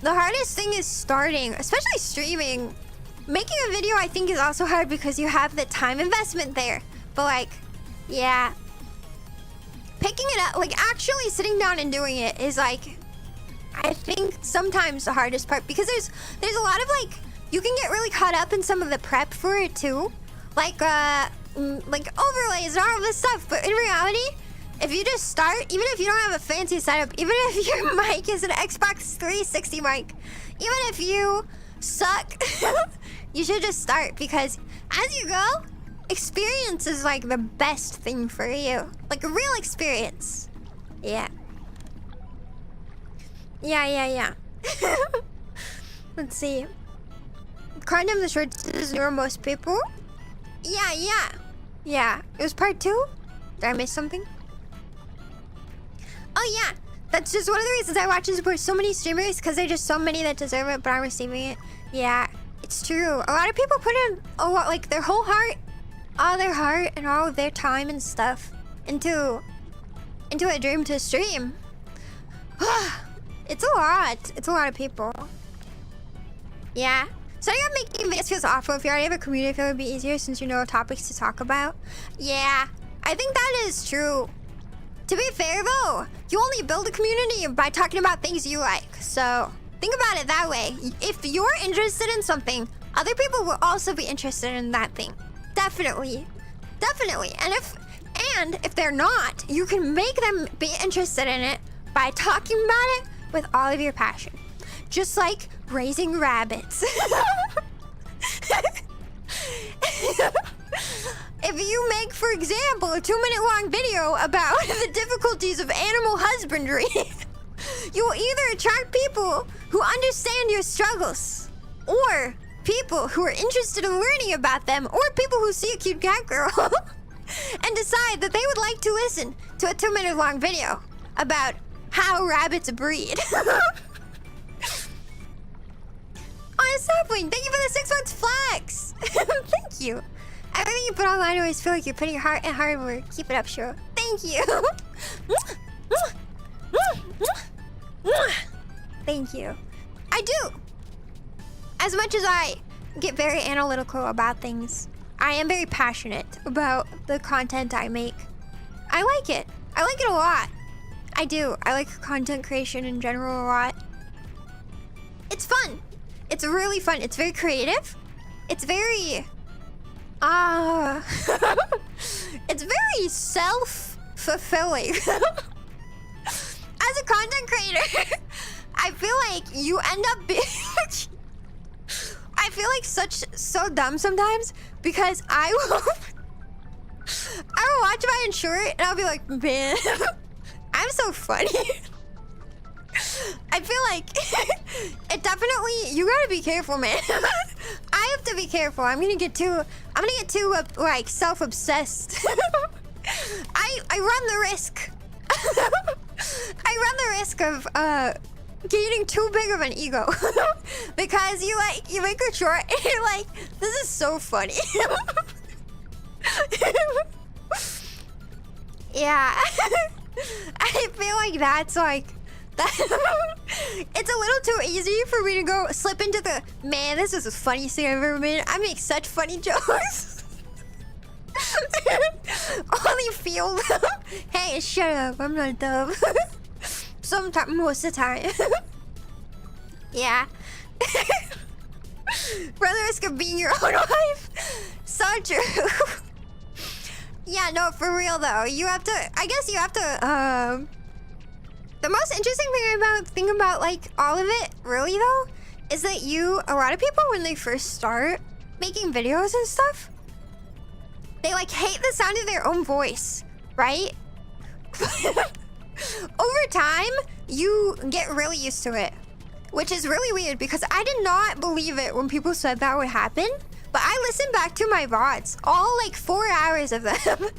the hardest thing is starting, especially streaming. Making a video I think is also hard because you have the time investment there. But like, yeah. Picking it up, like actually sitting down and doing it is like, I think sometimes the hardest part, because there's a lot of like, you can get really caught up in some of the prep for it too. Like overlays and all of this stuff. But in reality, if you just start, even if you don't have a fancy setup, even if your mic is an Xbox 360 mic, even if you suck, you should just start, because as you go, experience is like the best thing for you. Like a real experience. Yeah. Yeah. Let's see. Condom the shorts is newer most people. Yeah. It was part 2? Did I miss something? Oh yeah. That's just one of the reasons I watch and support so many streamers, because there's just so many that deserve it, but I'm receiving it. Yeah, it's true. A lot of people put in a lot, like their whole heart, all their heart and all of their time and stuff into a dream to stream. It's a lot. It's a lot of people. Yeah. Starting out making videos feels awful. If you already have a community, I feel it would be easier since you know topics to talk about. Yeah, I think that is true. To be fair though, you only build a community by talking about things you like. So think about it that way. If you're interested in something, other people will also be interested in that thing. Definitely. And if they're not, you can make them be interested in it by talking about it with all of your passion. Just like raising rabbits. If you make, for example, a 2-minute long video about the difficulties of animal husbandry, you will either attract people who understand your struggles, or people who are interested in learning about them, or people who see a cute cat girl and decide that they would like to listen to a 2-minute long video about how rabbits breed. Oh, sapling, thank you for the 6 months flex. Thank you. Everything you put online, I always feel like you're putting your heart and hard work. Keep it up, Shiro. Thank you. Thank you. I do. As much as I get very analytical about things, I am very passionate about the content I make. I like it. I like it a lot. I do. I like content creation in general a lot. It's fun. It's really fun. It's very creative. It's very... it's very self-fulfilling. As a content creator, I feel like you end up being... I feel like so dumb sometimes, because I will watch my short and I'll be like, man, I'm so funny. I feel like it definitely, you gotta be careful, man. I have to be careful. I'm gonna get too like self-obsessed. I run the risk. I run the risk of getting too big of an ego. Because you make a short and you're like, this is so funny. Yeah. I feel like that's like it's a little too easy for me to go slip into the, man, this is the funniest thing I've ever made. I make such funny jokes. Only feel hey, shut up, I'm not dumb. Sometimes, most of the time. Yeah. Run the risk of being your own wife. So true. Yeah, no, for real though. You have to, I guess you have to, the most interesting thing about like all of it, really though, is that a lot of people when they first start making videos and stuff, they like hate the sound of their own voice, right? Over time, you get really used to it, which is really weird because I did not believe it when people said that would happen. But I listen back to my VODs, all like 4 hours of them.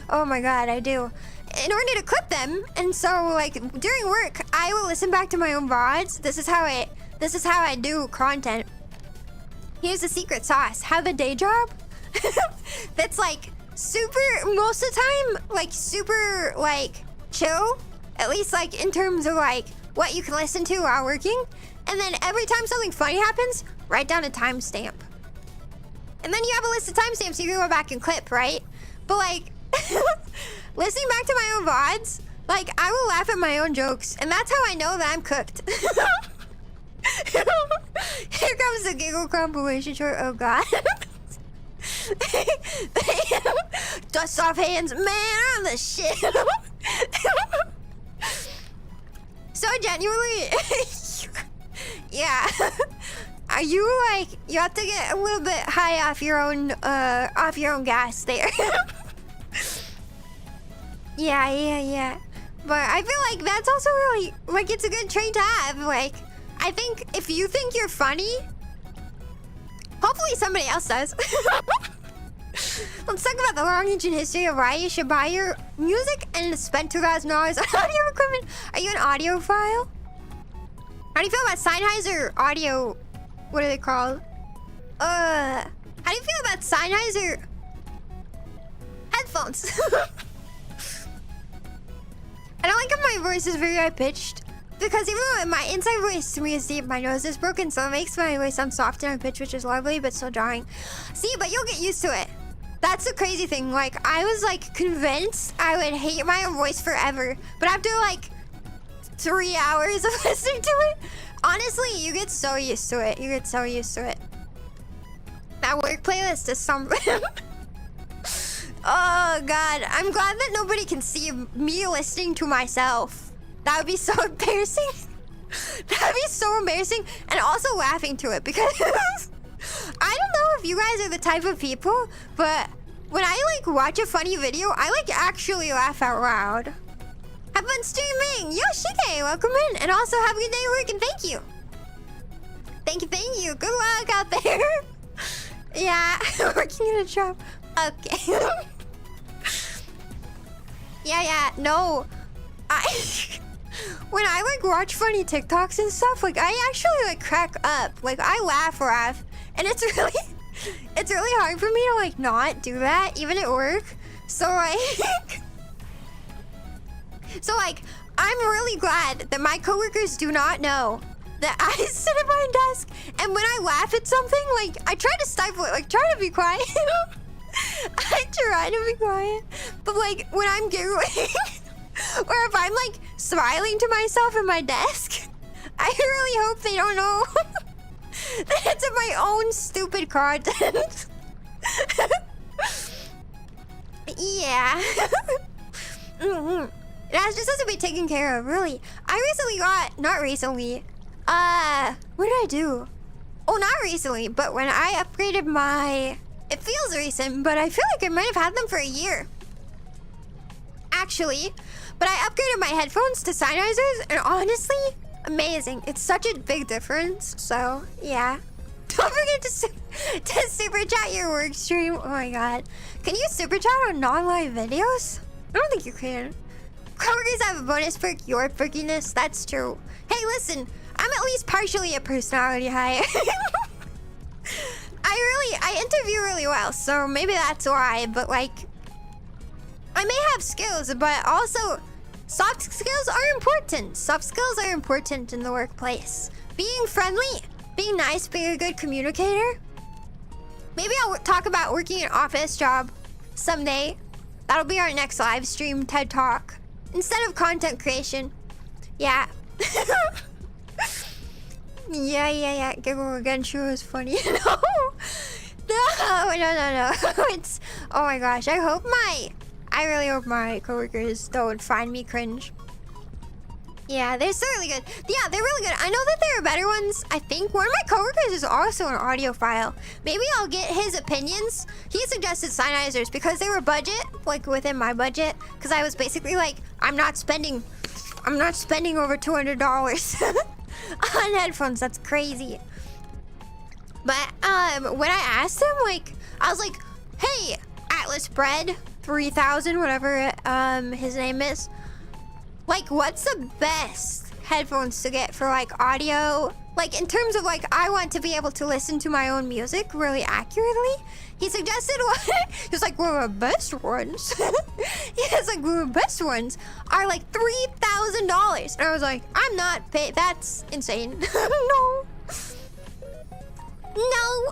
Oh my god, I do. In order to clip them, and so like during work, I will listen back to my own VODs. This is how I do content. Here's the secret sauce. Have a day job that's like super, most of the time, like super like chill, at least like in terms of like what you can listen to while working. And then every time something funny happens, write down a timestamp. And then you have a list of timestamps you can go back and clip, right? But like, listening back to my own VODs, like I will laugh at my own jokes, and that's how I know that I'm cooked. Here comes the giggle compilation short. Oh god. Dust off hands, man, I'm the shit. So genuinely, yeah. Are you like, you have to get a little bit high off your own gas there. Yeah. But I feel like that's also really, like, it's a good trait to have. Like, I think if you think you're funny, hopefully somebody else does. Let's talk about the long ancient history of why you should buy your music and spend $2,000 on audio equipment. Are you an audiophile? How do you feel about Sennheiser audio? What are they called? How do you feel about Sennheiser headphones? I don't like how my voice is very high-pitched, because even though my inside voice to me is deep, my nose is broken, so it makes my voice sound soft and high-pitched, which is lovely, but still jarring. See, but you'll get used to it. That's the crazy thing. Like, I was like convinced I would hate my own voice forever, but after like 3 hours of listening to it, honestly, you get so used to it. That work playlist is something. Oh god, I'm glad that nobody can see me listening to myself. That would be so embarrassing. That'd be so embarrassing, and also laughing to it, because I don't know if you guys are the type of people, but when I like watch a funny video, I like actually laugh out loud. Have fun streaming! Yoshike, welcome in, and also have a good day at work, and thank you. Thank you. Good luck out there. Yeah, working in a shop. Okay. Yeah, no. When I like watch funny TikToks and stuff, like I actually like crack up. Like I laugh. And it's really hard for me to like not do that, even at work. So I'm really glad that my coworkers do not know that I sit at my desk, and when I laugh at something, like I try to stifle it, like try to be quiet. I try to be quiet, but like when I'm giggling, or if I'm like smiling to myself at my desk, I really hope they don't know that it's my own stupid content. Yeah. It just has to be taken care of, really. I recently got, not recently, what did I do? Oh, not recently, but when I upgraded my, it feels recent, but I feel like I might have had them for a year. Actually, but I upgraded my headphones to Sennheisers, and honestly, amazing. It's such a big difference, so yeah. Don't forget to super chat your work stream. Oh my god. Can you super chat on non-live videos? I don't think you can. Coworkers have a bonus perk, your perkiness. That's true. Hey, listen, I'm at least partially a personality hire. I interview really well, so maybe that's why, but like, I may have skills, but also soft skills are important. Soft skills are important in the workplace. Being friendly, being nice, being a good communicator. Maybe I'll talk about working an office job someday. That'll be our next live stream TED Talk. Instead of content creation. Yeah. Yeah. Giggle again, Shiro is funny. No. It's, oh my gosh, I really hope my coworkers don't find me cringe. Yeah, they're so really good. Yeah, they're really good. I know that there are better ones. I think one of my coworkers is also an audiophile. Maybe I'll get his opinions. He suggested Sennheisers because they were budget, like within my budget. Because I was basically like, I'm not spending over $200 on headphones. That's crazy. But when I asked him, like, I was like, hey, Atlas Bread 3000, whatever his name is, like, what's the best headphones to get for like audio? Like, in terms of like, I want to be able to listen to my own music really accurately. He suggested one. He was like, well, the best ones. He was like, well, the best ones are like $3,000. And I was like, I'm not paid. That's insane. No. No.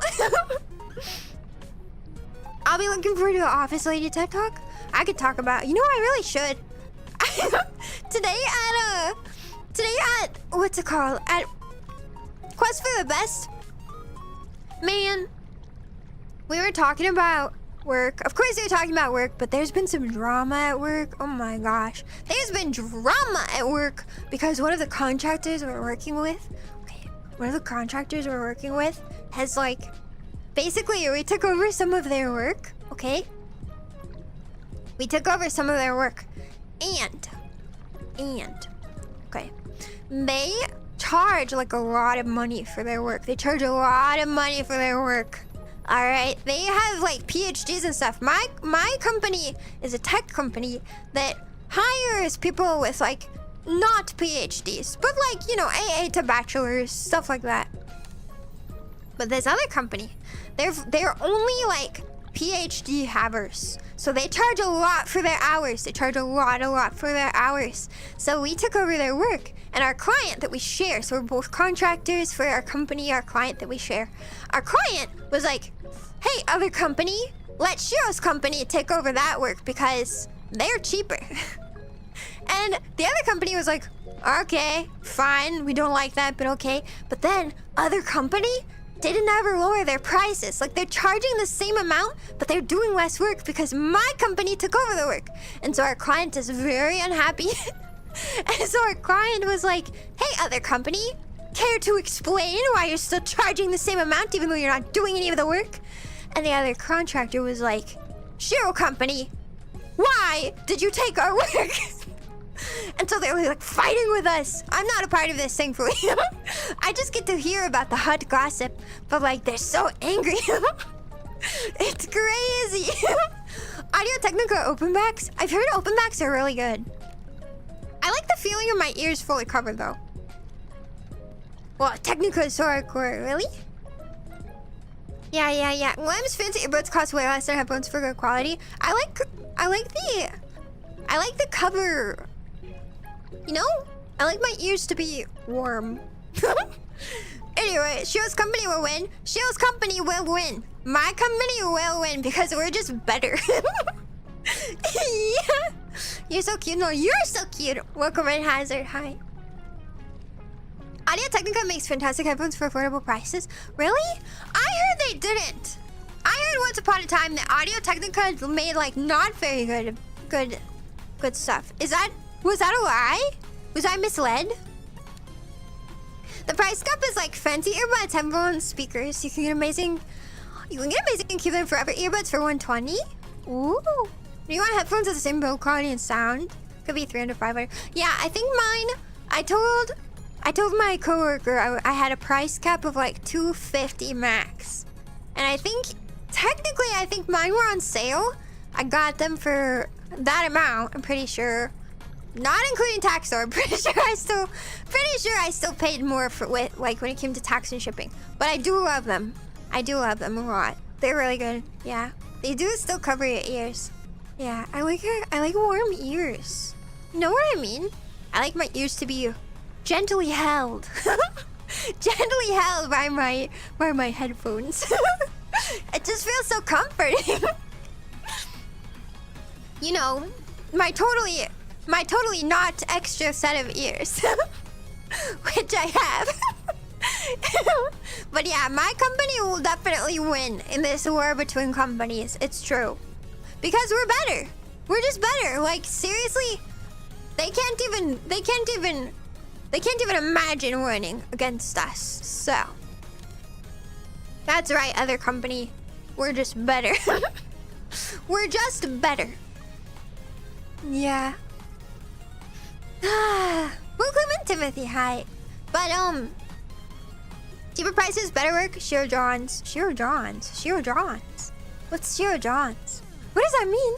I'll be looking forward to the Office Lady TED Talk. I could talk about, you know, I really should. Today at what's it called? At Quest for the Best. Man, we were talking about work. Of course we were talking about work, but there's been some drama at work. Oh my gosh. There's been drama at work because one of the contractors we're working with, has like, basically we took over some of their work, okay? We took over some of their work. And, okay, they charge like a lot of money for their work. They charge a lot of money for their work. All right, they have like PhDs and stuff. My company is a tech company that hires people with like not PhDs, but like, you know, AA to bachelors, stuff like that. But this other company, they're only like PhD havers. So they charge a lot for their hours. They charge a lot for their hours. So we took over their work, and our client that we share, so we're both contractors for our company, our client that we share. Our client was like, hey, other company, let Shiro's company take over that work because they're cheaper. And the other company was like, okay, fine, we don't like that, but okay. But then other company didn't ever lower their prices. Like, they're charging the same amount, but they're doing less work because my company took over the work. And so our client is very unhappy. And so our client was like, hey, other company, care to explain why you're still charging the same amount even though you're not doing any of the work? And the other contractor was like, Shiro company, why did you take our work? And so they were like fighting with us. I'm not a part of this, thankfully. I just get to hear about the hot gossip, but like they're so angry. It's crazy. Audio-Technica openbacks. I've heard openbacks are really good. I like the feeling of my ears fully covered though. Well, Technica is so hardcore, really? Yeah. Lem's fancy earbuds cost way less than headphones for good quality. I like the cover. You know? I like my ears to be warm. Anyway, Shiro's company will win. Shiro's company will win. My company will win because we're just better. Yeah. You're so cute. No, you're so cute. Welcome, Red Hazard. Hi. Audio-Technica makes fantastic headphones for affordable prices. Really? I heard they didn't. I heard once upon a time that Audio-Technica made like not very good stuff. Was that a lie? Was I misled? The price gap is like fancy earbuds, headphones, speakers. You can get amazing and keep them forever earbuds for $120. Ooh. Do you want headphones with the same build quality and sound? Could be $300, $500. Yeah, I think mine. I told my coworker I had a price cap of like $250 max, and I think technically mine were on sale. I got them for that amount. I'm pretty sure, not including tax though. I'm pretty sure I still paid more for when it came to tax and shipping. But I do love them. I do love them a lot. They're really good. Yeah, they do still cover your ears. Yeah, I like warm ears. You know what I mean? I like my ears to be gently held. Gently held by my headphones. It just feels so comforting. You know, my totally not extra set of ears. Which I have. But yeah, my company will definitely win in this war between companies. It's true. Because we're better. We're just better. Like, seriously, they can't even imagine winning against us. So that's right, other company. We're just better. We're just better. Yeah. Welcome in, Timothy. Hi. But Cheaper prices, better work. Shiro Johns. Shiro Johns. Shiro Johns. What's Shiro Johns? What does that mean?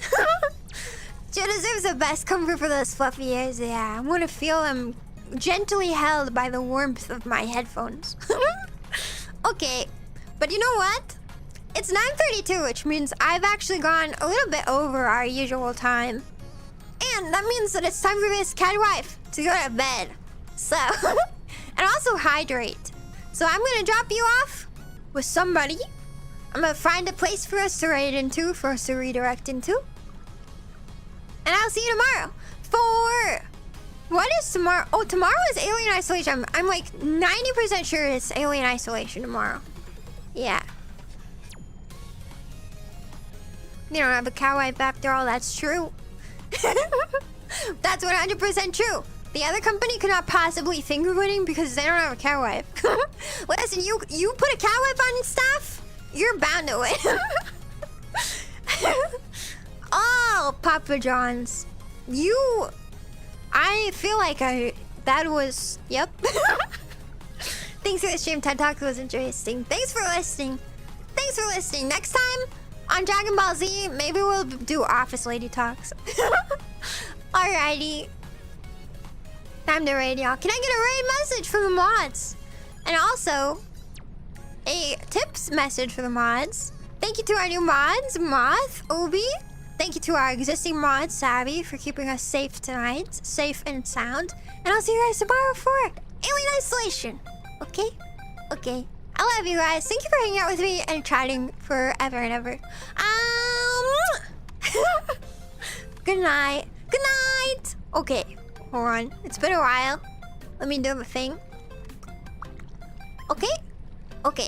Joe deserves the best comfort for those fluffy ears. Yeah, I'm gonna feel them gently held by the warmth of my headphones. Okay, but you know what? It's 9:32, which means I've actually gone a little bit over our usual time. And that means that it's time for this catwife to go to bed. So, and also hydrate. So I'm gonna drop you off with somebody. I'm gonna find a place for us to ride into, for us to redirect into. And I'll see you tomorrow for... What is tomorrow? Oh, tomorrow is Alien Isolation. I'm like 90% sure it's Alien Isolation tomorrow. Yeah. You don't have a catwife after all, that's true. That's 100% true. The other company could not possibly finger winning because they don't have a catwife. Listen, you put a catwife on staff, you're bound to win. Oh, Papa John's. I feel like that was, yep. Thanks for the stream, TED Talk was interesting. Thanks for listening. Thanks for listening. Next time on Dragon Ball Z, maybe we'll do Office Lady Talks. Alrighty. Time to raid, y'all. Can I get a raid message from the mods? And also, a tips message for the mods. Thank you to our new mods, Moth, Obi. Thank you to our existing mod, Savvy, for keeping us safe tonight. Safe and sound. And I'll see you guys tomorrow for Alien Isolation. Okay? Okay. I love you guys. Thank you for hanging out with me and chatting forever and ever. Good night. Good night. Okay. Hold on. It's been a while. Let me do the thing. Okay? Okay.